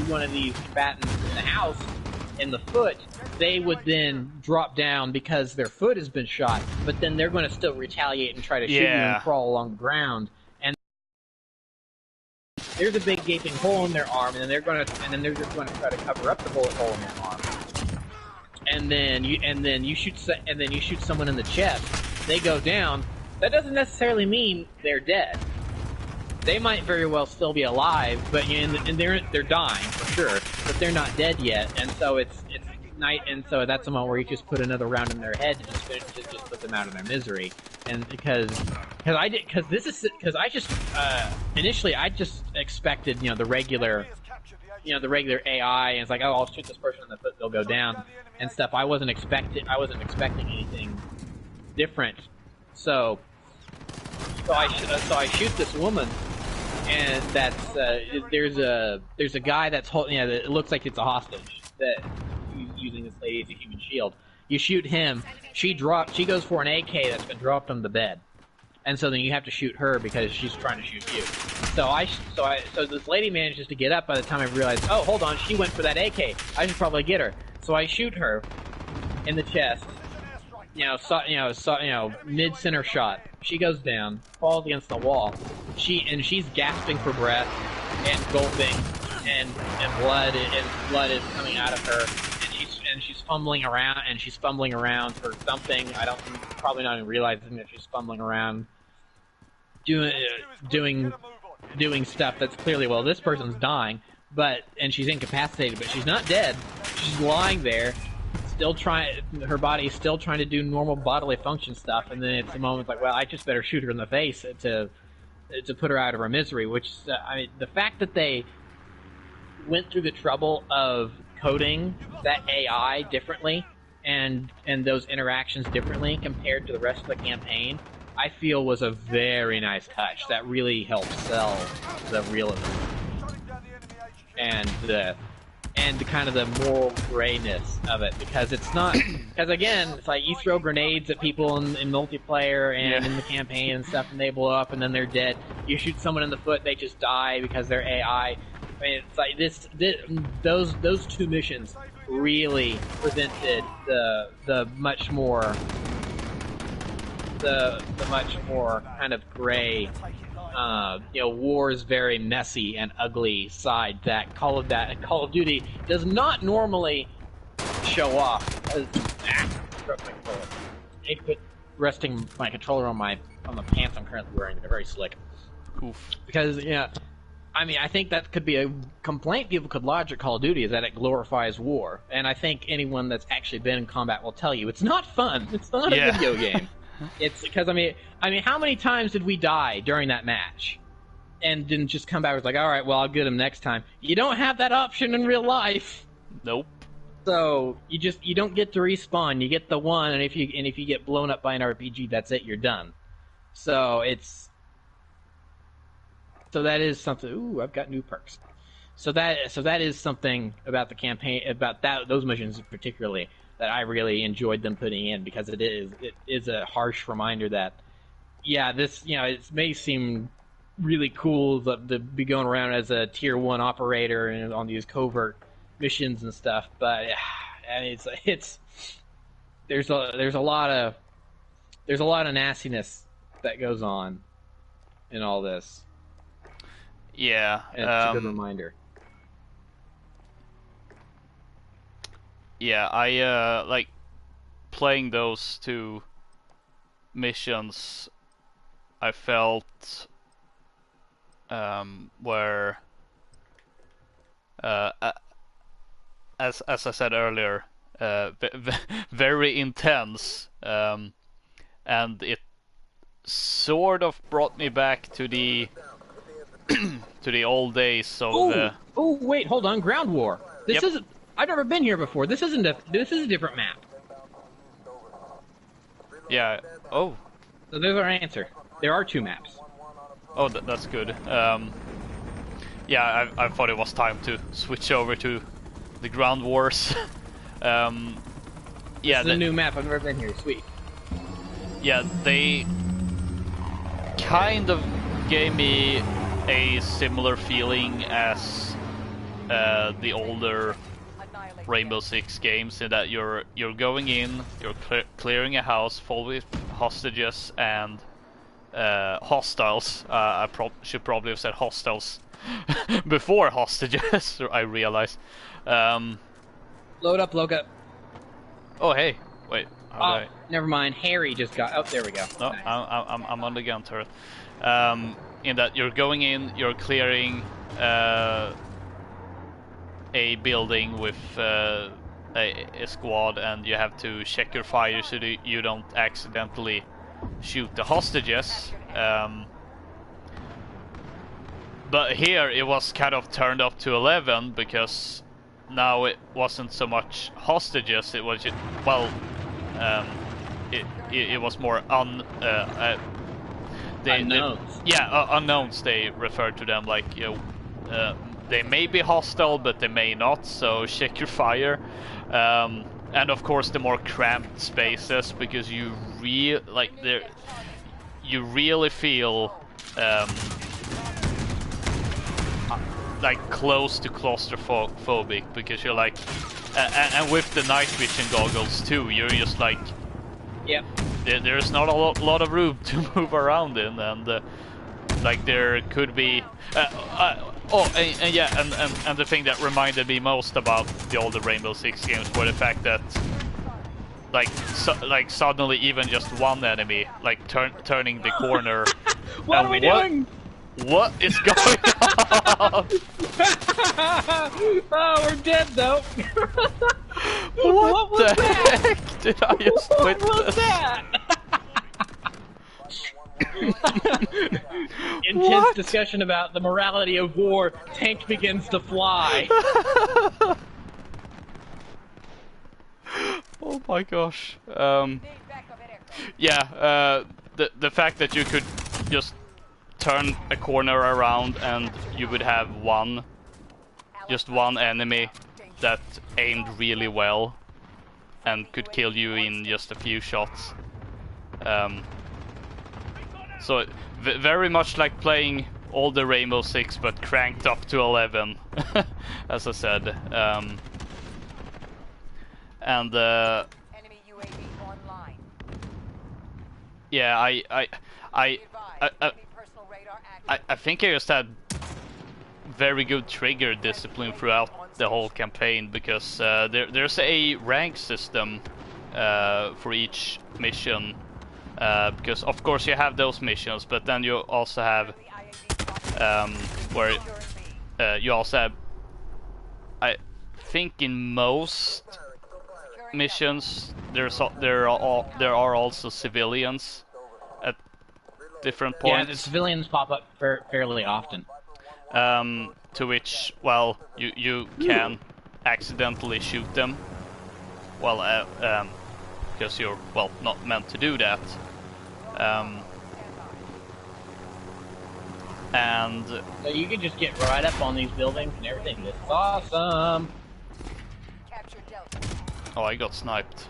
one of these combatants in the house in the foot, they would then drop down because their foot has been shot, but then they're going to still retaliate and try to shoot you and crawl along the ground. And there's a big gaping hole in their arm, and then they're just going to try to cover up the bullet hole in their arm. And then you shoot someone in the chest, they go down. That doesn't necessarily mean they're dead. They might very well still be alive, but and they're dying for sure, but they're not dead yet. And so it's night, and so that's the moment where you just put another round in their head to just put them out of their misery. And because initially I just expected the regular AI, and it's like, oh, I'll shoot this person in the foot, they'll go down and stuff. I wasn't expecting anything different. So I shoot this woman, and that's there's a guy that's holding. It looks like it's a hostage that using this lady as a human shield. You shoot him. She goes for an AK that's been dropped on the bed, and so then you have to shoot her because she's trying to shoot you. So this lady manages to get up. By the time I realized, oh, hold on, she went for that AK. I should probably get her. So I shoot her in the chest. Mid center shot. She goes down, falls against the wall. She's gasping for breath and gulping, and blood is coming out of her. And she's fumbling around for something. Probably not even realizing that she's fumbling around, doing stuff that's clearly, well, this person's dying, and she's incapacitated, but she's not dead. She's lying there, her body's still trying to do normal bodily function stuff, and then it's a moment like, well, I just better shoot her in the face to put her out of her misery. Which, the fact that they went through the trouble of coding that AI differently and those interactions differently compared to the rest of the campaign, I feel was a very nice touch that really helped sell the realism and the kind of the moral grayness of it, because it's not, because again, it's like you throw grenades at people in multiplayer and in the campaign and stuff, and they blow up and then they're dead. You shoot someone in the foot, they just die because they're AI. I mean, it's like those two missions really presented the much more kind of gray, war's very messy and ugly side that Call of Duty does not normally show off. Resting my controller on the pants I'm currently wearing. They're very slick. Oof. Because I think that could be a complaint people could lodge at Call of Duty, is that it glorifies war. And I think anyone that's actually been in combat will tell you it's not fun. It's not a video game. It's because how many times did we die during that match, and didn't just come back with like, all right, well, I'll get him next time. You don't have that option in real life. Nope. So you don't get to respawn. You get the one, and if you get blown up by an RPG, that's it. You're done. So that is something. Ooh, I've got new perks. So that is something about the campaign, about those missions particularly, that I really enjoyed them putting in, because it is a harsh reminder that, this, it may seem really cool to be going around as a tier 1 operator and on these covert missions and stuff, but there's a lot of nastiness that goes on in all this. Yeah, and it's a good reminder. Yeah, I like playing those two missions. I felt were as I said earlier, very intense, and it sort of brought me back to the to the old days of. Oh wait, hold on, Ground War. This Yep. isn't. I've never been here before. This is a different map. Yeah. Oh. So there's our answer. There are 2 maps. Oh, that's good. Yeah, I thought it was time to switch over to the Ground Wars. Yeah, This is a new map. I've never been here. Sweet. Yeah, they kind of gave me a similar feeling as the older Rainbow Six games, in that you're going in, you're clearing a house full with hostages and hostiles. I should probably have said hostiles before hostages. I realize. Load up, Loka. Oh hey, wait. Never mind. Harry just got. Oh, there we go. No, Nice. I'm on the gun turret. In that you're going in, you're clearing a building with a squad, and you have to check your fire so that you don't accidentally shoot the hostages. But here it was kind of turned up to 11 because now it wasn't so much hostages. It was just, well, it was more unknowns. Unknowns. They refer to them like, you know, they may be hostile, but they may not. So check your fire. And of course, the more cramped spaces, because you you really feel like close to claustrophobic, because you're like, and with the night vision goggles too, you're just like, yep. There's not a lot of room to move around in, and like there could be. And the thing that reminded me most about the older Rainbow Six games were the fact that, like suddenly even just one enemy, like turning the corner. What are we doing? What is going on? Oh, we're dead though. What was the heck did I just witness? What was that? Intense discussion about the morality of war. Tank begins to fly. Oh my gosh. The fact that you could just turn a corner around and you would have just one enemy that aimed really well and could kill you in just a few shots. So very much like playing all the Rainbow Six, but cranked up to 11, as I said. And Enemy UAV online. yeah, I think I just had very good trigger discipline throughout the whole campaign, because there's a rank system for each mission. Because of course you have those missions, but then you also have where you also have, I think in most missions there are also civilians at different points. Yeah, the civilians pop up fairly often. To which, well, you can accidentally shoot them. Well, because you're, well, not meant to do that. And so you can just get right up on these buildings and everything. This is awesome. Oh, I got sniped.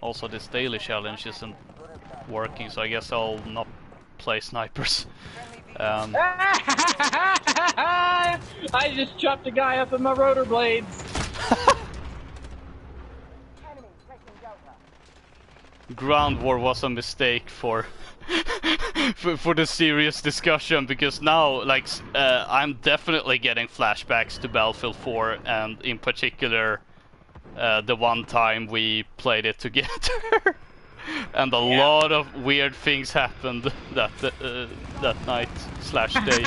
Also, this daily challenge isn't working, so I guess I'll not play snipers. I just chopped a guy up in my rotor blades. Ground war was a mistake for for the serious discussion, because now, like, I'm definitely getting flashbacks to Battlefield 4, and in particular the one time we played it together. And a lot of weird things happened that night / day.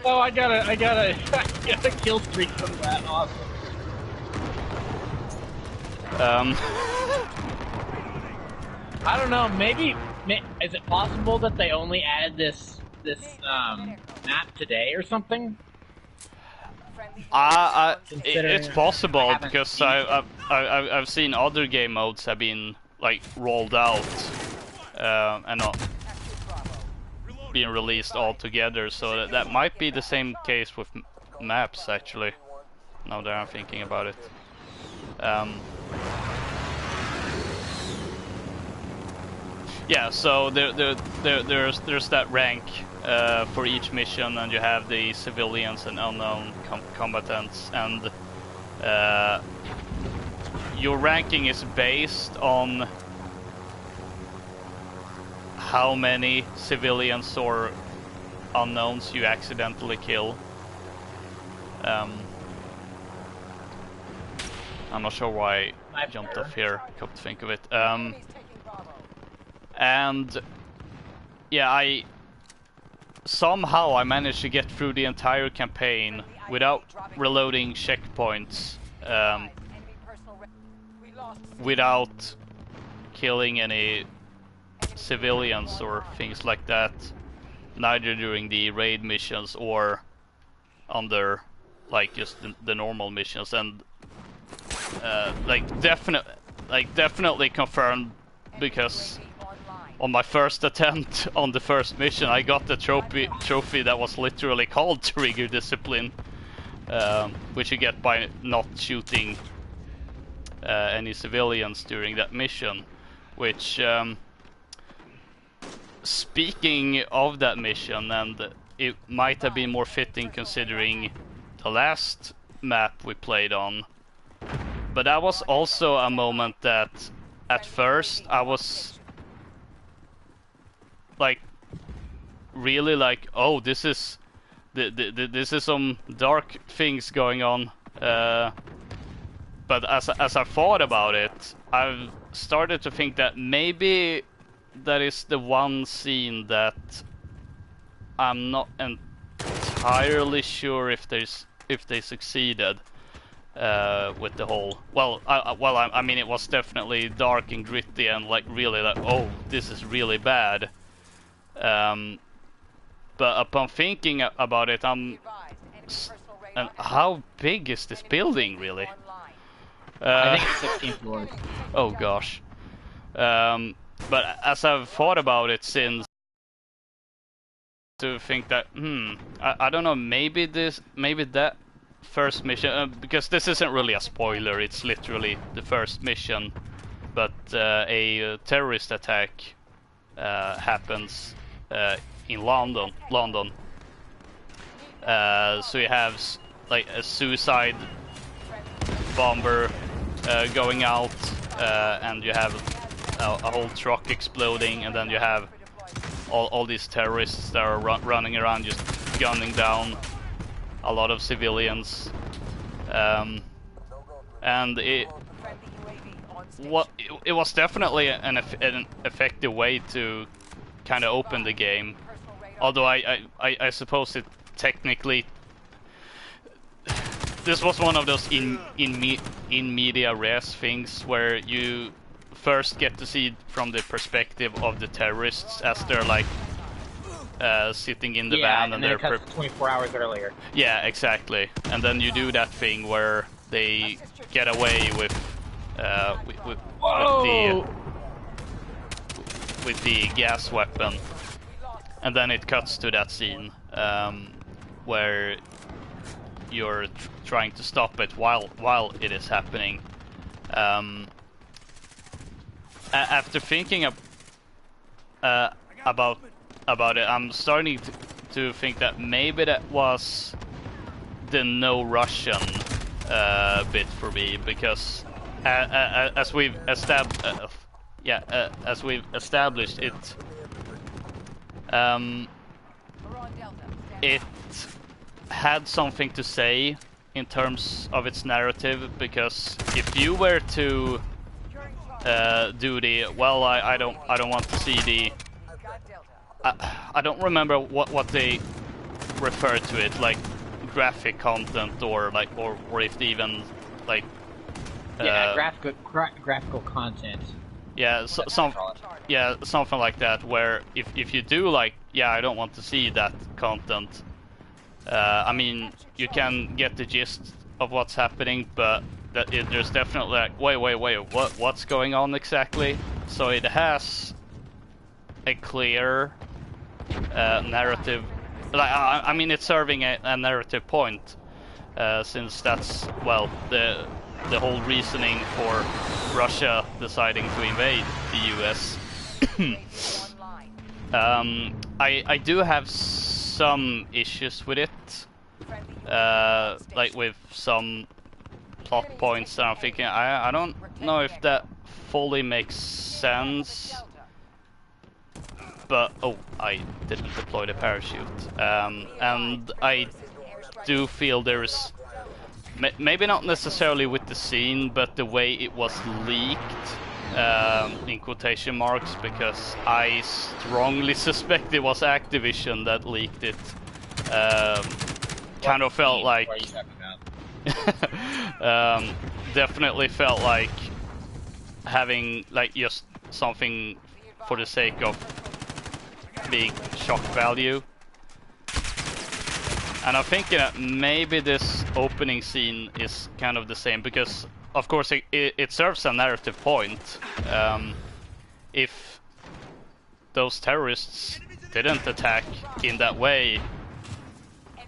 Oh, I got a kill streak from that. Awesome. I don't know. Maybe is it possible that they only added this map today or something? It's possible, because I've seen other game modes have been like rolled out and not being released all together, so that might be the same case with maps, actually, now that I'm thinking about it. Yeah, so there's that rank for each mission, and you have the civilians and unknown combatants, and your ranking is based on how many civilians or unknowns you accidentally kill. I'm not sure why I jumped off here, come to think of it. And yeah, somehow I managed to get through the entire campaign without reloading checkpoints, Enemy personal we lost without killing any civilians or things like that, neither during the raid missions or under like just the normal missions. And definitely confirmed, because on my first attempt on the first mission I got the trophy that was literally called Trigger Discipline, which you get by not shooting any civilians during that mission, which speaking of that mission, and it might have been more fitting considering the last map we played on, but that was also a moment that at first I was like really like, oh, this is this is some dark things going on, but as I thought about it, I've started to think that maybe that is the one scene that I'm not entirely sure if they succeeded with the whole. I mean, it was definitely dark and gritty and like really like, oh, this is really bad. But upon thinking about it, and how big is this building really? I think it's 16 floors. Oh gosh. But as I've thought about it since, to think that I don't know, maybe that first mission, because this isn't really a spoiler, it's literally the first mission, but a terrorist attack happens in London. So you have like a suicide bomber going out, and you have a whole truck exploding, and then you have all these terrorists that are running around just gunning down a lot of civilians, and it was definitely an effective way to kind of open the game, although I suppose it technically, this was one of those in media res things where you first get to see from the perspective of the terrorists as they're like sitting in the van, and then they're 24 hours earlier. Yeah, exactly. And then you do that thing where they get away with the gas weapon, and then it cuts to that scene where you're trying to stop it while it is happening. After thinking about it, I'm starting to think that maybe that was the no Russian bit for me, because as we've established it, it had something to say in terms of its narrative, because if you were to do the, well, I don't want to see the, I don't remember what they refer to it, like graphic content, or like or if they even like graphical content. Yeah, something like that, where if you do like, yeah, I don't want to see that content, I mean, you can get the gist of what's happening, but there's definitely like, wait, what's going on exactly? So it has a clear narrative, like I mean, it's serving a narrative point, since that's, well, the whole reasoning for Russia deciding to invade the US. I do have some issues with it, like with some plot points that I'm thinking, I don't know if that fully makes sense, but oh, I didn't deploy the parachute, and I do feel there's maybe not necessarily with the scene, but the way it was leaked, in quotation marks, because I strongly suspect it was Activision that leaked it. Kind of felt like What are you talking about? definitely felt like having like just something for the sake of being shock value. And I'm thinking that maybe this opening scene is kind of the same, because of course it serves a narrative point. If those terrorists didn't attack in that way,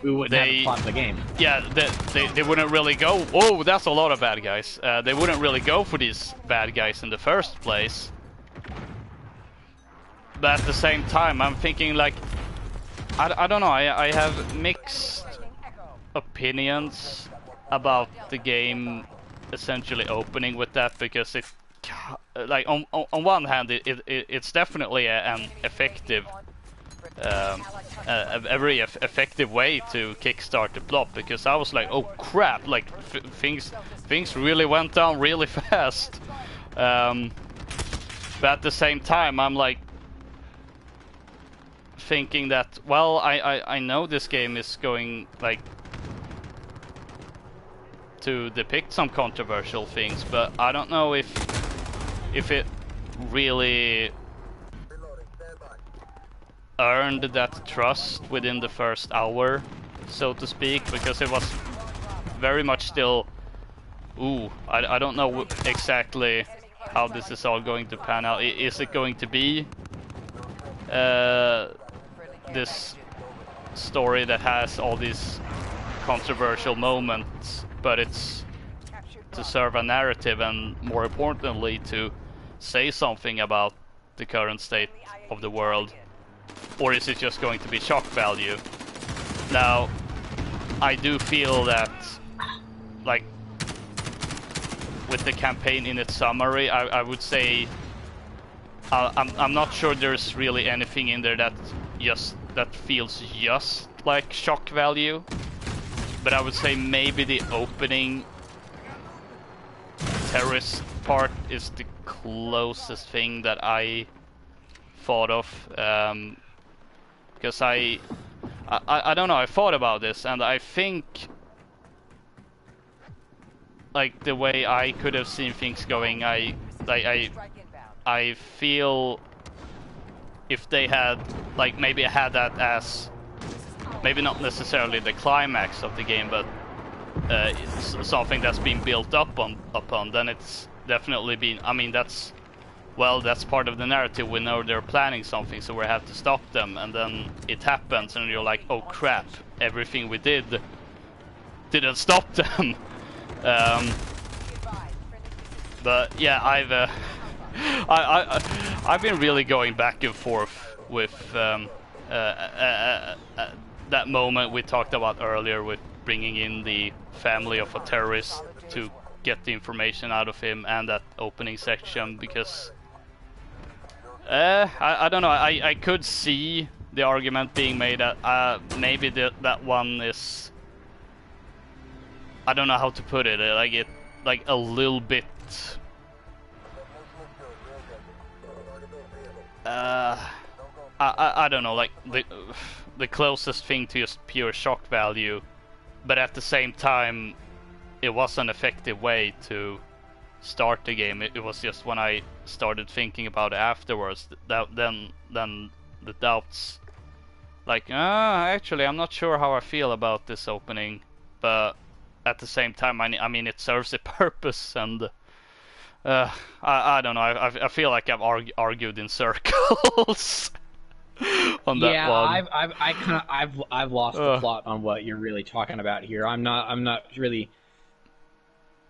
We wouldn't have a plot of the game. yeah, they wouldn't really go, oh, that's a lot of bad guys. They wouldn't really go for these bad guys in the first place. But at the same time, I'm thinking like, I don't know, I have mixed opinions about the game essentially opening with that, because it, like, on one hand, it's definitely an effective, a very effective way to kickstart the plot, because I was like, oh crap, like things really went down really fast. But at the same time, I'm like thinking that, well, I know this game is going like to depict some controversial things, but I don't know if it really earned that trust within the first hour, so to speak, because it was very much still, ooh, I don't know exactly how this is all going to pan out. Is it going to be this story that has all these controversial moments, but it's to serve a narrative and, more importantly, to say something about the current state of the world? Or is it just going to be shock value? Now, I do feel that, like, with the campaign in its summary, I would say I'm not sure there's really anything in there that feels just like shock value. But I would say maybe the opening terrorist part is the closest thing that I thought of, because I don't know, I thought about this, and I think like the way I could have seen things going, I feel if they had like maybe had that as maybe not necessarily the climax of the game, but it's something that's been built up upon, then it's definitely been, I mean, that's part of the narrative. We know they're planning something, so we have to stop them, and then it happens and you're like, oh crap, everything we did didn't stop them. But yeah, I've been really going back and forth with that moment we talked about earlier, with bringing in the family of a terrorist to get the information out of him, and that opening section, because I don't know, I could see the argument being made that maybe that one is, I don't know how to put it, like a little bit I don't know, like the closest thing to just pure shock value, but at the same time it was an effective way to start the game. It was just when I started thinking about it afterwards, then the doubts, like, actually I'm not sure how I feel about this opening, but at the same time, I mean it serves a purpose, and I don't know, I feel like I've argued in circles on that one. Yeah, I've lost the plot on what you're really talking about here. I'm not really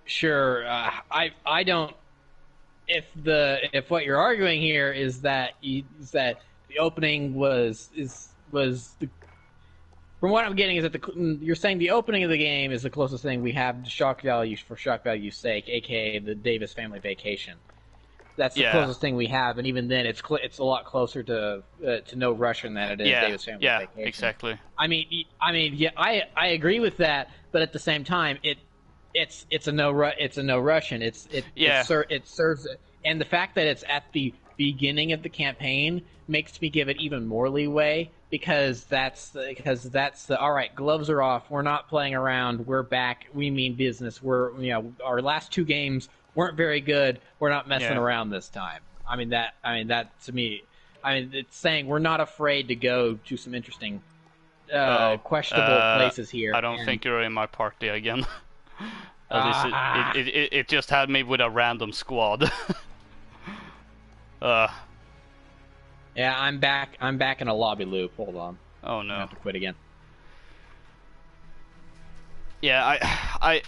sure. I don't. If what you're arguing here is that the opening was the, from what I'm getting is that you're saying the opening of the game is the closest thing we have to shock value for shock value's sake, aka the Davis family vacation. That's the closest thing we have, and even then, it's a lot closer to No Russian than it is Davis family vacation. Yeah, exactly. I mean, yeah, I agree with that, but at the same time, it's a no Russian. It And the fact that it's at the beginning of the campaign makes me give it even more leeway, because that's the all right, gloves are off, we're not playing around, we're back, we mean business, our last 2 games weren't very good, we're not messing around this time. I mean that to me, it's saying we're not afraid to go to some interesting questionable places here. I don't think you're in my party again. At least it just had me with a random squad. Yeah, I'm back in a lobby loop. Hold on. Oh no. I have to quit again. Yeah, I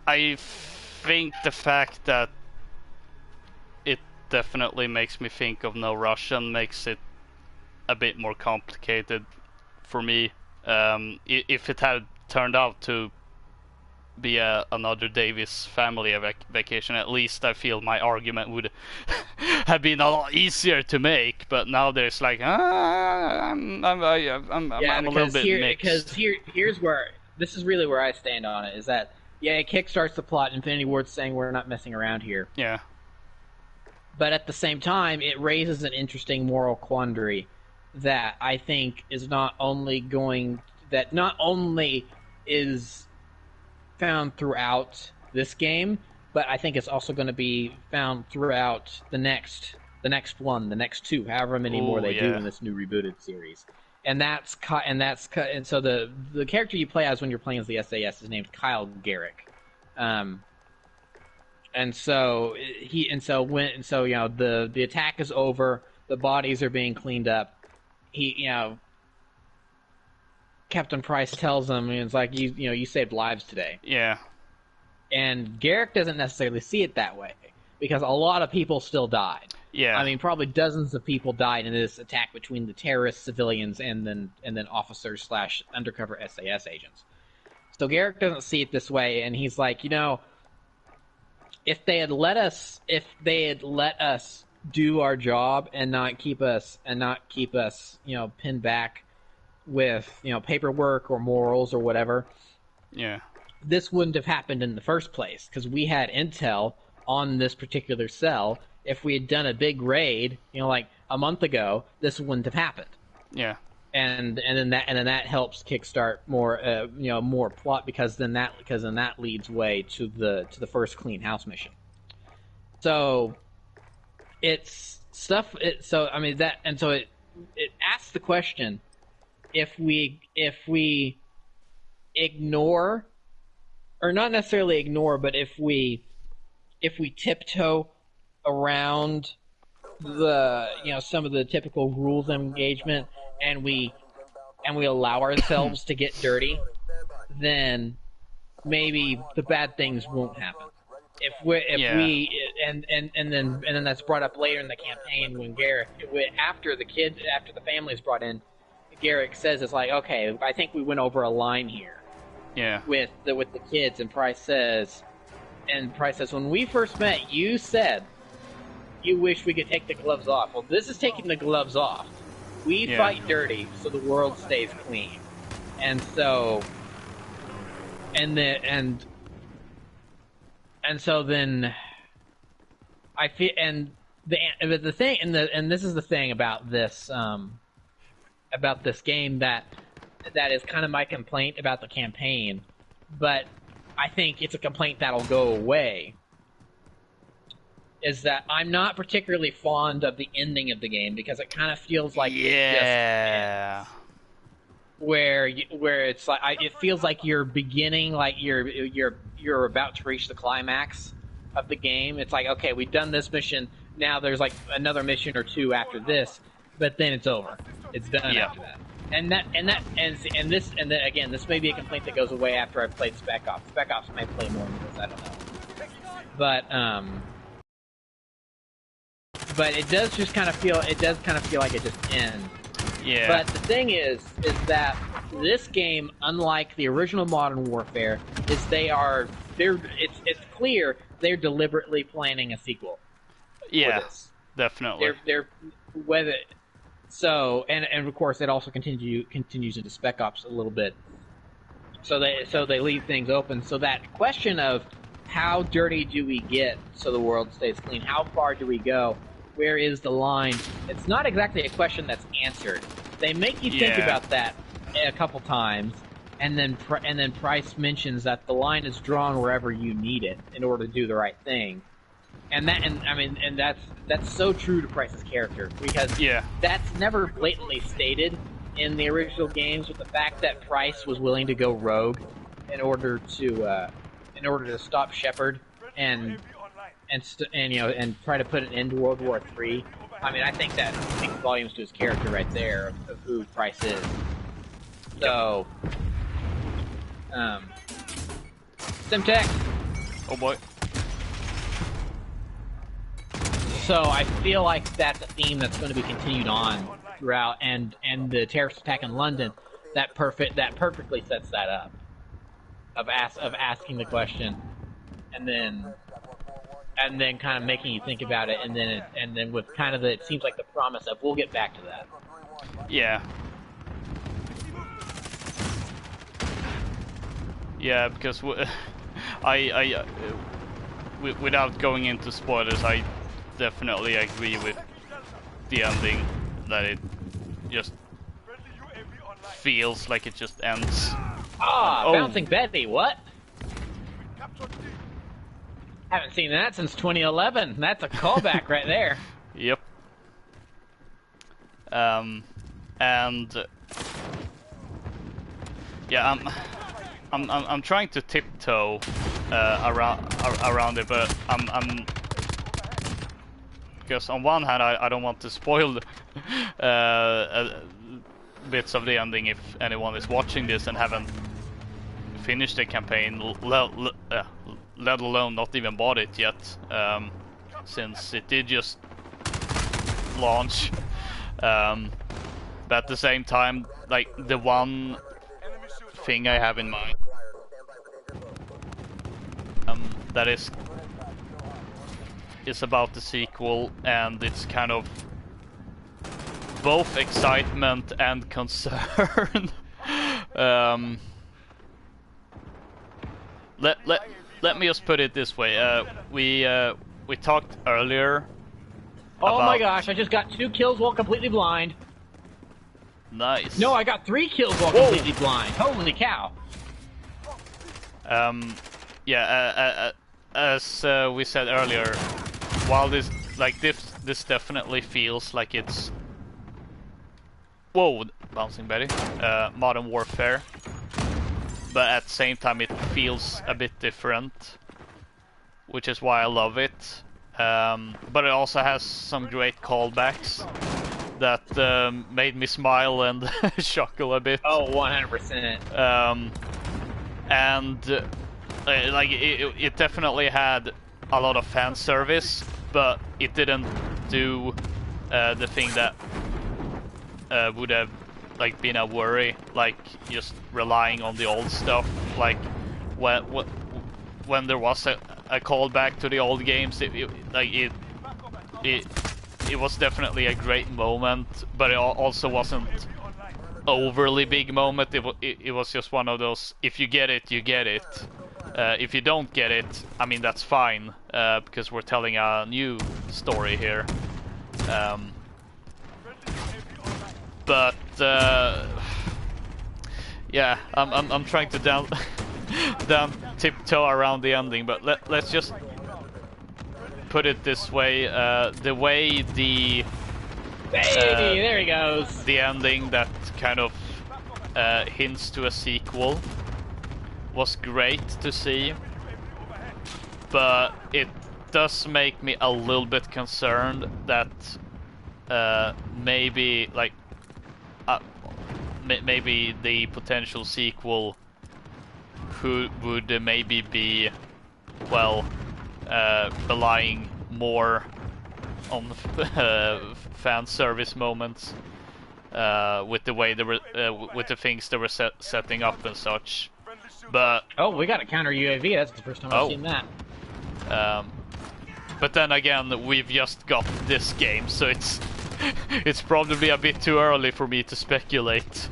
think the fact that it definitely makes me think of No Russian makes it a bit more complicated for me. If it had turned out to be another Davis family vacation, at least I feel my argument would have been a lot easier to make. But now there's like, I'm a little bit mixed. Because here's where this is really where I stand on it. Is that it kickstarts the plot. Infinity Ward's saying we're not messing around here. Yeah. But at the same time, it raises an interesting moral quandary that I think is not only is found throughout this game, but I think it's also going to be found throughout the next one, the next 2, however many more they do in this new rebooted series. And so the character you play as when you're playing as the SAS is named Kyle Garrick. And so the attack is over, the bodies are being cleaned up. Captain Price tells him, it's like, you saved lives today. Yeah. And Garrick doesn't necessarily see it that way, because a lot of people still died. Yeah. I mean, probably dozens of people died in this attack between the terrorists, civilians, and then officers / undercover SAS agents. So Garrick doesn't see it this way, and he's like, if they had let us do our job and not keep us pinned back with paperwork or morals or whatever, this wouldn't have happened in the first place, because we had intel on this particular cell. If we had done a big raid, like a month ago, this wouldn't have happened. Yeah. And then that helps kickstart more plot, because then that leads way to the first clean house mission. So it's stuff. It asks the question: if we ignore, or not necessarily ignore, but if we tiptoe around some of the typical rules of engagement, and we allow ourselves to get dirty, then maybe the bad things won't happen. And then that's brought up later in the campaign when Garrick, after the family is brought in, Garrick says, it's like, okay, I think we went over a line here. Yeah. With the kids, and Price says, when we first met, you said you wish we could take the gloves off. Well, this is taking the gloves off. We fight dirty so the world stays clean. And so, and so then I feel, and the thing, and this is the thing about this game that is kind of my complaint about the campaign, but I think it's a complaint that'll go away, is that I'm not particularly fond of the ending of the game, because it kind of feels like it just ends. Where it's like it feels like you're beginning, like you're about to reach the climax of the game. It's like, okay, we've done this mission, now there's like another mission or 2 after this, but then it's over. It's done after that. And then again, this may be a complaint that goes away after I've played Spec Ops. Spec Ops may play more into this, I don't know. But it does kind of feel like it just ends. Yeah. But the thing is that this game, unlike the original Modern Warfare, is it's clear they're deliberately planning a sequel. Yeah, for this. Definitely. They're whether so, and of course it also continues into Spec Ops a little bit. So they leave things open. So that question of how dirty do we get so the world stays clean? How far do we go? Where is the line? It's not exactly a question that's answered. They make you think about that a couple times, and then Price mentions that the line is drawn wherever you need it in order to do the right thing. And that's so true to Price's character, because that's never blatantly stated in the original games, with the fact that Price was willing to go rogue in order to stop Shepard and try to put an end to World War III. I mean, I think that speaks volumes to his character right there of who Price is. So, Simtech. Oh boy. So I feel like that's a theme that's going to be continued on throughout, and the terrorist attack in London that perfectly sets that up of asking the question, and then kind of making you think about it, and then with kind of it seems like the promise of we'll get back to that. Yeah. Yeah, because without going into spoilers, I definitely agree with the ending, that it just feels like it just ends. Bouncing Betty, what? Haven't seen that since 2011. That's a callback right there. Yep. And yeah, I'm trying to tiptoe around it, but I'm because on one hand I don't want to spoil bits of the ending if anyone is watching this and haven't finished the campaign, let alone not even bought it yet, since it did just launch. But at the same time, like, the one thing I have in mind that is about the sequel, and it's kind of both excitement and concern. Let me just put it this way. We talked earlier. Oh my gosh! I just got 2 kills while completely blind. Nice. No, I got 3 kills while completely blind. Holy cow! Yeah. As we said earlier, while this definitely feels like it's bouncing Betty, Modern Warfare, but at the same time it feels a bit different, which is why I love it. But it also has some great callbacks that made me smile and chuckle a bit. Oh, 100%. And like it definitely had a lot of fan service, but it didn't do the thing that would have like been a worry, like just relying on the old stuff. Like when there was a callback to the old games, it was definitely a great moment, but it also wasn't overly big moment. It was just one of those, if you get it, you get it. If you don't get it, I mean, that's fine, because we're telling a new story here. But yeah, I'm trying to down tiptoe around the ending, but let's just put it this way: the way there he goes. The ending that kind of hints to a sequel was great to see, but it does make me a little bit concerned that maybe maybe the potential sequel would maybe be, well, relying more on fan service moments, with the way they were, with the things they were setting up and such. But we got a counter UAV. That's the first time I've seen that. But then again, we've just got this game, so it's probably a bit too early for me to speculate.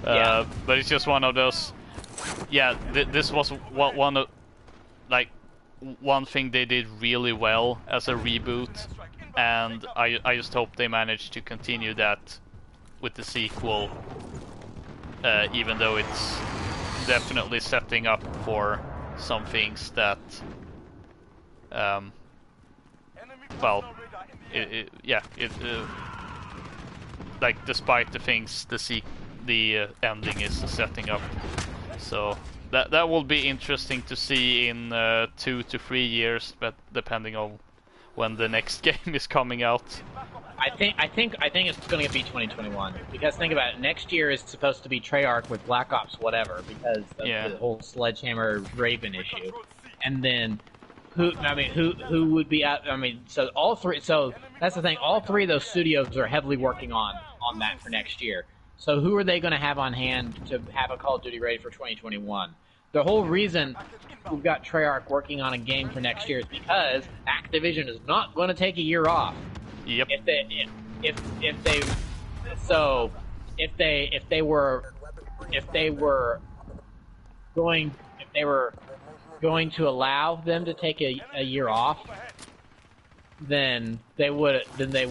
Yeah. But it's just one of those. Yeah, this was one of, like, one thing they did really well as a reboot, and I just hope they manage to continue that with the sequel, even though it's definitely setting up for some things that, well, like despite the things the ending is setting up, so that will be interesting to see in 2 to 3 years, but depending on when the next game is coming out. I think it's going to be 2021, because think about it. Next year is supposed to be Treyarch with Black Ops whatever, because of the whole Sledgehammer Raven issue, and then who would be out? I mean, so all three. So that's the thing. All three of those studios are heavily working on that for next year. So who are they going to have on hand to have a Call of Duty ready for 2021? The whole reason we've got Treyarch working on a game for next year is because Activision is not going to take a year off. Yep. If they were going to allow them to take a year off, then they would have. They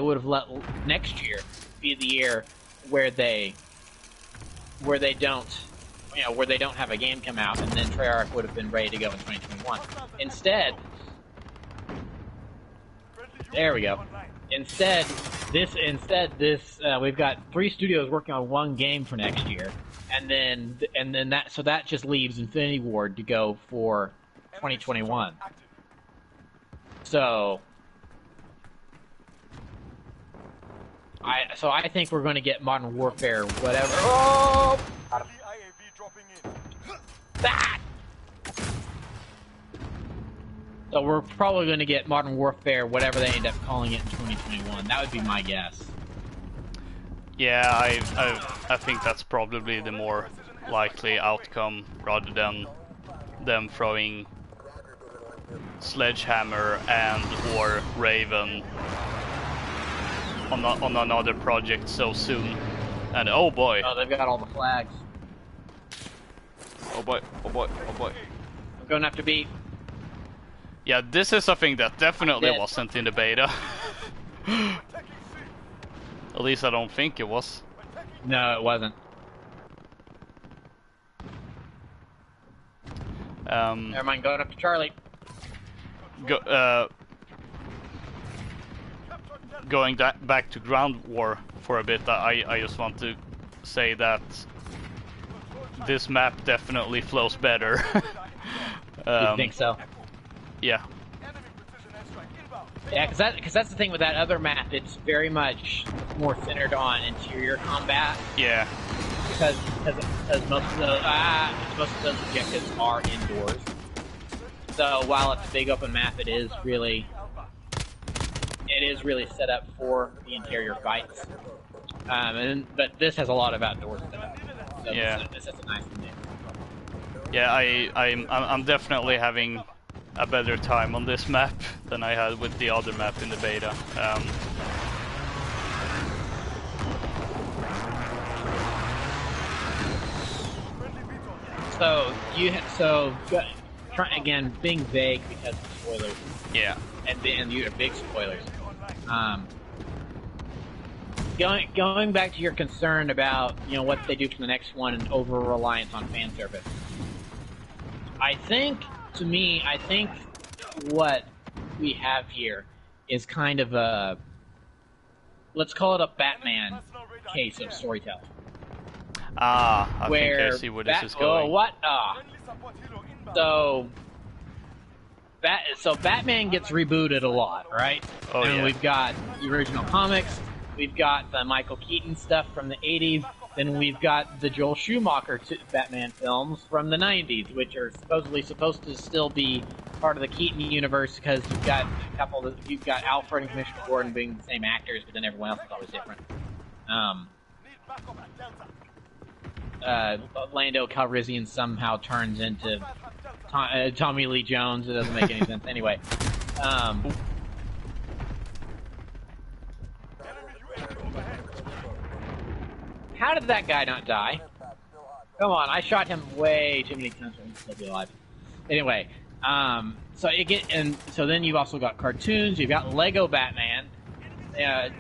would have let next year be the year where they don't have a game come out, and then Treyarch would have been ready to go in 2021. Instead, there we go. Instead, we've got 3 studios working on one game for next year, and then that just leaves Infinity Ward to go for 2021. So I think we're going to get Modern Warfare, whatever. Oh! That! So we're probably going to get Modern Warfare, whatever they end up calling it, in 2021. That would be my guess. Yeah, I think that's probably the more likely outcome, rather than them throwing Sledgehammer and or Raven on another project so soon. And oh boy. Oh, they've got all the flags. Oh boy, oh boy, oh boy. I'm going after B. Yeah, this is something that definitely wasn't in the beta. At least I don't think it was. No, it wasn't. Never mind, going up to Charlie. Going back to ground war for a bit, I just want to say that this map definitely flows better. You think so? Yeah. Yeah, because that's the thing with that other map. It's very much more centered on interior combat. Yeah. Because most of those objectives are indoors. So while it's a big open map, it is really set up for the interior fights. But this has a lot of outdoor stuff. So yeah. This is a nice mix. Yeah, I'm definitely having a better time on this map than I had with the other map in the beta. Again, being vague because of spoilers. Yeah. And you are big spoilers. Going back to your concern about what they do for the next one and over reliance on fan service. I think what we have here is kind of a, let's call it a Batman case of storytelling. I think I see where this is going. Oh, what? So Batman gets rebooted a lot, right? Oh, and yeah. We've got the original comics, we've got the Michael Keaton stuff from the 80s, then we've got the Joel Schumacher Batman films from the 90s, which are supposedly supposed to still be part of the Keaton universe, because you've got Alfred and Commissioner Gordon being the same actors, but then everyone else is always different. Lando Calrissian somehow turns into Tommy Lee Jones. It doesn't make any sense. Anyway, how did that guy not die? Come on, I shot him way too many times for him to still be alive. Anyway, so then you've also got cartoons. You've got Lego Batman.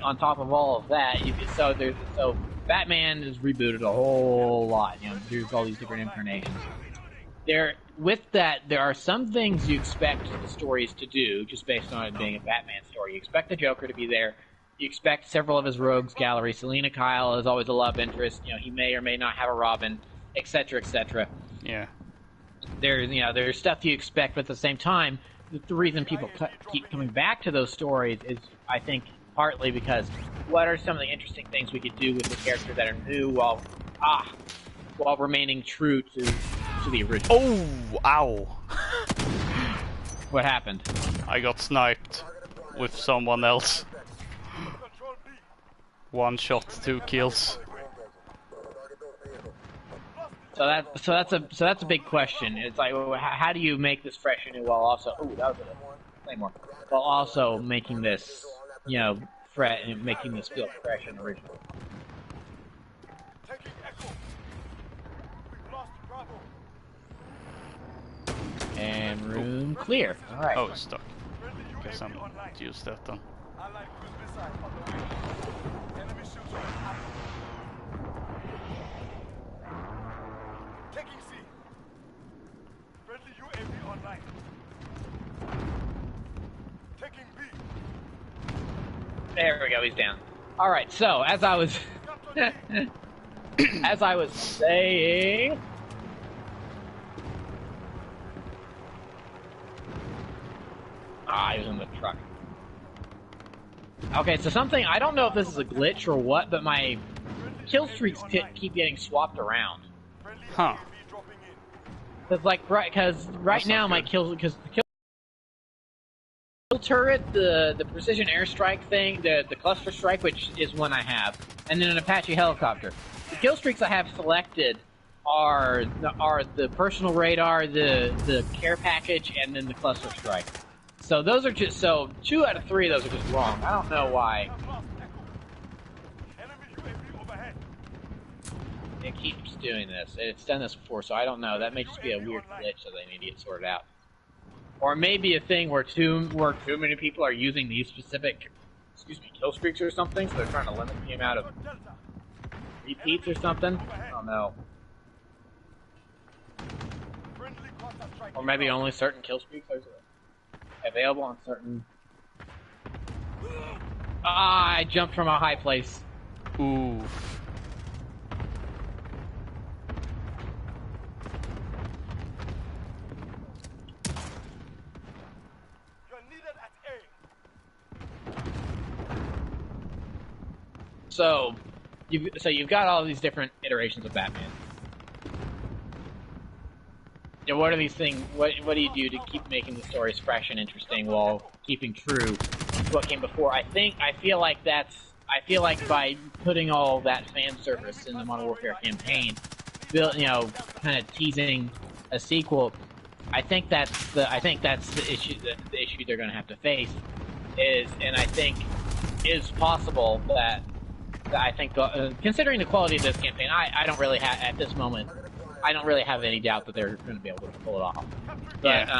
On top of all of that, so Batman is rebooted a whole lot. You know, there's all these different incarnations. With that, there are some things you expect the stories to do, just based on it being a Batman story. You expect the Joker to be there. You expect several of his rogues gallery. Selena Kyle is always a love interest. You know, he may or may not have a Robin, etc., etc. Yeah. There's stuff you expect, but at the same time, the reason people keep coming back to those stories is, I think, partly because what are some of the interesting things we could do with the character that are new while remaining true to the original. Oh, ow. What happened? I got sniped with someone else. One shot, 2 kills. So that's a big question. It's like, how do you make this fresh and new while also that was a Claymore, while also making this, you know, making this feel fresh and original. And room clear. All right. Oh, it's stuck. Guess I'm gonna use that then. Taking C. Friendly UAV online. Taking B. There we go. He's down. All right. So as I was saying. He was in the truck. Okay, so something, I don't know if this is a glitch or what, but my kill streaks keep getting swapped around. Huh. Cause right now my kills, because the kill turret, the precision airstrike thing, the cluster strike, which is one I have, and then an Apache helicopter. The kill streaks I have selected are the personal radar, the care package, and then the cluster strike. So those are just 2 out of 3 of those are just wrong. I don't know why. It keeps doing this. It's done this before, so I don't know. That may just be a weird glitch that they need to get sorted out. Or maybe a thing where too many people are using these specific, kill streaks or something, so they're trying to limit the amount of repeats or something. I don't know. Or maybe only certain kill streaks are available on certain... I jumped from a high place. Ooh. You're needed at A. So you've got all these different iterations of Batman. Yeah, what are these things? What do you do to keep making the stories fresh and interesting while keeping true to what came before? I feel like by putting all that fan service in the Modern Warfare campaign, kind of teasing a sequel. I think that's the issue they're going to have to face is possible that I think considering the quality of this campaign, I don't really have at this moment. I don't really have any doubt that they're going to be able to pull it off. But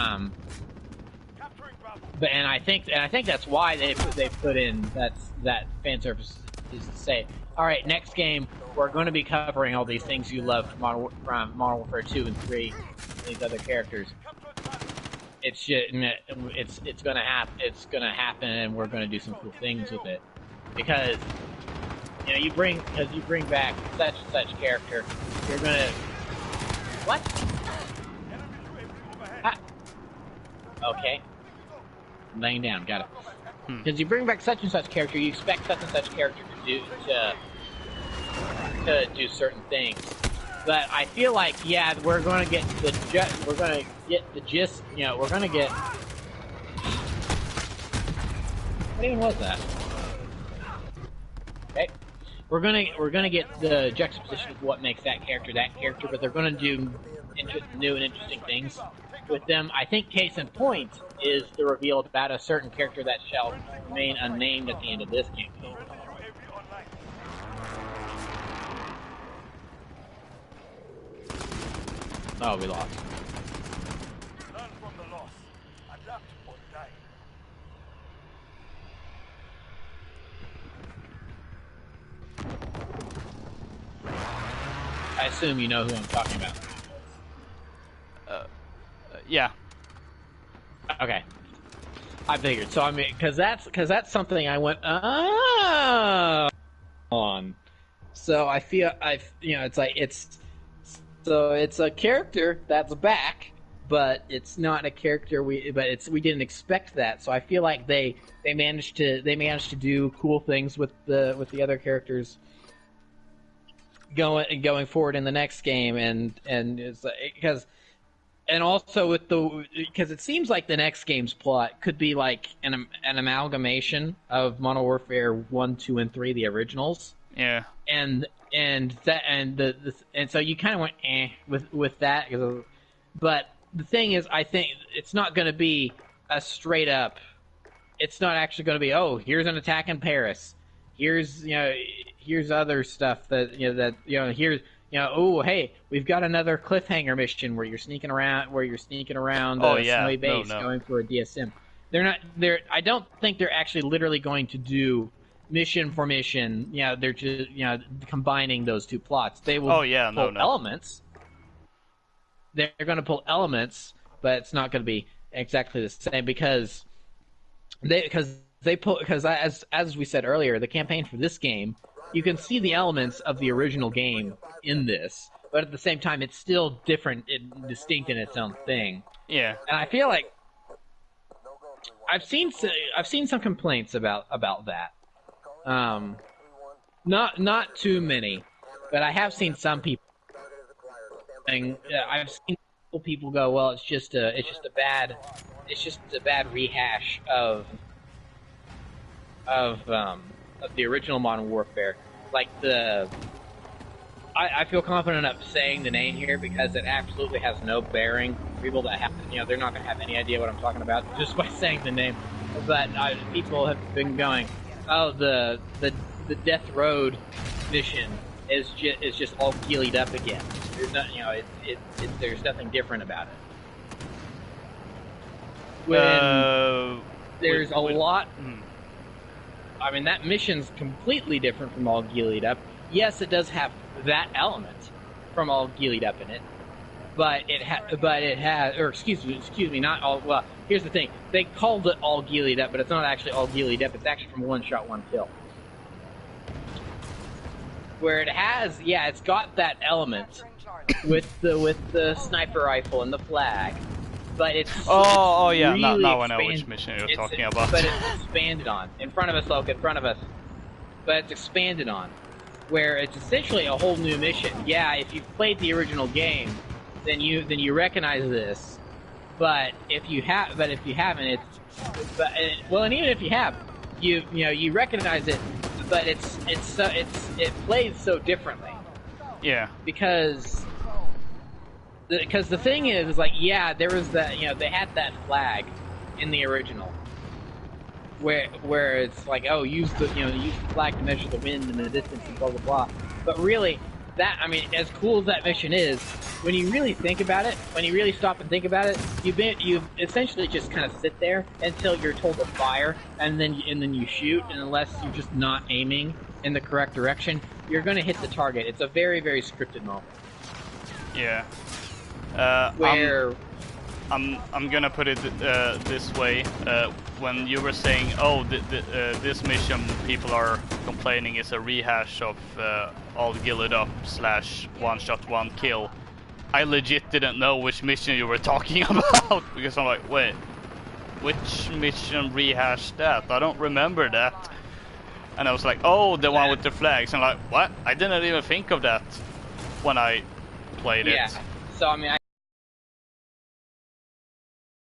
and I think that's why they put in that fan service is to say, all right, next game we're going to be covering all these things you love from Modern Warfare 2 and 3, and these other characters. It's going to happen, and we're going to do some cool things with it because you bring back such and such character, you're going to. What? Okay. I'm laying down. Got it. Because you bring back such and such character, you expect such and such character to do certain things. But I feel like, we're going to get the gist. We're going to get. What even was that? Okay. We're gonna get the juxtaposition of what makes that character, but they're gonna do new and interesting things with them. I think case in point is the reveal about a certain character that shall remain unnamed at the end of this campaign. Oh, we lost. Learn from the loss. Adapt or die. I assume you know who I'm talking about. Yeah. Okay. I figured. So I mean, because that's something I went on. So I feel it's like it's a character that's back, but it's not a character we didn't expect that. So I feel like they managed to do cool things with the other characters going forward in the next game, and it's like, and also because it seems like the next game's plot could be like an amalgamation of Modern Warfare 1, 2, and 3, the originals. Yeah. And so you kind of went with that, but the thing is, I think it's not going to be a straight up. It's not actually going to be, oh, here's an attack in Paris. Here's other stuff here's. Oh, hey, we've got another cliffhanger mission where you're sneaking around Snowy Base going for a DSM. I don't think they're actually literally going to do mission for mission. They're just combining those two plots. They will pull elements. They're going to pull elements, but it's not going to be exactly the same because as we said earlier, the campaign for this game, you can see the elements of the original game in this, but at the same time, it's still different and distinct in its own thing. Yeah. And I feel like I've seen some complaints about that. Not too many, but I have seen some people. I've seen people go, well, it's just a bad rehash of the original Modern Warfare. Like I feel confident enough saying the name here because it absolutely has no bearing. People that have, they're not going to have any idea what I'm talking about just by saying the name. But people have been going, oh, the Death Road mission is just all ghillied up again. There's not, there's nothing different about it. When there's a lot. I mean, that mission's completely different from all ghillied up. Yes, it does have that element from all ghillied up in it, but it has, or excuse me, not all. Well, here's the thing: they called it all ghillied up, but it's not actually all ghillied up. It's actually from one shot, one kill. Where it has, it's got that element with the sniper rifle and the flag. But it's really now I know expanded. which mission you're talking about. But it's expanded on. In front of us, Loka, in front of us. But it's expanded on. Where it's essentially a whole new mission. Yeah, if you've played the original game, then you recognize this. But if you haven't, and even if you have, you recognize it, but it plays so differently. Yeah. Because the thing is like, there was that, they had that flag in the original where it's like, oh, use the flag to measure the wind and the distance and blah blah blah. But really, that, I mean, as cool as that mission is, when you really think about it, when you really stop and think about it, you essentially just kind of sit there until you're told to fire, and then you shoot, and unless you're just not aiming in the correct direction, you're going to hit the target. It's a very, very scripted moment. Yeah. Where I'm gonna put it this way. When you were saying, oh, this mission people are complaining is a rehash of all ghillied up / one shot, one kill, I legit didn't know which mission you were talking about because I'm like, wait, which mission rehashed that? I don't remember that. And I was like, oh, the one with the flags. I'm like, what? I didn't even think of that when I played it. So I mean, I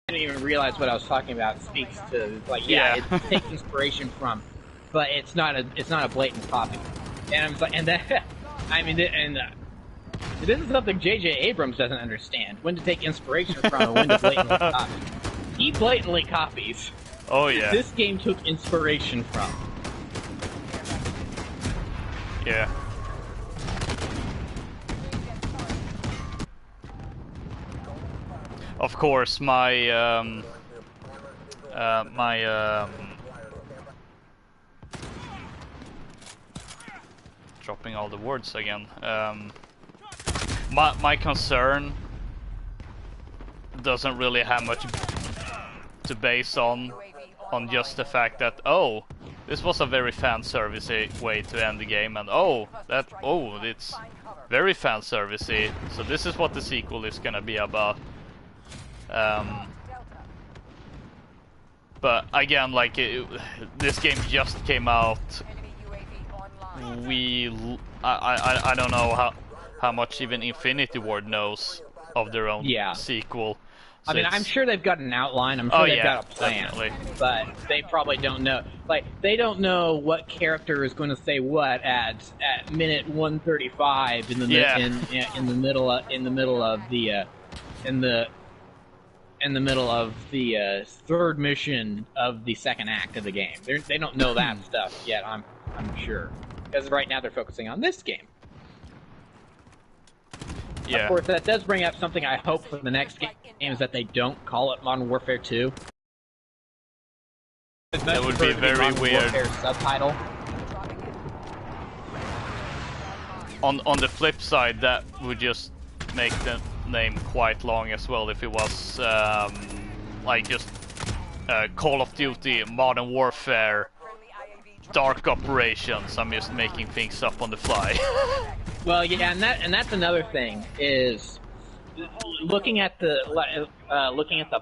didn't even realize what I was talking about. It speaks to, like, it takes inspiration from, but it's not a blatant copy. And I'm like, and that, I mean, this is something J.J. Abrams doesn't understand: when to take inspiration from and when to blatantly copy. He blatantly copies. Oh yeah. This game took inspiration from. Yeah. of course, my dropping all the words again. My concern doesn't really have much to base on just the fact that, oh, this was a very fan servicey way to end the game, and it's very fan servicey, so this is what the sequel is gonna be about. But again, like this game just came out. I don't know how much even Infinity Ward knows of their own sequel. So I mean, I'm sure they've got an outline. I'm sure they've got a plan, definitely. But they probably don't know. Like, they don't know what character is going to say what at minute 135 in the middle of the third mission of the second act of the game. They don't know that stuff yet. I'm sure, because right now they're focusing on this game. Yeah. Of course, that does bring up something I hope for the next game, is that they don't call it Modern Warfare 2. That would be very weird. Warfare subtitle. On the flip side, that would just make the name quite long as well if it was like just Call of Duty, Modern Warfare, Dark Operations. I'm just making things up on the fly. Well, yeah, and that's another thing is looking at the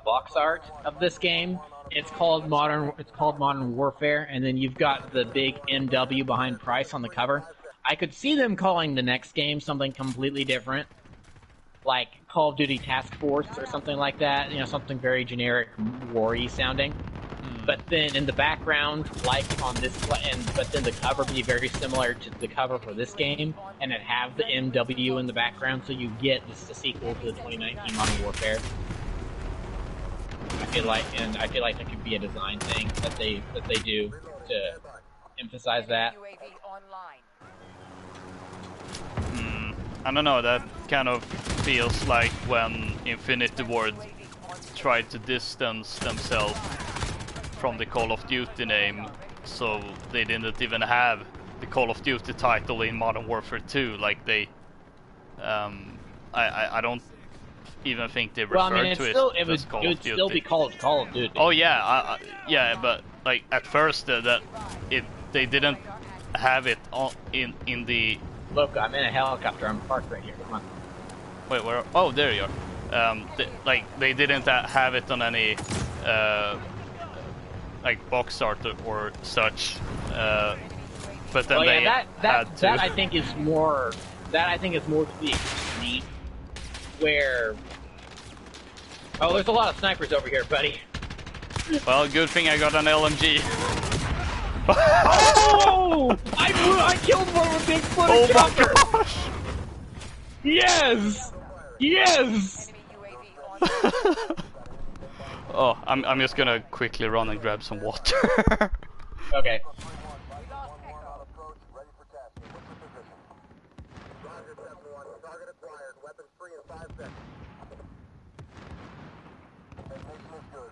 box art of this game. It's called Modern Warfare, and then you've got the big MW behind Price on the cover. I could see them calling the next game something completely different, like Call of Duty Task Force or something like that. You know, something very generic, war-y sounding. But then in the background, like on this, but then the cover be very similar to the cover for this game, and it have the MW in the background, so you get this the sequel to the 2019 Modern Warfare. I feel like that could be a design thing that they do to emphasize that. I don't know. That kind of feels like when Infinity Ward tried to distance themselves from the Call of Duty name, so they didn't even have the Call of Duty title in Modern Warfare 2. Like they, I don't even think they referred to it as Call of Duty. It would still be called Call of Duty. Oh yeah, yeah, but like at first they didn't have it in the. Look, I'm in a helicopter. I'm parked right here. Come on. Wait, where? Oh, there you are. They didn't have it on any like box art or such. But then they had to. That I think is more. That I think is more to the extreme where. Oh, there's a lot of snipers over here, buddy. Well, good thing I got an LMG. Oh! I killed one with Bigfoot. Oh my gosh! Yes! Yes! Oh, I'm just gonna quickly run and grab some water. Okay.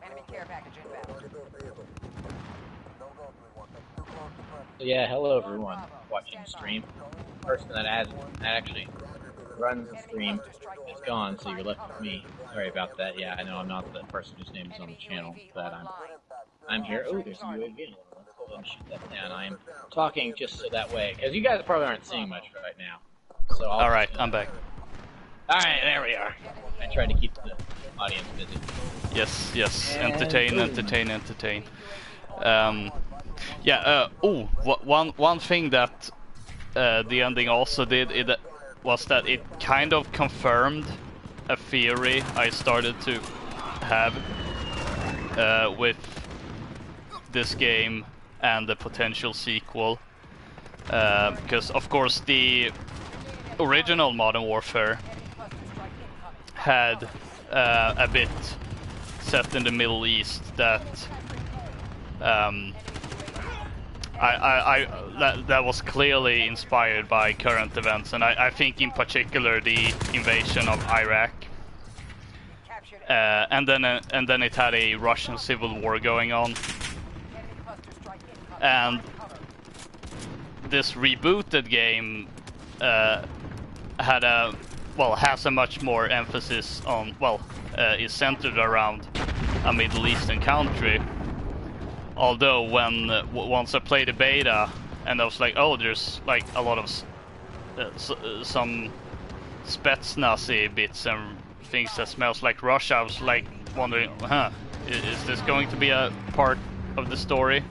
Enemy care package inbound. So yeah, hello everyone watching the stream. The person that actually runs the stream is gone, so you're left with me. Sorry about that. Yeah, I know I'm not the person whose name is on the channel, but I'm here. Oh, there's a UAV. Let's hold on and shoot that down. I am talking just so that way, because you guys probably aren't seeing much right now. So alright, I'm back. Alright, there we are. I tried to keep the audience busy. Yes. Entertain. Yeah, one thing that the ending also did was that it kind of confirmed a theory I started to have with this game and the potential sequel. Because, of course, the original Modern Warfare had a bit set in the Middle East that that was clearly inspired by current events, and I think in particular the invasion of Iraq. and then it had a Russian civil war going on, and this rebooted game has a much more emphasis on, is centered around a Middle Eastern country. Although once I played the beta and I was like, oh, there's like a lot of some Spetsnazi bits and things that smells like Russia, I was like wondering, is this going to be a part of the story?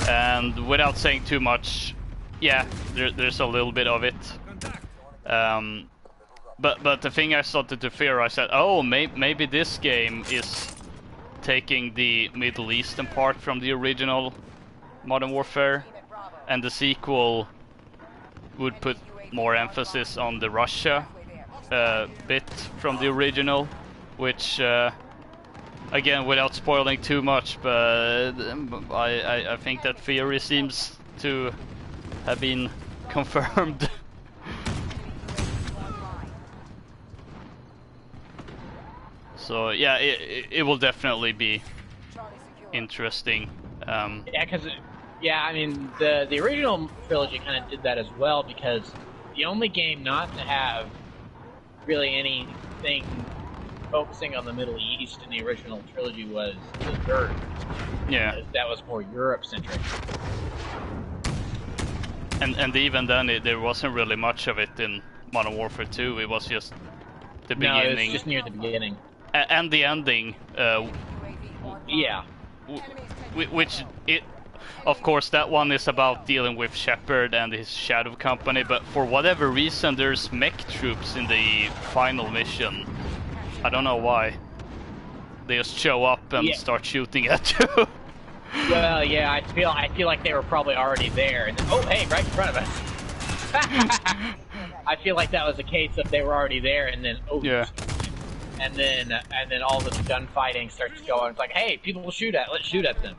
And without saying too much, yeah, there's a little bit of it. But the thing I started to fear, I said, oh, maybe this game is taking the Middle Eastern part from the original Modern Warfare, and the sequel would put more emphasis on the Russia bit from the original, which again, without spoiling too much, but I think that theory seems to have been confirmed. So yeah, it will definitely be interesting. I mean, the original trilogy kind of did that as well, because the only game not to have really anything focusing on the Middle East in the original trilogy was the third. Yeah, that was more Europe-centric. And even then, there wasn't really much of it in Modern Warfare 2. It was just the beginning. No, it was just near the beginning. And the ending. Yeah. Which of course, that one is about dealing with Shepard and his Shadow Company, but for whatever reason, there's mech troops in the final mission. I don't know why. They just show up and start shooting at you. Well, yeah, I feel like they were probably already there. And then, oh, hey, right in front of us. I feel like that was a case of they were already there, and then and then all this gunfighting starts going. It's like, hey, people will shoot at. Let's shoot at them.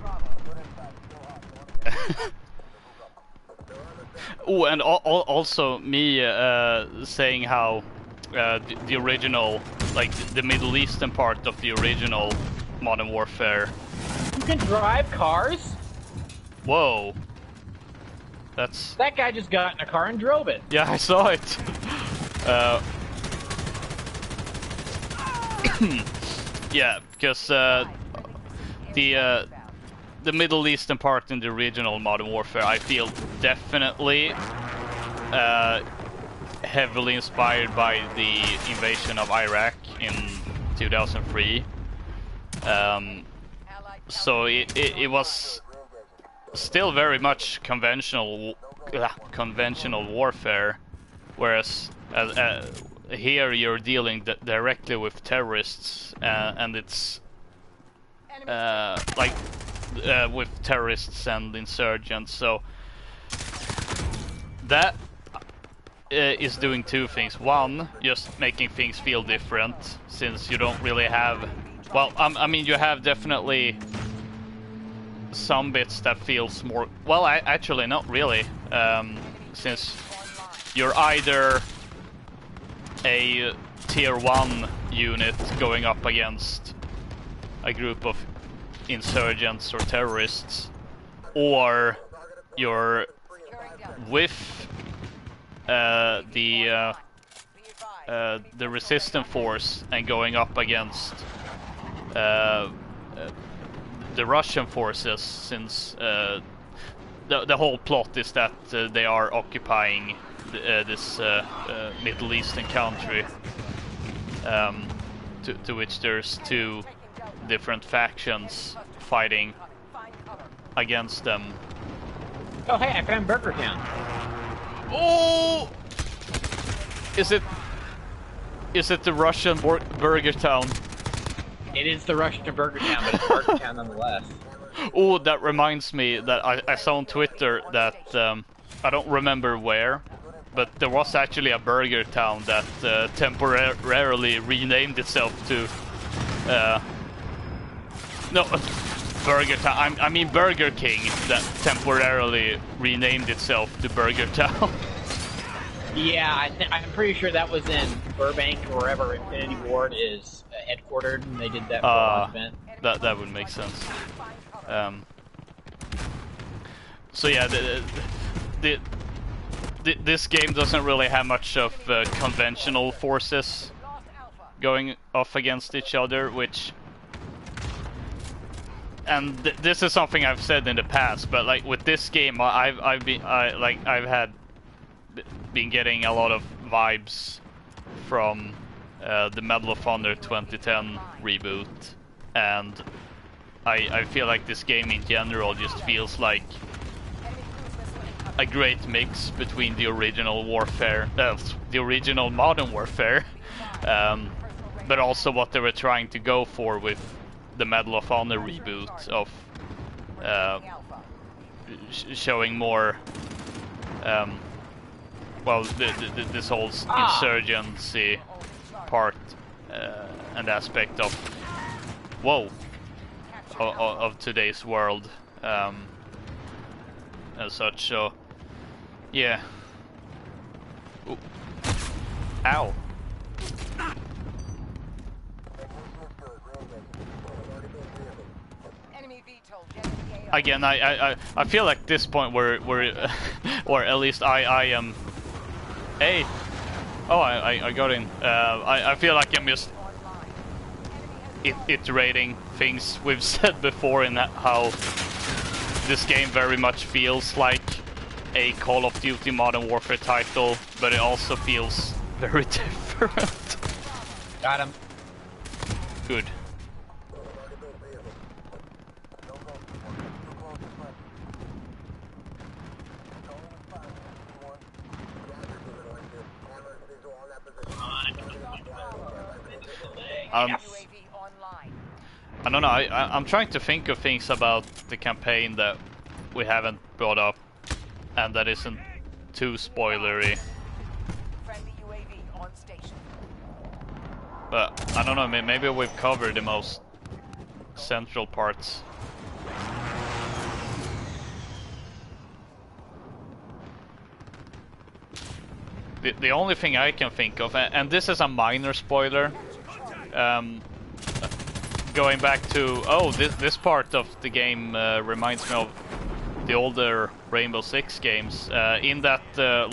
Oh, and also me saying how the original, like the Middle Eastern part of the original Modern Warfare. You can drive cars? Whoa. That guy just got in a car and drove it. Yeah, I saw it. Yeah, because the Middle Eastern part in the original Modern Warfare, I feel definitely heavily inspired by the invasion of Iraq in 2003. So it was still very much conventional warfare, whereas here you're dealing directly with terrorists, and it's with terrorists and insurgents. So that is doing two things. One, just making things feel different, since you don't really have... Well, I mean, you have definitely some bits that feels more... Well, actually, not really. Since you're either a tier 1 unit going up against a group of insurgents or terrorists, or you're with the resistance force and going up against the Russian forces, since the whole plot is that they are occupying this Middle Eastern country, to which there's two different factions fighting against them. Oh, hey, I found Burger Town. Oh! Is it the Russian Burger Town? It is the Russian Burger Town, but it's Burger Town nonetheless. Oh, that reminds me that I saw on Twitter that I don't remember where, but there was actually a Burger Town that temporarily renamed itself to no, Burger Town. I mean Burger King, that temporarily renamed itself to Burger Town. Yeah, I'm pretty sure that was in Burbank or wherever Infinity Ward is headquartered, and they did that for a launch event. That would make sense. So yeah, this game doesn't really have much of conventional forces going off against each other, which, and this is something I've said in the past, but like with this game, I've been getting a lot of vibes from the Medal of Honor 2010 reboot, and I feel like this game in general just feels like a great mix between the original Warfare, the original Modern Warfare, but also what they were trying to go for with the Medal of Honor reboot of showing more, well, this whole insurgency part and aspect of, of today's world, as such. So yeah. Ooh. Ow. Again, I feel like this point where or at least I am. Hey. Oh, I got in. I feel like I'm just iterating things we've said before in that how this game very much feels like a Call of Duty Modern Warfare title, but it also feels very different. Got him. Good. I don't know, I'm trying to think of things about the campaign that we haven't brought up and that isn't too spoilery. But I don't know, maybe we've covered the most central parts. The only thing I can think of, and this is a minor spoiler, going back to, this part of the game reminds me of the older Rainbow Six games. In that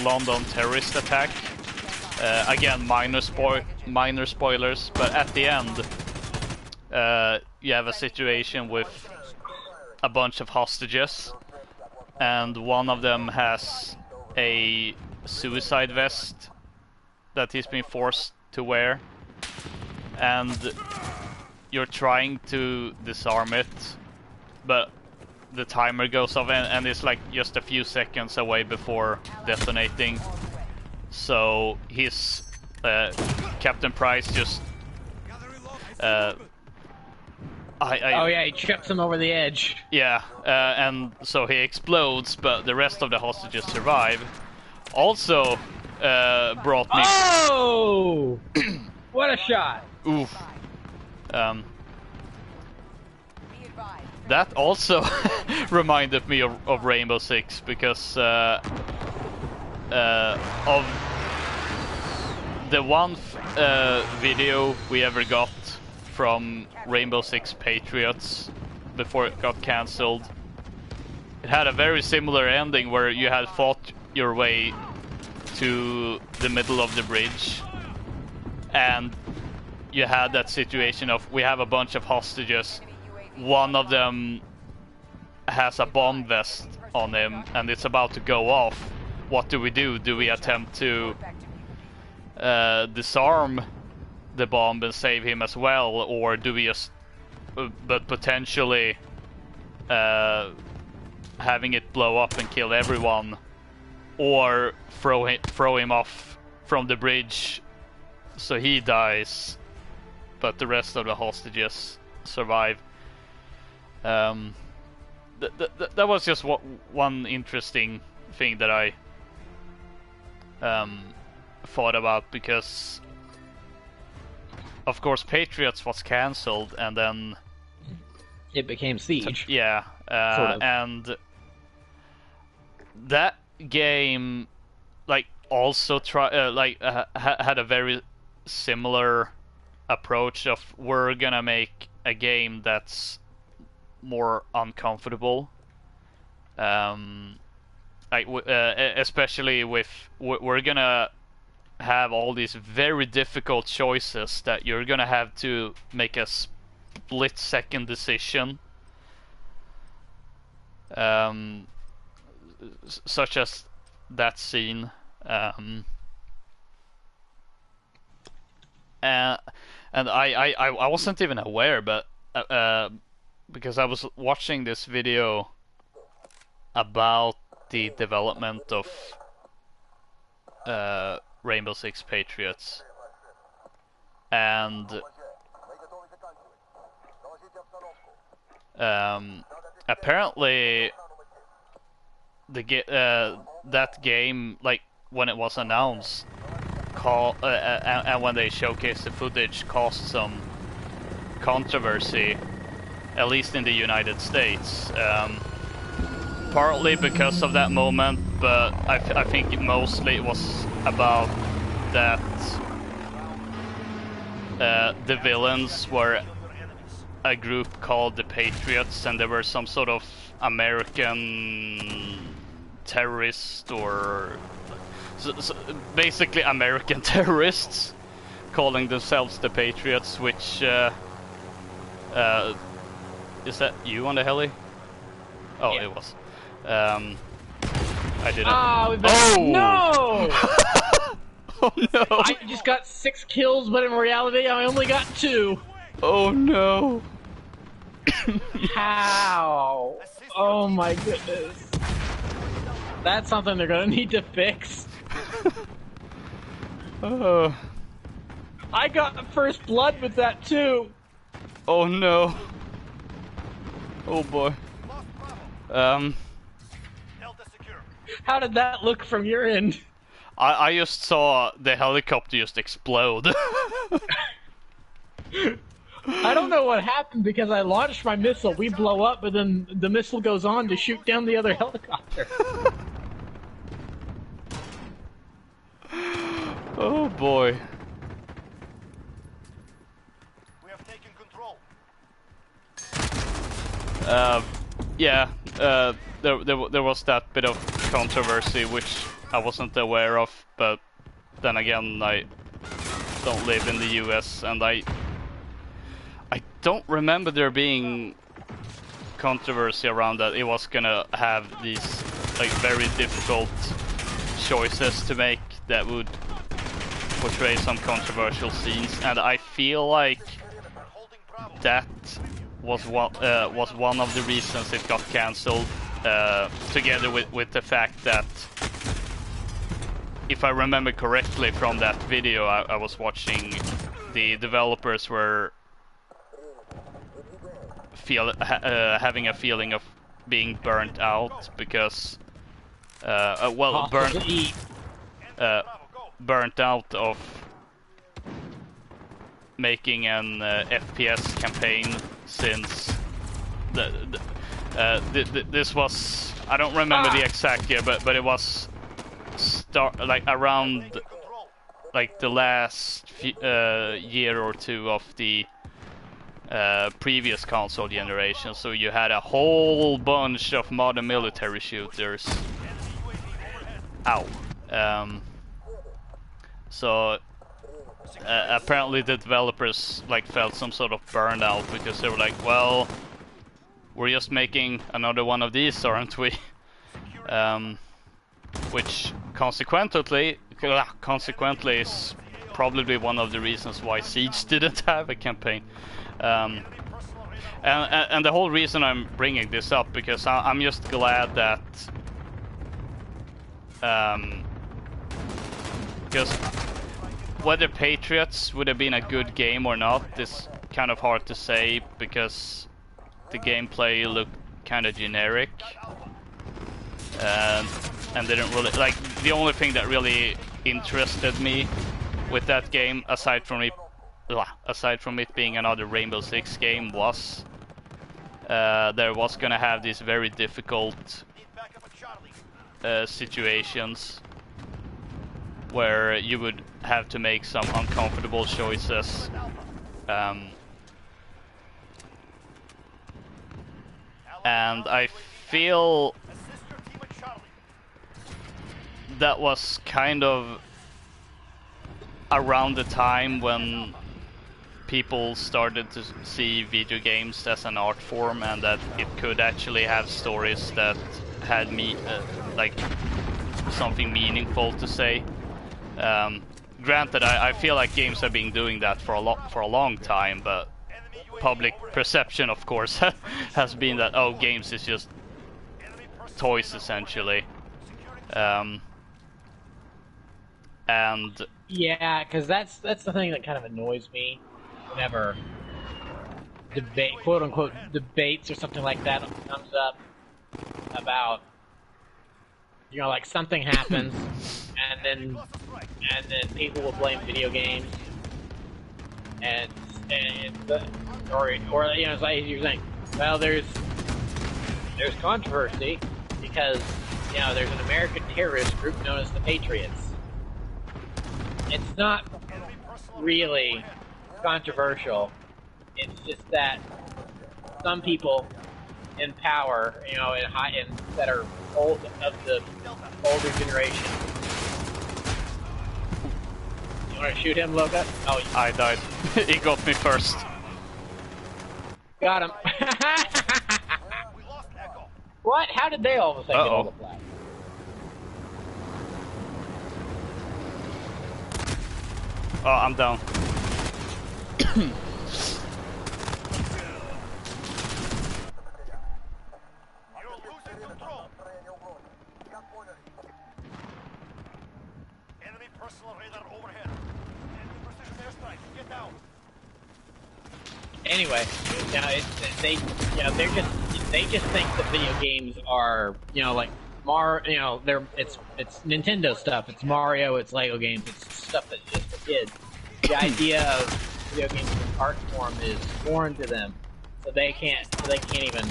London terrorist attack, again, minor spoilers, but at the end, you have a situation with a bunch of hostages, and one of them has a suicide vest that he's been forced to wear, and you're trying to disarm it, but the timer goes off and it's like just a few seconds away before detonating. So his Captain Price just oh yeah, he trips him over the edge. Yeah, and so he explodes, but the rest of the hostages survive. Also brought me... Oh! What a shot! Oof. That also reminded me of Rainbow Six, because of the one video we ever got from Rainbow Six Patriots before it got cancelled. It had a very similar ending where you had fought your way to the middle of the bridge, and you had that situation of, we have a bunch of hostages, one of them has a bomb vest on him and it's about to go off. What do we do? Do we attempt to disarm the bomb and save him as well, or do we just but potentially having it blow up and kill everyone, or throw him off from the bridge so he dies but the rest of the hostages survive? That was just one interesting thing that I thought about, because of course Patriots was cancelled and then it became Siege. Yeah, sort of. And that game, like, also had a very similar approach of we're gonna make a game that's more uncomfortable. Especially with we're gonna have all these very difficult choices that you're gonna have to make a split-second decision, such as that scene. And I wasn't even aware, but because I was watching this video about the development of Rainbow Six Patriots, and apparently that game, like when it was announced, and when they showcased the footage, caused some controversy, at least in the United States. Partly because of that moment, but I think mostly it was about that the villains were a group called the Patriots, and they were some sort of American terrorist, or basically American terrorists calling themselves the Patriots, which is that you on the heli? Oh, yeah. It was. I didn't. Oh! No! Oh no! I just got 6 kills, but in reality, I only got 2. Oh no! How? Oh my goodness. That's something they're gonna need to fix. Oh. I got first blood with that too. Oh no. Oh boy. How did that look from your end? I just saw the helicopter just explode. I don't know what happened because I launched my missile, we blow up, but then the missile goes on to shoot down the other helicopter. Oh boy. We have taken control. Yeah, there was that bit of controversy which I wasn't aware of, but then again, I don't live in the US, and I don't remember there being controversy around that it was gonna have these like very difficult choices to make that would portray some controversial scenes, and I feel like that was one of the reasons it got cancelled, together with the fact that, if I remember correctly from that video I was watching, the developers were having a feeling of being burnt out because, burnt out of making an FPS campaign, since this was, I don't remember the exact year, but it was around like the last year or two of the previous console generation, so you had a whole bunch of modern military shooters. Ow. So apparently the developers felt some sort of burnout, because they were like, well, we're just making another one of these, aren't we? Which consequently is probably one of the reasons why Siege didn't have a campaign. And the whole reason I'm bringing this up, because I'm just glad that because whether Patriots would have been a good game or not is kind of hard to say, because the gameplay looked kind of generic, and didn't really the only thing that really interested me with that game, aside from it being another Rainbow Six game, was there was gonna have these very difficult situations where you would have to make some uncomfortable choices. And I feel that was kind of around the time when people started to see video games as an art form, and that it could actually have stories that had like something meaningful to say. Granted, I feel like games have been doing that for a long time, but public perception, of course, has been that, oh, games is just toys essentially. And yeah, because that's the thing that kind of annoys me whenever quote unquote debates or something like that comes up about, you know, like something happens and then people will blame video games and or you know, it's like you're saying, well, there's controversy because, you know, there's an American terrorist group known as the Patriots. It's not really controversial. It's just that some people in power, you know, that are old, of the older generation. You want to shoot him, Loka? Oh, I died. He got me first. Got him. What? How did they all of a sudden get all the flag? Oh, I'm down. Anyway, you know, they just think that video games are, you know, like you know, it's Nintendo stuff. It's Mario. It's Lego games. It's stuff that's just for kids. The idea of video games as art form is foreign to them, so they can't even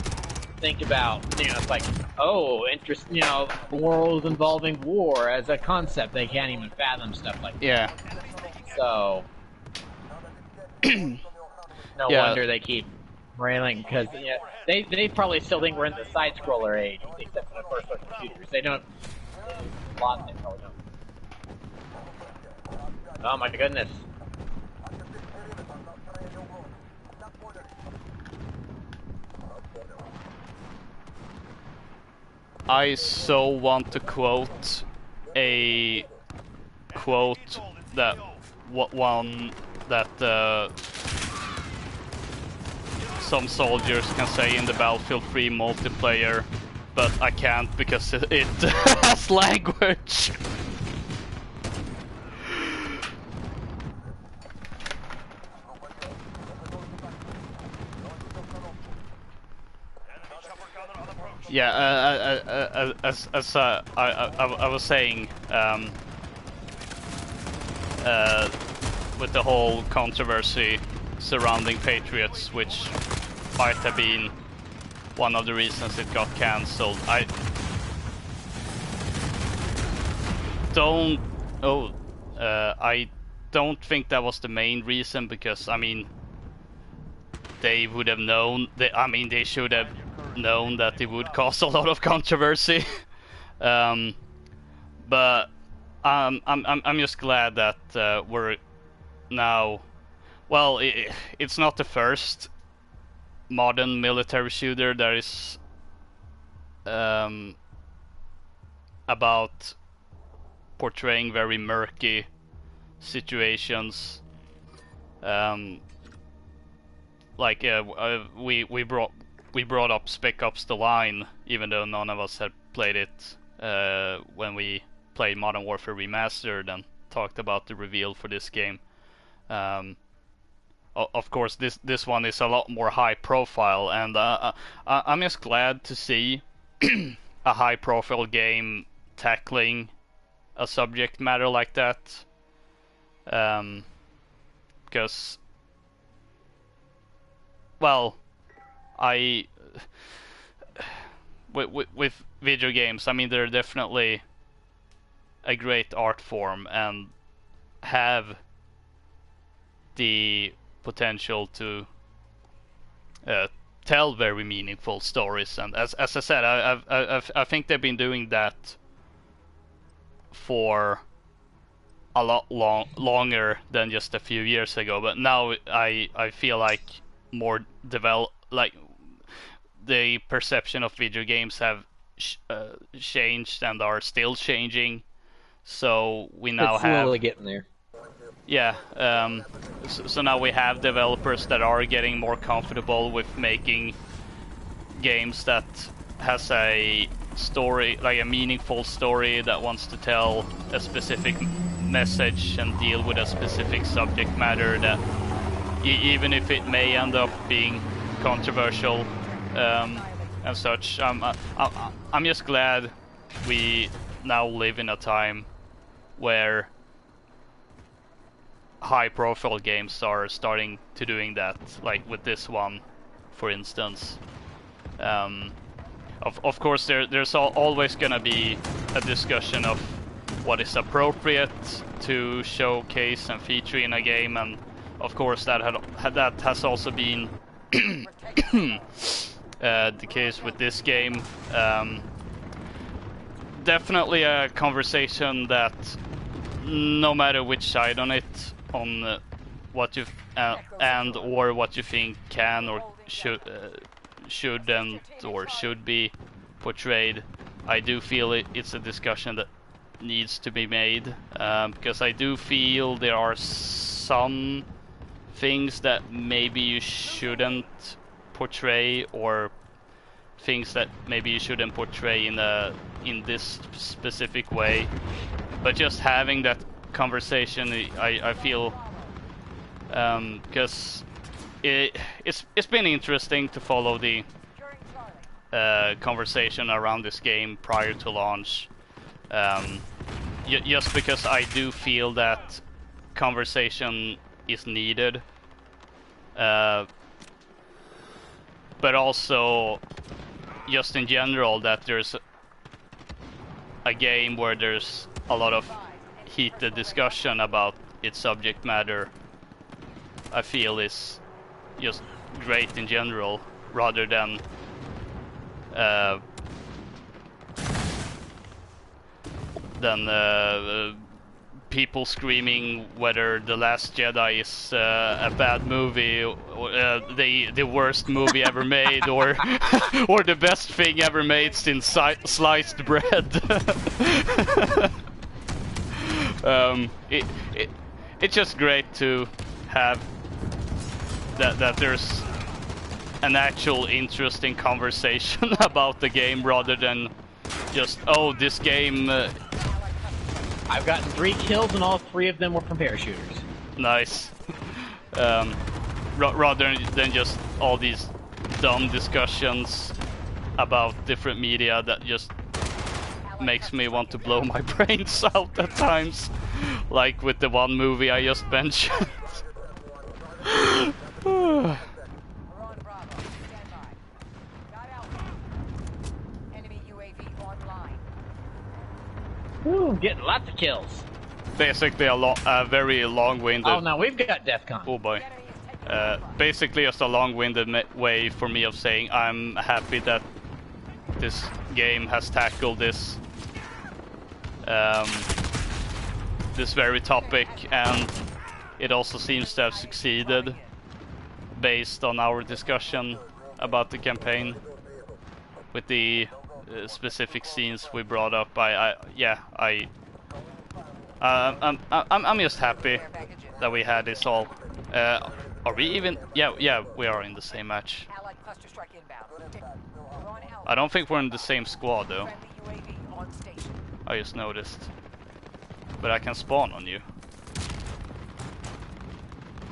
think about, you know, it's like, oh, you know, world involving war as a concept. They can't even fathom stuff like that. Yeah. So no wonder they keep railing, because yeah, they probably still think we're in the side scroller age, except for the first person shooters. They don't. A lot they probably don't. Oh my goodness. I so want to quote a quote that one that some soldiers can say in the Battlefield 3 multiplayer, but I can't because it has language. Yeah, as I was saying, with the whole controversy surrounding Patriots, which might have been one of the reasons it got cancelled. I don't think that was the main reason, because I mean, they would have known. They should have known that it would cause a lot of controversy. But I'm just glad that we're now. Well, it's not the first modern military shooter that is about portraying very murky situations. Like we brought up Spec Ops: The Line, even though none of us had played it when we played Modern Warfare Remastered and talked about the reveal for this game. Of course, this one is a lot more high profile, and I'm just glad to see a high profile game tackling a subject matter like that. Because, well, with video games, I mean, there are definitely a great art form and have the potential to tell very meaningful stories. And as I said, I think they've been doing that for a lot longer than just a few years ago. But now I feel like more like the perception of video games have changed and are still changing. So we now it's slowly have getting there. Yeah, so now we have developers that are getting more comfortable with making games that has a story, like a meaningful story that wants to tell a specific message and deal with a specific subject matter that even if it may end up being controversial and such. I'm just glad we now live in a time where high-profile games are starting to doing that, like with this one, for instance. Of course, there's always gonna be a discussion of what is appropriate to showcase and feature in a game, and of course that has also been the case with this game. Definitely a conversation that, no matter which side on it, on what you and or what you think can or shouldn't or should be portrayed, I do feel it's a discussion that needs to be made, because I do feel there are some things that maybe you shouldn't portray, or things that maybe you shouldn't portray in this specific way. But just having that conversation, I feel, because it's been interesting to follow the conversation around this game prior to launch, just because I do feel that conversation is needed, but also just in general that there's a game where there's a lot of heated discussion about its subject matter, I feel is just great in general, rather than people screaming whether The Last Jedi is a bad movie, or the worst movie ever made, or or the best thing ever made since sliced bread. It's just great to have that there's an actual interesting conversation about the game, rather than just, oh, this game. I've gotten 3 kills and all 3 of them were from parachuters. Nice. Rather than just all these dumb discussions about different media that just makes me want to blow my brains out at times, like with the one movie I just mentioned. We're on Bravo. Stand by. Got Alpha. Enemy UAV online. Woo, getting lots of kills. Basically a very long-winded... Oh, now we've got DEFCON. Oh boy. Basically just a long-winded way for me of saying I'm happy that this game has tackled this this very topic, and it also seems to have succeeded based on our discussion about the campaign with the specific scenes we brought up. I'm just happy that we had this all. Are we even? Yeah, we are in the same match. Allied cluster strike inbound. We're on Alpha. I don't think we're in the same squad though. Friendly UAV on station. I just noticed. But I can spawn on you.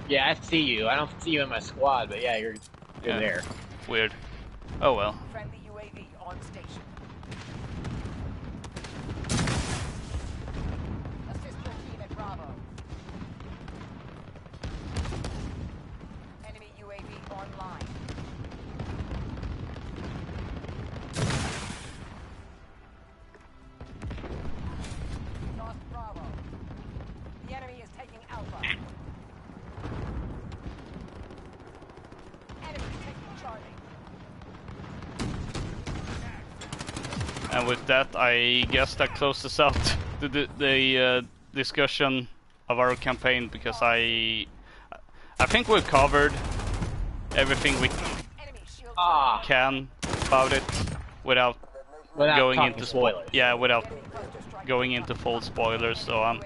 Yeah, I see you. I don't see you in my squad, but yeah, you're Yeah. there. Weird. Oh well. Friendly UAV on station. Assist your team at Bravo. Enemy UAV online. And with that, I guess that closes out the discussion of our campaign, because I think we've covered everything we can about it without going into spoilers. Yeah, without going into full spoilers. So I'm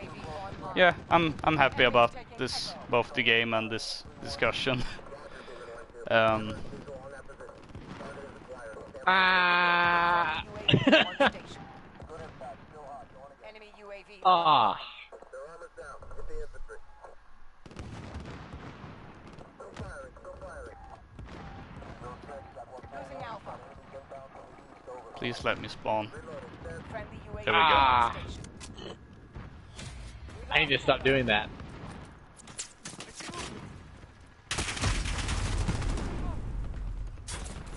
happy about this, both the game and this discussion. Please let me spawn. There we go. I need to stop doing that.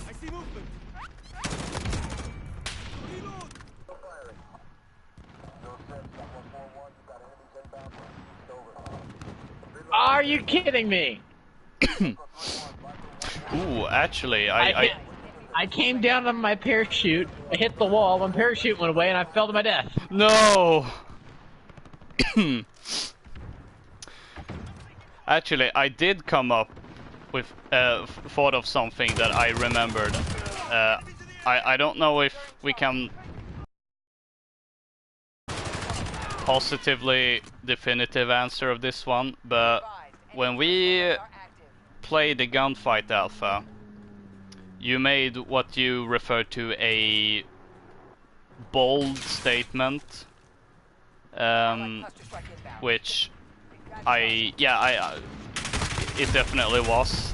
I see movement. Are you kidding me? Ooh, actually, I came down on my parachute, I hit the wall, my parachute went away, and I fell to my death. No! Actually, I did come up with thought of something that I remembered. I don't know if we can positively definitive answer of this one, but when we played the Gunfight Alpha, you made what you refer to a bold statement, which it definitely was,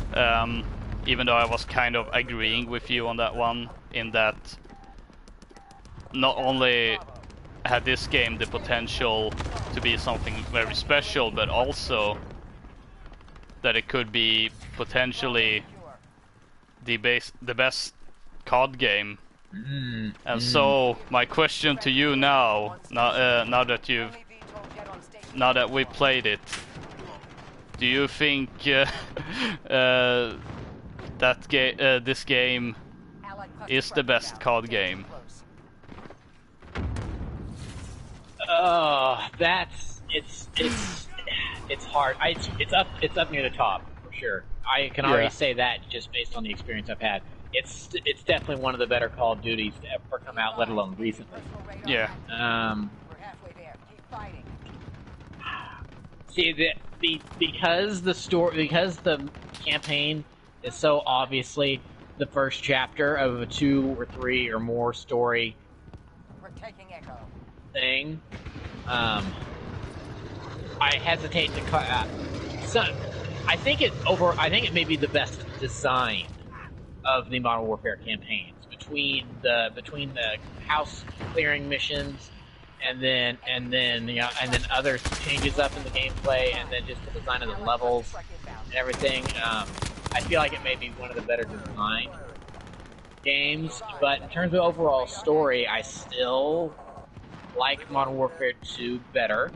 even though I was kind of agreeing with you on that one, in that not only had this game the potential to be something very special, but also that it could be potentially the best COD game. And so my question to you now that we played it, do you think this game is the best COD game? It's hard. It's up near the top for sure. I can already say that just based on the experience I've had. It's definitely one of the better Call of Duties to ever come out, let alone recently. Yeah. See, because the campaign is so obviously the first chapter of a 2 or 3 or more story thing. I hesitate to cut out. I think it may be the best design of the Modern Warfare campaigns, between the house clearing missions and then other changes up in the gameplay, and then just the design of the levels and everything. I feel like it may be one of the better designed games, but in terms of overall story, I still like Modern Warfare 2 better.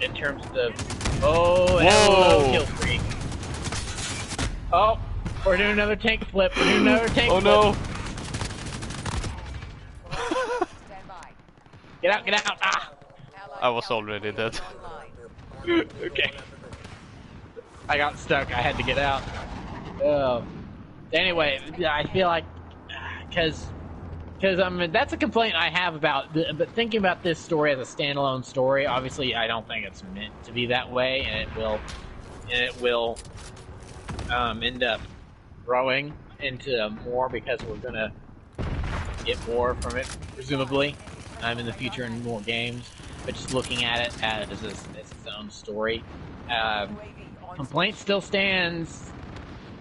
In terms of the hello, kill streak. Oh, we're doing another tank flip. Oh no! Get out! Ah! I was already dead. Okay. I got stuck. I had to get out. Anyway, I feel like because that's a complaint I have about. But thinking about this story as a standalone story, obviously I don't think it's meant to be that way, and it will end up growing into more, because we're gonna get more from it, presumably, in the future in more games. But just looking at it as its own story, complaint still stands.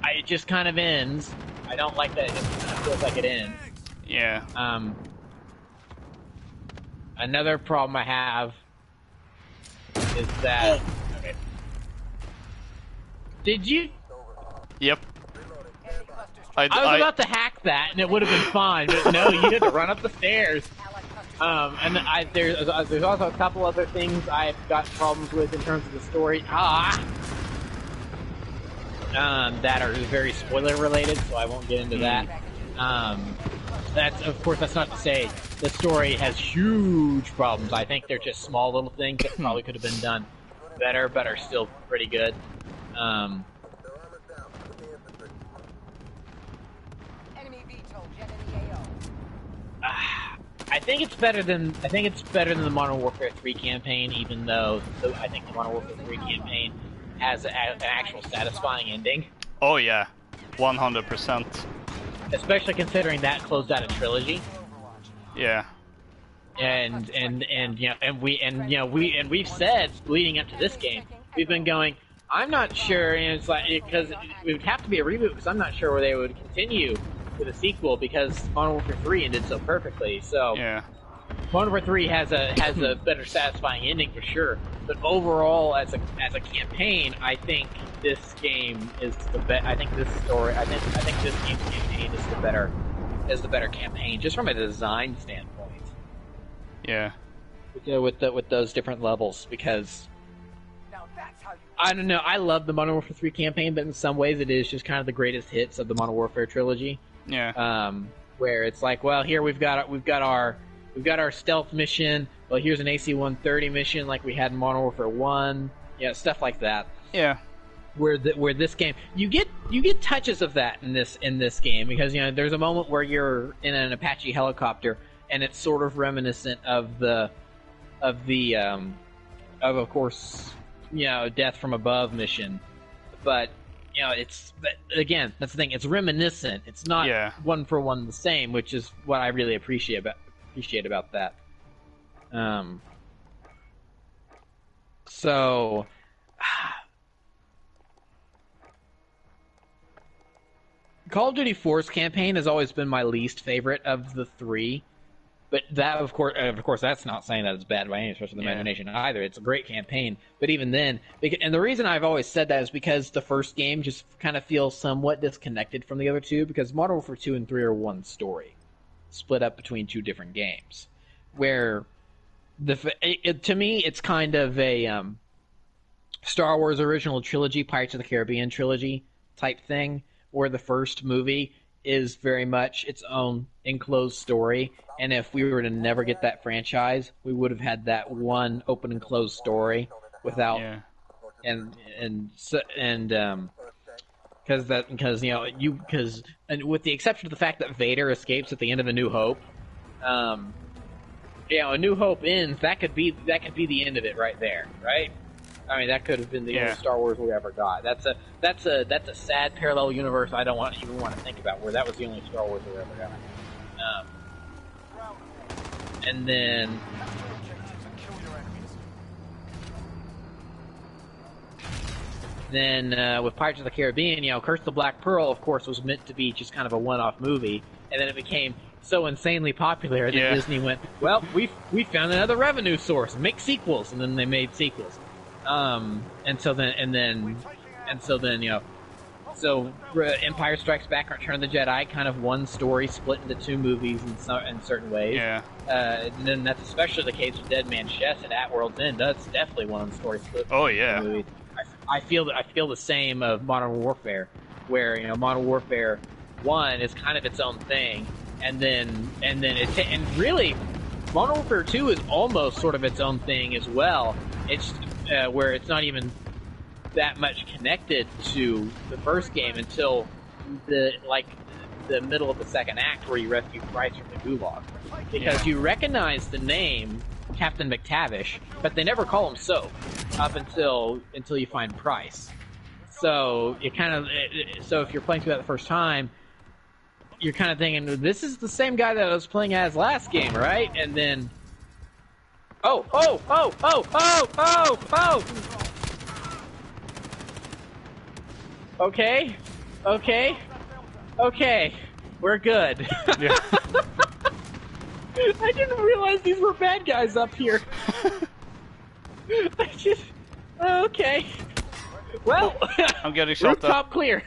It just kind of ends. I don't like that. It just kind of feels like it ends. Yeah. Another problem I have is that. Okay. Did you? Yep. I was about to hack that, and it would have been fine, but no, you had to run up the stairs. And there's also a couple other things I've got problems with in terms of the story. that are very spoiler related, so I won't get into that. That's not to say the story has huge problems. I think they're just small little things that probably could have been done better, but are still pretty good. Enemy VTOL jet in the AO. I think it's better than the Modern Warfare 3 campaign, even though I think the Modern Warfare 3 campaign has an actual satisfying ending. Oh yeah, 100%. Especially considering that closed out a trilogy. Yeah. And we've said leading up to this game, we've been going, I'm not sure, and it's like, because it would have to be a reboot, because I'm not sure where they would continue with a sequel, because Modern Warfare 3 ended so perfectly. So yeah. Modern Warfare 3 has a better satisfying ending for sure, but overall as a campaign, I think this game is the best. I think this game's campaign is the better campaign, just from a design standpoint. Yeah. With those different levels, because Now that's how you. I don't know. I love the Modern Warfare 3 campaign, but in some ways it is just kind of the greatest hits of the Modern Warfare trilogy. Yeah. Where it's like, well, here we've got our stealth mission. Well, here's an AC-130 mission like we had in Modern Warfare 1. Yeah, stuff like that. Yeah. Where this game, you get touches of that in this game, because there's a moment where you're in an Apache helicopter and it's sort of reminiscent of of course, Death from Above mission, but but again, that's the thing. It's reminiscent. It's not one for one the same, which is what I really appreciate about that. So, Call of Duty 4's campaign has always been my least favorite of the three. But that, of course, that's not saying that it's bad by any stretch of the imagination either. It's a great campaign. But even then, and the reason I've always said that is because the first game just kind of feels somewhat disconnected from the other two, because Modern Warfare 2 and 3 are one story, split up between two different games. Where, to me, it's kind of a Star Wars original trilogy, Pirates of the Caribbean trilogy type thing, where the first movie is very much its own enclosed story, and if we were to never get that franchise, we would have had that one open and closed story without and with the exception of the fact that Vader escapes at the end of A New Hope, A New Hope ends, that could be the end of it right there, right? I mean, that could have been the only Star Wars we ever got. That's a sad parallel universe I don't even want to think about, where that was the only Star Wars we ever got. And then with Pirates of the Caribbean, Curse of the Black Pearl, of course, was meant to be just kind of a one-off movie, and then it became so insanely popular that Disney went, well, we found another revenue source, make sequels, and then they made sequels. So Empire Strikes Back and Return of the Jedi, kind of one story split into two movies in certain ways. Yeah. And then that's especially the case with Dead Man's Chest and At World's End. That's definitely one story split. Oh yeah. Movies. I feel the same of Modern Warfare, where Modern Warfare 1 is kind of its own thing, and really Modern Warfare 2 is almost sort of its own thing as well. It's where it's not even that much connected to the first game until the middle of the second act, where you rescue Price from the gulag, because you recognize the name Captain McTavish, but they never call him so up until you find Price. So so if you're playing through that the first time, you're kind of thinking, this is the same guy that I was playing as last game, right? And then oh! Okay, we're good. Yeah. I didn't realize these were bad guys up here. Okay. Well, I'm getting shot rooftop clear.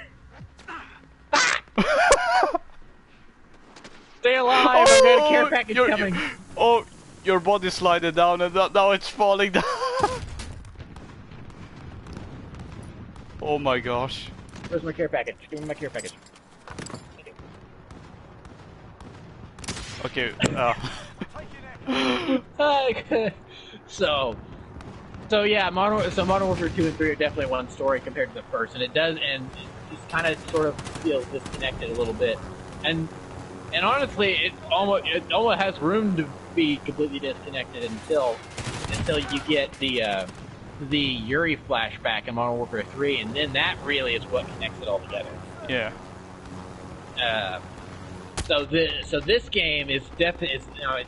Stay alive, I've got a care package coming. Your body slided down and now it's falling down. Oh my gosh. Where's my care package? Give me my care package. Okay. So yeah, Modern Warfare 2 and 3 are definitely one story compared to the first, and it just kind of sort of feels disconnected a little bit, and honestly, it almost has room to be completely disconnected until you get the Yuri flashback in Modern Warfare 3, and then that really is what connects it all together. Yeah. So this game is definitely,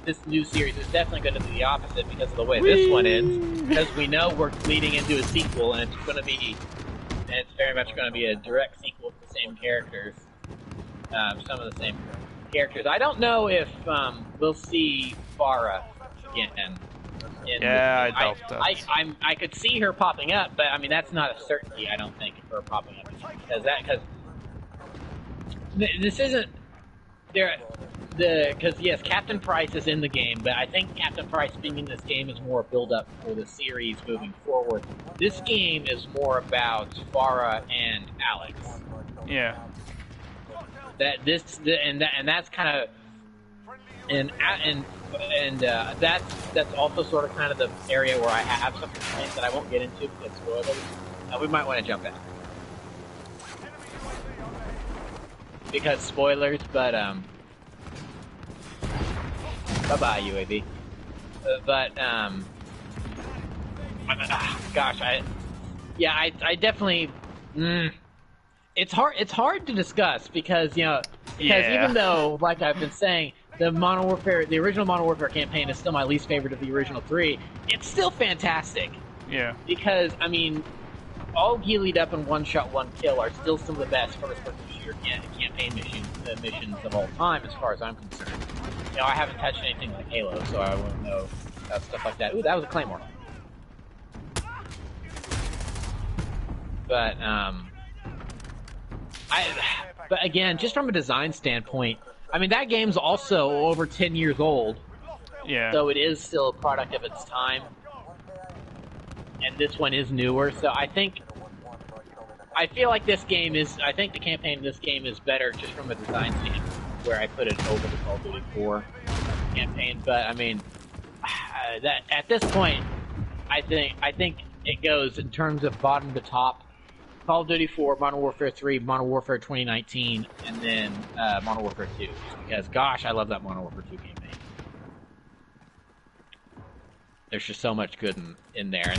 this new series is definitely going to be the opposite because of the way this one ends. Because we know we're leading into a sequel, and it's very much going to be a direct sequel to the same characters, some of the same characters. I don't know if we'll see Farah again. Yeah, I doubt that. I could see her popping up, but I mean that's not a certainty. I don't think of her popping up because this isn't there. Because yes, Captain Price is in the game, but I think Captain Price being in this game is more a build-up for the series moving forward. This game is more about Farah and Alex. Yeah. That's kind of that's also sort of kind of the area where I have some complaints that I won't get into because spoilers. We might want to jump in because spoilers, but bye-bye UAV. Gosh, I definitely. It's hard to discuss because even though, like I've been saying, the original Modern Warfare campaign is still my least favorite of the original 3, it's still fantastic. Yeah. Because I mean, all ghillied up and one shot, one kill are still some of the best first-person shooter campaign missions of all time, as far as I'm concerned. I haven't touched anything like Halo, so I won't know about stuff like that. Ooh, that was a Claymore. But but again, just from a design standpoint, I mean that game's also over 10 years old. Yeah. So it is still a product of its time. And this one is newer, so I feel like the campaign in this game is better just from a design standpoint, where I put it over the Call of Duty 4 campaign. But I mean, that at this point, I think it goes in terms of bottom to top: Call of Duty 4, Modern Warfare 3, Modern Warfare 2019, and then Modern Warfare 2. Because gosh, I love that Modern Warfare 2 campaign. There's just so much good in there.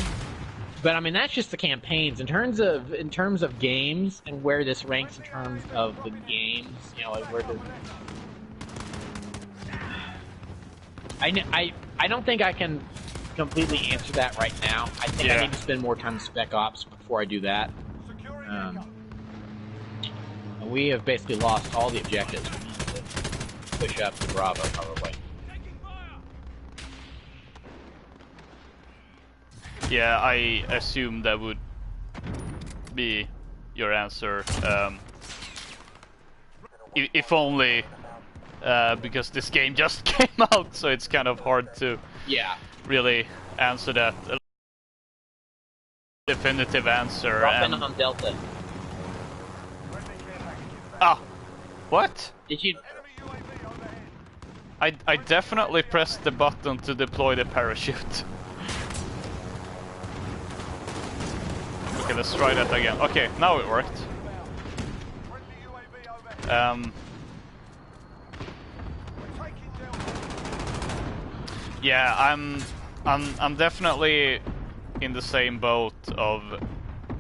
But I mean, that's just the campaigns. In terms of games and where this ranks in terms of the games, like where the I don't think I can completely answer that right now. I think I need to spend more time in Spec Ops before I do that. We have basically lost all the objectives. We need to push up to Bravo, probably. Yeah, I assume that would be your answer. If only because this game just came out, so it's kind of hard to really answer that. A definitive answer. Drop in on Delta. Ah, what? Did you? I definitely pressed the button to deploy the parachute. Okay, let's try that again. Okay, now it worked. Yeah, I'm definitely in the same boat of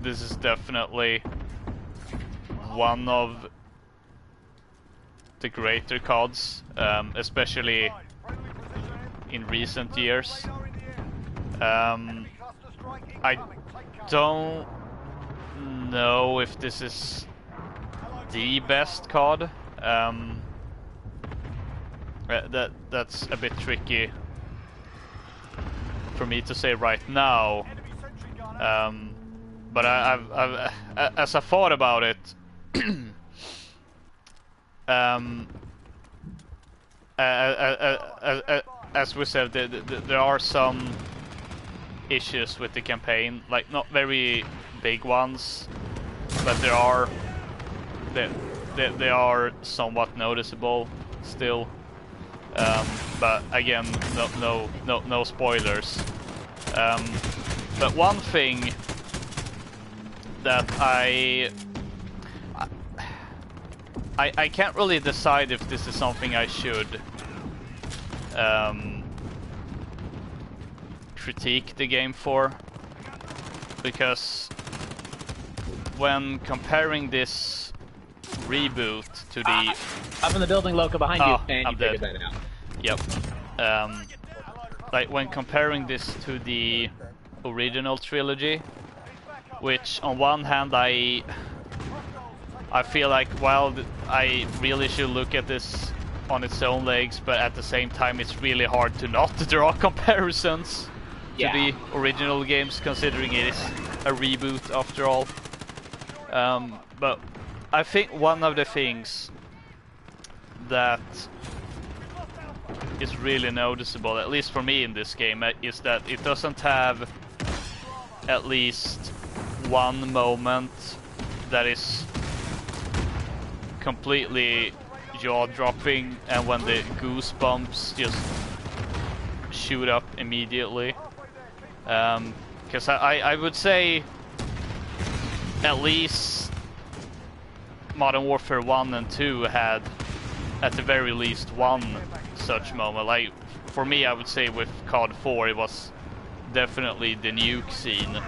this is definitely one of the greater CODs, especially in recent years. I don't know if this is the best COD. That's a bit tricky for me to say right now. But as I thought about it, as we said, there are some issues with the campaign, like not very big ones, but there are they are somewhat noticeable still. But again, no spoilers. But one thing that I can't really decide if this is something I should critique the game for, because when comparing this reboot to the up in the building, Loka, behind you, and I'm you figured dead. that out. Yep. Like when comparing this to the original trilogy, which on one hand I feel like, well, I really should look at this on its own legs, but at the same time it's really hard to not draw comparisons to the original games, considering it is a reboot after all. But I think one of the things that is really noticeable, at least for me in this game, is that it doesn't have at least one moment that is completely jaw-dropping and when the goosebumps just shoot up immediately. Because I would say at least Modern Warfare 1 and 2 had at the very least one such moment. Like, for me, I would say with COD 4 it was definitely the nuke scene.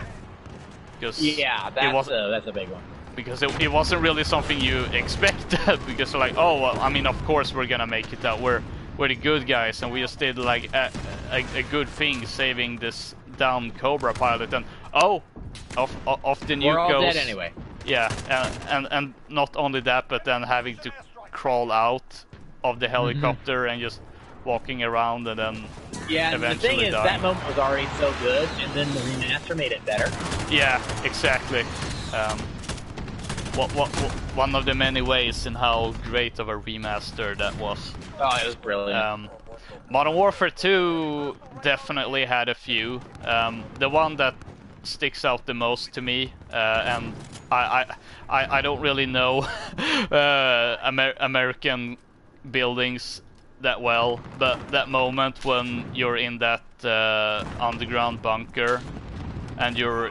Because that's a big one. Because it wasn't really something you expected, because you're like, oh, well, I mean, of course we're gonna make it out. We're the good guys, and we just did like a good thing, saving this down Cobra pilot, and off the nuke we're all goes. dead anyway. Yeah, and not only that, but then having to crawl out of the helicopter and just walking around, and then and the thing is, that moment was already so good, and then the remaster made it better. Yeah, exactly. One of the many ways in how great of a remaster that was. Oh, it was brilliant. Modern Warfare 2 definitely had a few. The one that sticks out the most to me, and I don't really know American buildings that well, but that moment when you're in that underground bunker and you're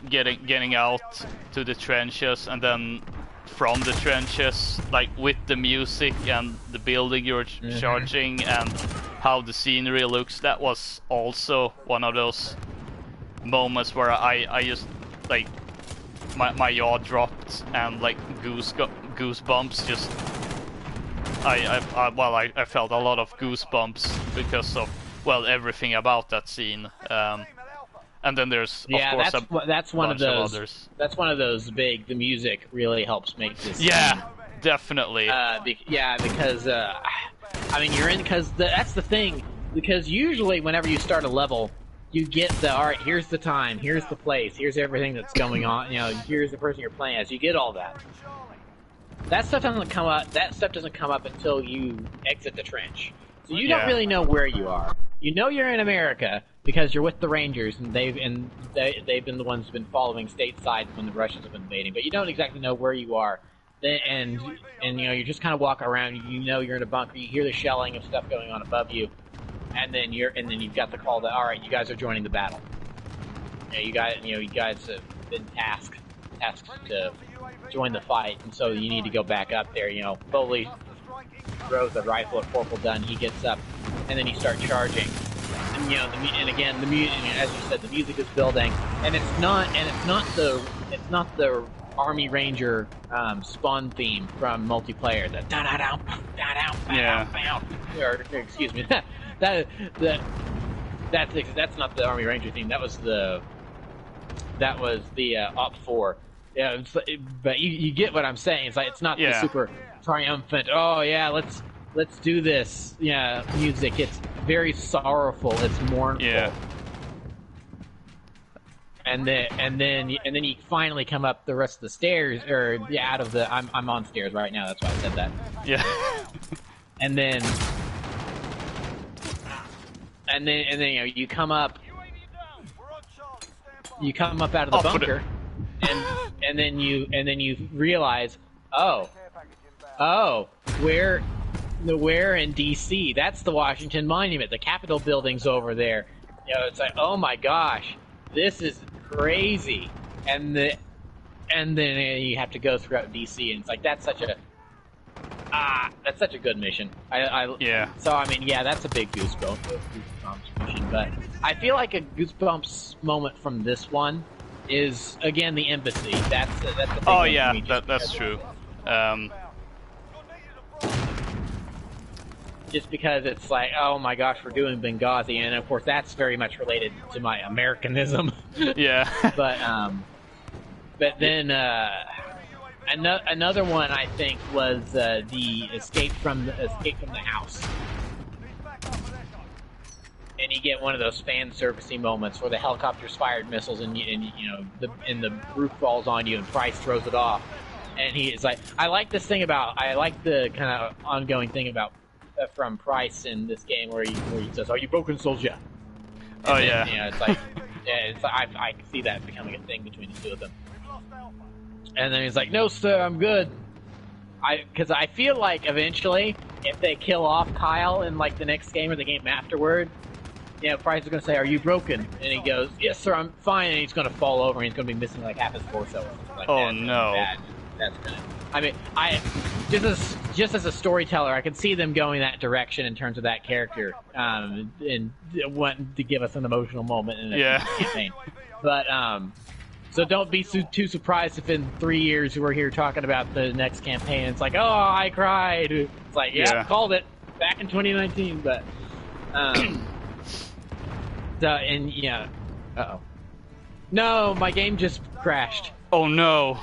getting out to the trenches, and then from the trenches, like with the music and the building you're charging and how the scenery looks, that was also one of those moments where I just, like, my jaw dropped and like goosebumps just I felt a lot of goosebumps because of, well, everything about that scene. And then there's of course that's one of those others. That's one of those big. The music really helps make this. Yeah, definitely. Because I mean, that's the thing. Because usually, whenever you start a level, you get alright. Here's the time. Here's the place. Here's everything that's going on. You know, here's the person you're playing as. You get all that. That stuff doesn't come up. That stuff doesn't come up until you exit the trench. So you don't really know where you are. You know you're in America because you're with the Rangers, and they've been the ones who've been following stateside when the Russians have been invading. But you don't exactly know where you are, and you know, you just kind of walk around. You know you're in a bunker. You hear the shelling of stuff going on above you, and then you've got the call that, all right, you guys are joining the battle. You guys have been tasked to join the fight, and so you need to go back up there. You know, Foley throws the rifle at Corporal Dunn. He gets up, and then you start charging. And you know, the music, as you said, the music is building, and it's not the Army Ranger spawn theme from multiplayer. The da da da da da da. Or excuse me, that's not the Army Ranger theme. That was the Op 4. Yeah, but you get what I'm saying. It's like, it's not the super triumphant, oh yeah, let's do this, music. It's very sorrowful. It's mournful. Yeah. And then you finally come up the rest of the stairs, or out of the. I'm on stairs right now. That's why I said that. Yeah. and then you come up. You come up out of the bunker, and then you realize, Oh. Oh. Where in D.C.? That's the Washington Monument. The Capitol building's over there. You know, it's like, oh my gosh, this is crazy. And then you have to go throughout D.C. and it's like that's such a good mission. Yeah. So I mean, yeah, that's a big Goosebumps mission. But I feel like a Goosebumps moment from this one is again the embassy. That's a big Oh one yeah, for me, that's true. Just because it's like, oh my gosh, we're doing Benghazi, and of course that's very much related to my Americanism. Yeah. But then another one I think was the escape from the house, and you get one of those fan servicey moments where the helicopter's fired missiles and the roof falls on you and Price throws it off, and he is like, I like the kind of ongoing thing about from Price in this game where he says, "Are you broken, soldier?" And then, it's like, I can see that becoming a thing between the two of them. And then he's like, "No, sir, I'm good." Because I feel like eventually, if they kill off Kyle in like the next game or the game afterward, Price is going to say, "Are you broken?" And he goes, "Yes, sir, I'm fine." And he's going to fall over and he's going to be missing like half his torso. Like, oh no! That's gonna. I mean, just as a storyteller, I can see them going that direction in terms of that character, and wanting to give us an emotional moment in a campaign. But so don't be too surprised if in 3 years we're here talking about the next campaign. It's like, oh, I cried. It's like, called it back in 2019. But uh-oh. No, my game just crashed. Oh no.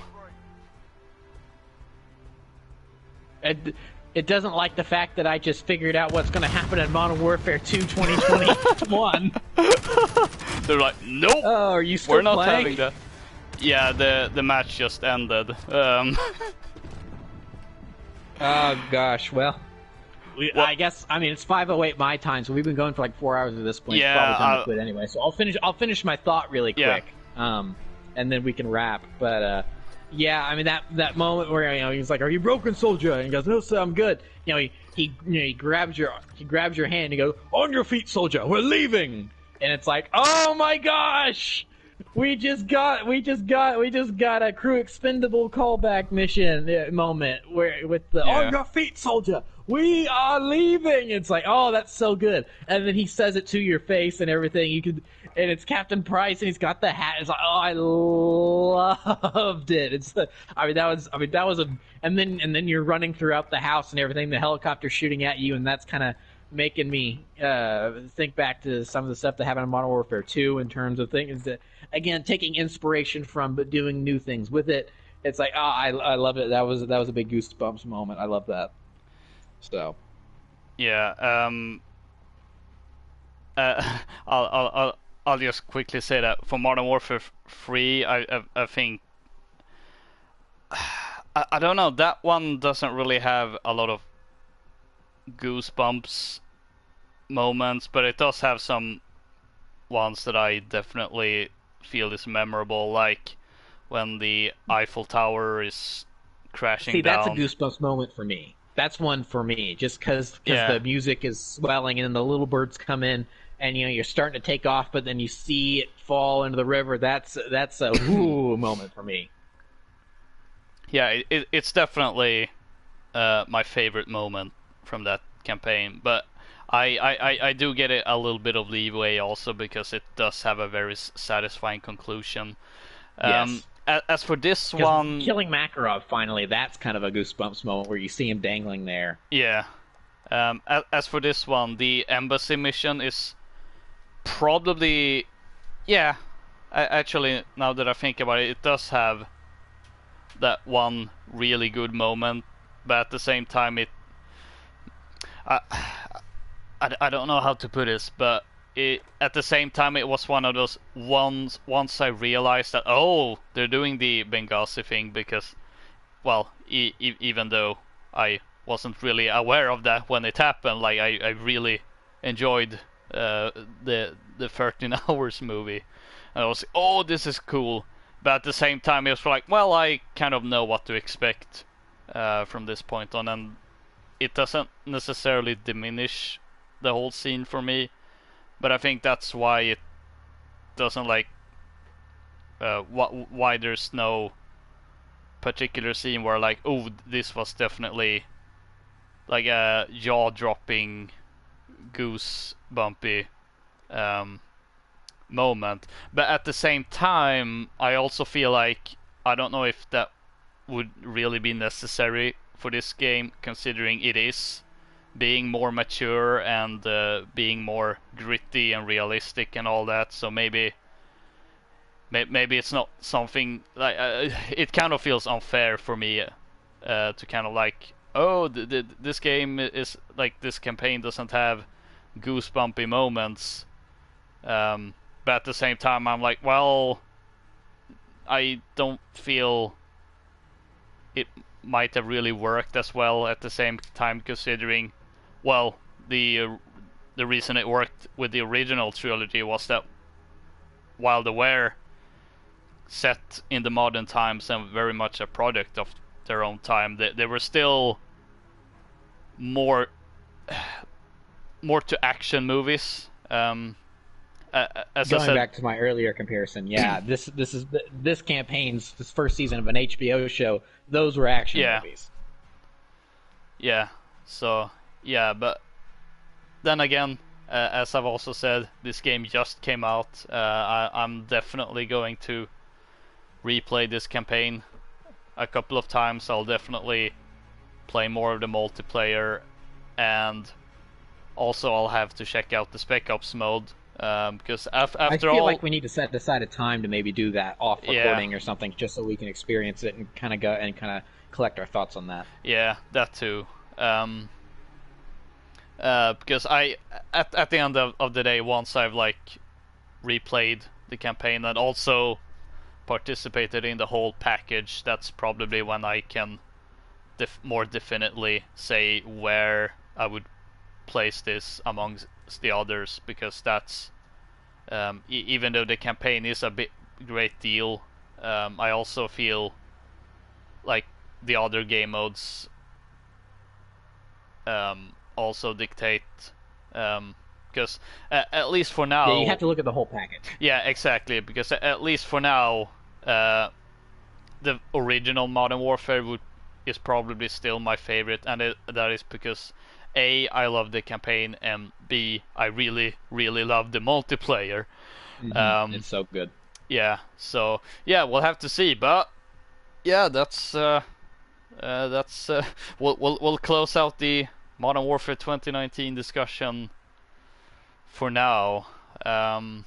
It doesn't like the fact that I just figured out what's going to happen in Modern Warfare 2 2021. They're like, nope. Oh, are you still We're not playing? having that. Yeah, the match just ended. Oh gosh, well, I guess it's 5:08 my time, so we've been going for like 4 hours at this point. Yeah, probably time to quit anyway. So I'll finish my thought really quick, and then we can wrap. But yeah, I mean that moment where he's like, "Are you broken, soldier?" And he goes, "No, sir, I'm good." He grabs your hand and he goes, "On your feet, soldier. We're leaving." And it's like, "Oh my gosh, we just got a Crew Expendable callback mission moment where with the on your feet, soldier. We are leaving." It's like, oh, that's so good. And then he says it to your face and everything. And it's Captain Price, and he's got the hat. It's like, oh, I loved it. And then you're running throughout the house and everything. The helicopter's shooting at you, and that's kind of making me think back to some of the stuff that happened in Modern Warfare 2 in terms of things that, again, taking inspiration from but doing new things with it. It's like, I love it. That was a big Goosebumps moment. I love that. So, yeah. I'll just quickly say that for Modern Warfare 3, I think I don't know, that one doesn't really have a lot of Goosebumps moments, but it does have some ones that I definitely feel is memorable, like when the Eiffel Tower is crashing down. See, that's a Goosebumps moment for me. That's one for me, just because the music is swelling and the little birds come in, and you're starting to take off, but then you see it fall into the river. That's a whoo moment for me. Yeah, it's definitely my favorite moment from that campaign, but I do get it a little bit of leeway also because it does have a very satisfying conclusion. Yes. As for this one, killing Makarov, finally, that's kind of a Goosebumps moment where you see him dangling there. Yeah. As for this one, the embassy mission is probably, actually, now that I think about it, it does have that one really good moment, but at the same time, I don't know how to put this, but at the same time, it was one of those once I realized that, oh, they're doing the Benghazi thing, because, well, even though I wasn't really aware of that when it happened, like, I really enjoyed the 13 Hours movie. And I was like, oh, this is cool. But at the same time, it was like, well, I kind of know what to expect from this point on, and it doesn't necessarily diminish the whole scene for me, but I think that's why it doesn't like why there's no particular scene where like, oh, this was definitely like a jaw-dropping, goose-bumpy moment. But at the same time, I also feel like I don't know if that would really be necessary for this game, considering it is being more mature and being more gritty and realistic and all that. So maybe it's not something like it kind of feels unfair for me to kind of like, oh, this game is like, this campaign doesn't have goosebumpy moments, but at the same time I'm like, well, I don't feel it might have really worked as well at the same time, considering, well, the reason it worked with the original trilogy was that while they were set in the modern times and very much a product of their own time, they were still more to action movies. As Going I said, back to my earlier comparison, yeah, this campaign's this first season of an HBO show. Those were action movies. Yeah. So yeah, but then again, as I've also said, this game just came out. I'm definitely going to replay this campaign a couple of times. I'll definitely play more of the multiplayer, and also I'll have to check out the Spec Ops mode, because after all, I feel like we need to set aside a time to maybe do that off recording or something, just so we can experience it and kind of collect our thoughts on that. Yeah, that too. Because I at the end of the day, once I've like replayed the campaign and also participated in the whole package, that's probably when I can more definitely say where I would place this amongst the others, because that's even though the campaign is a great deal, I also feel like the other game modes also dictate, because at least for now, yeah, you have to look at the whole package. Yeah, exactly, because at least for now, the original Modern Warfare is probably still my favorite, and that is because A, I love the campaign, and B, I really, really love the multiplayer. It's so good. Yeah, so yeah, we'll have to see, but yeah, that's we'll close out the Modern Warfare 2019 discussion for now, and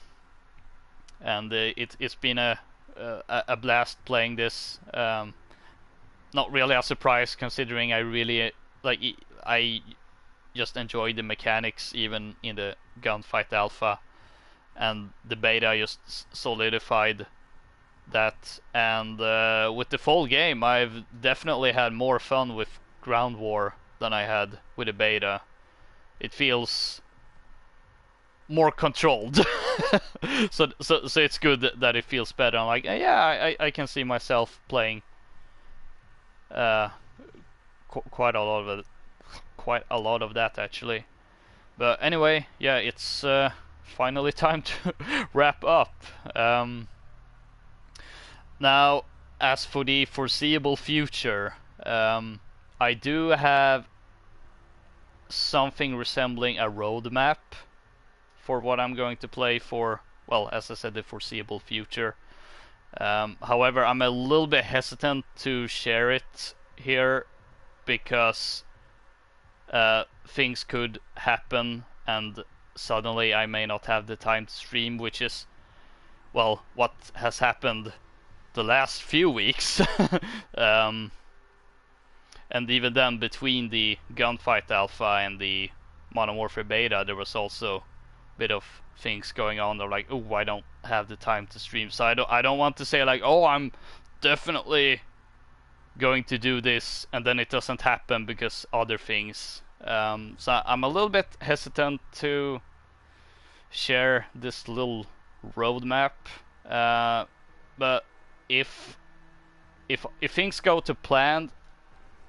it's been a blast playing this. Not really a surprise, considering I really I just enjoyed the mechanics even in the gunfight alpha, and the beta just solidified that. And with the full game, I've definitely had more fun with ground war than I had with the beta. It feels more controlled. so it's good that it feels better. I'm like, yeah, I can see myself playing quite a lot of that actually. But anyway, yeah, it's finally time to wrap up. Now, as for the foreseeable future, I do have something resembling a roadmap for what I'm going to play for, well, as I said, the foreseeable future. However, I'm a little bit hesitant to share it here, because things could happen and suddenly I may not have the time to stream, which is, well, what has happened the last few weeks. And even then, between the gunfight alpha and the Modern Warfare beta, there was also a bit of things going on. They're like, oh, I don't have the time to stream, so I don't want to say like, oh, I'm definitely going to do this, and then it doesn't happen because other things. So I'm a little bit hesitant to share this little roadmap. But if things go to plan,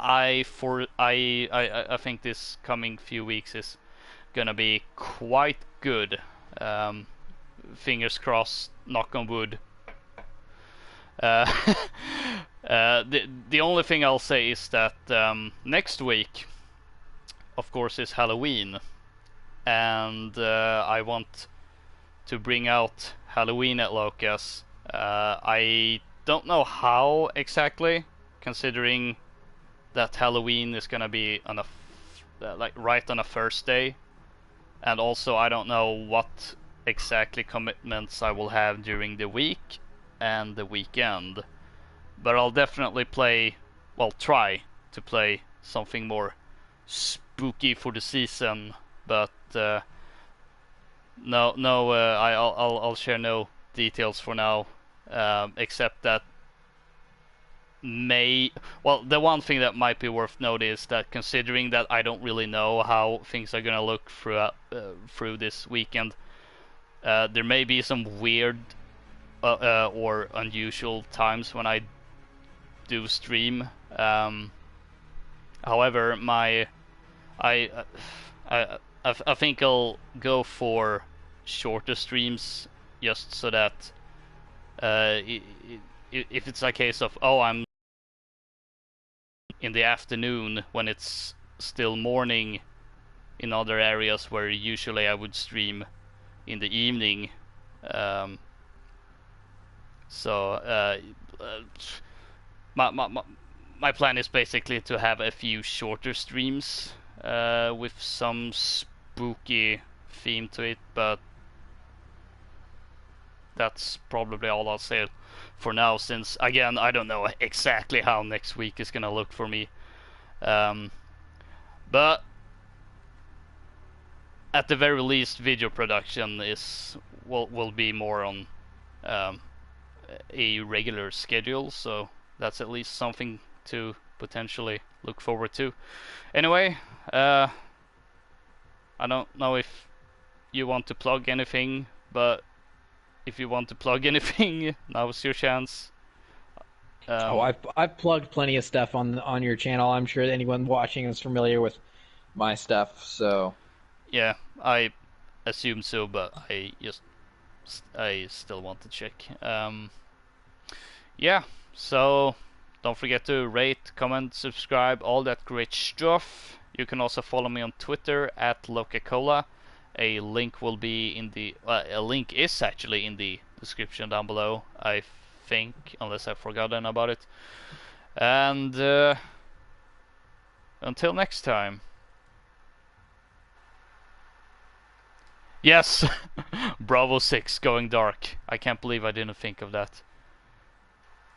I think this coming few weeks is gonna be quite good. Fingers crossed, knock on wood. The only thing I'll say is that next week, of course, is Halloween, and I want to bring out Halloween at Loka's. I don't know how exactly, considering that Halloween is gonna be on like right on a Thursday, and also I don't know what exactly commitments I will have during the week and the weekend. But I'll definitely try to play something more spooky for the season. But I'll share no details for now, except that the one thing that might be worth noting is that considering that I don't really know how things are gonna look through this weekend, there may be some weird or unusual times when I do stream. However, I think I'll go for shorter streams just so that if it's a case of I'm in the afternoon when it's still morning in other areas where usually I would stream in the evening. My plan is basically to have a few shorter streams with some spooky theme to it, but that's probably all I'll say for now, since again I don't know exactly how next week is gonna look for me. But at the very least, video production will be more on a regular schedule, so that's at least something to potentially look forward to. Anyway, I don't know if you want to plug anything, but if you want to plug anything, now's your chance. I've plugged plenty of stuff on your channel. I'm sure anyone watching is familiar with my stuff. So yeah, I assume so, but I still want to check. Yeah, so don't forget to rate, comment, subscribe, all that great stuff. You can also follow me on Twitter at LokaCola. A link will be in the a link is actually in the description down below, I think, unless I've forgotten about it. And until next time. Yes, Bravo 6 going dark. I can't believe I didn't think of that.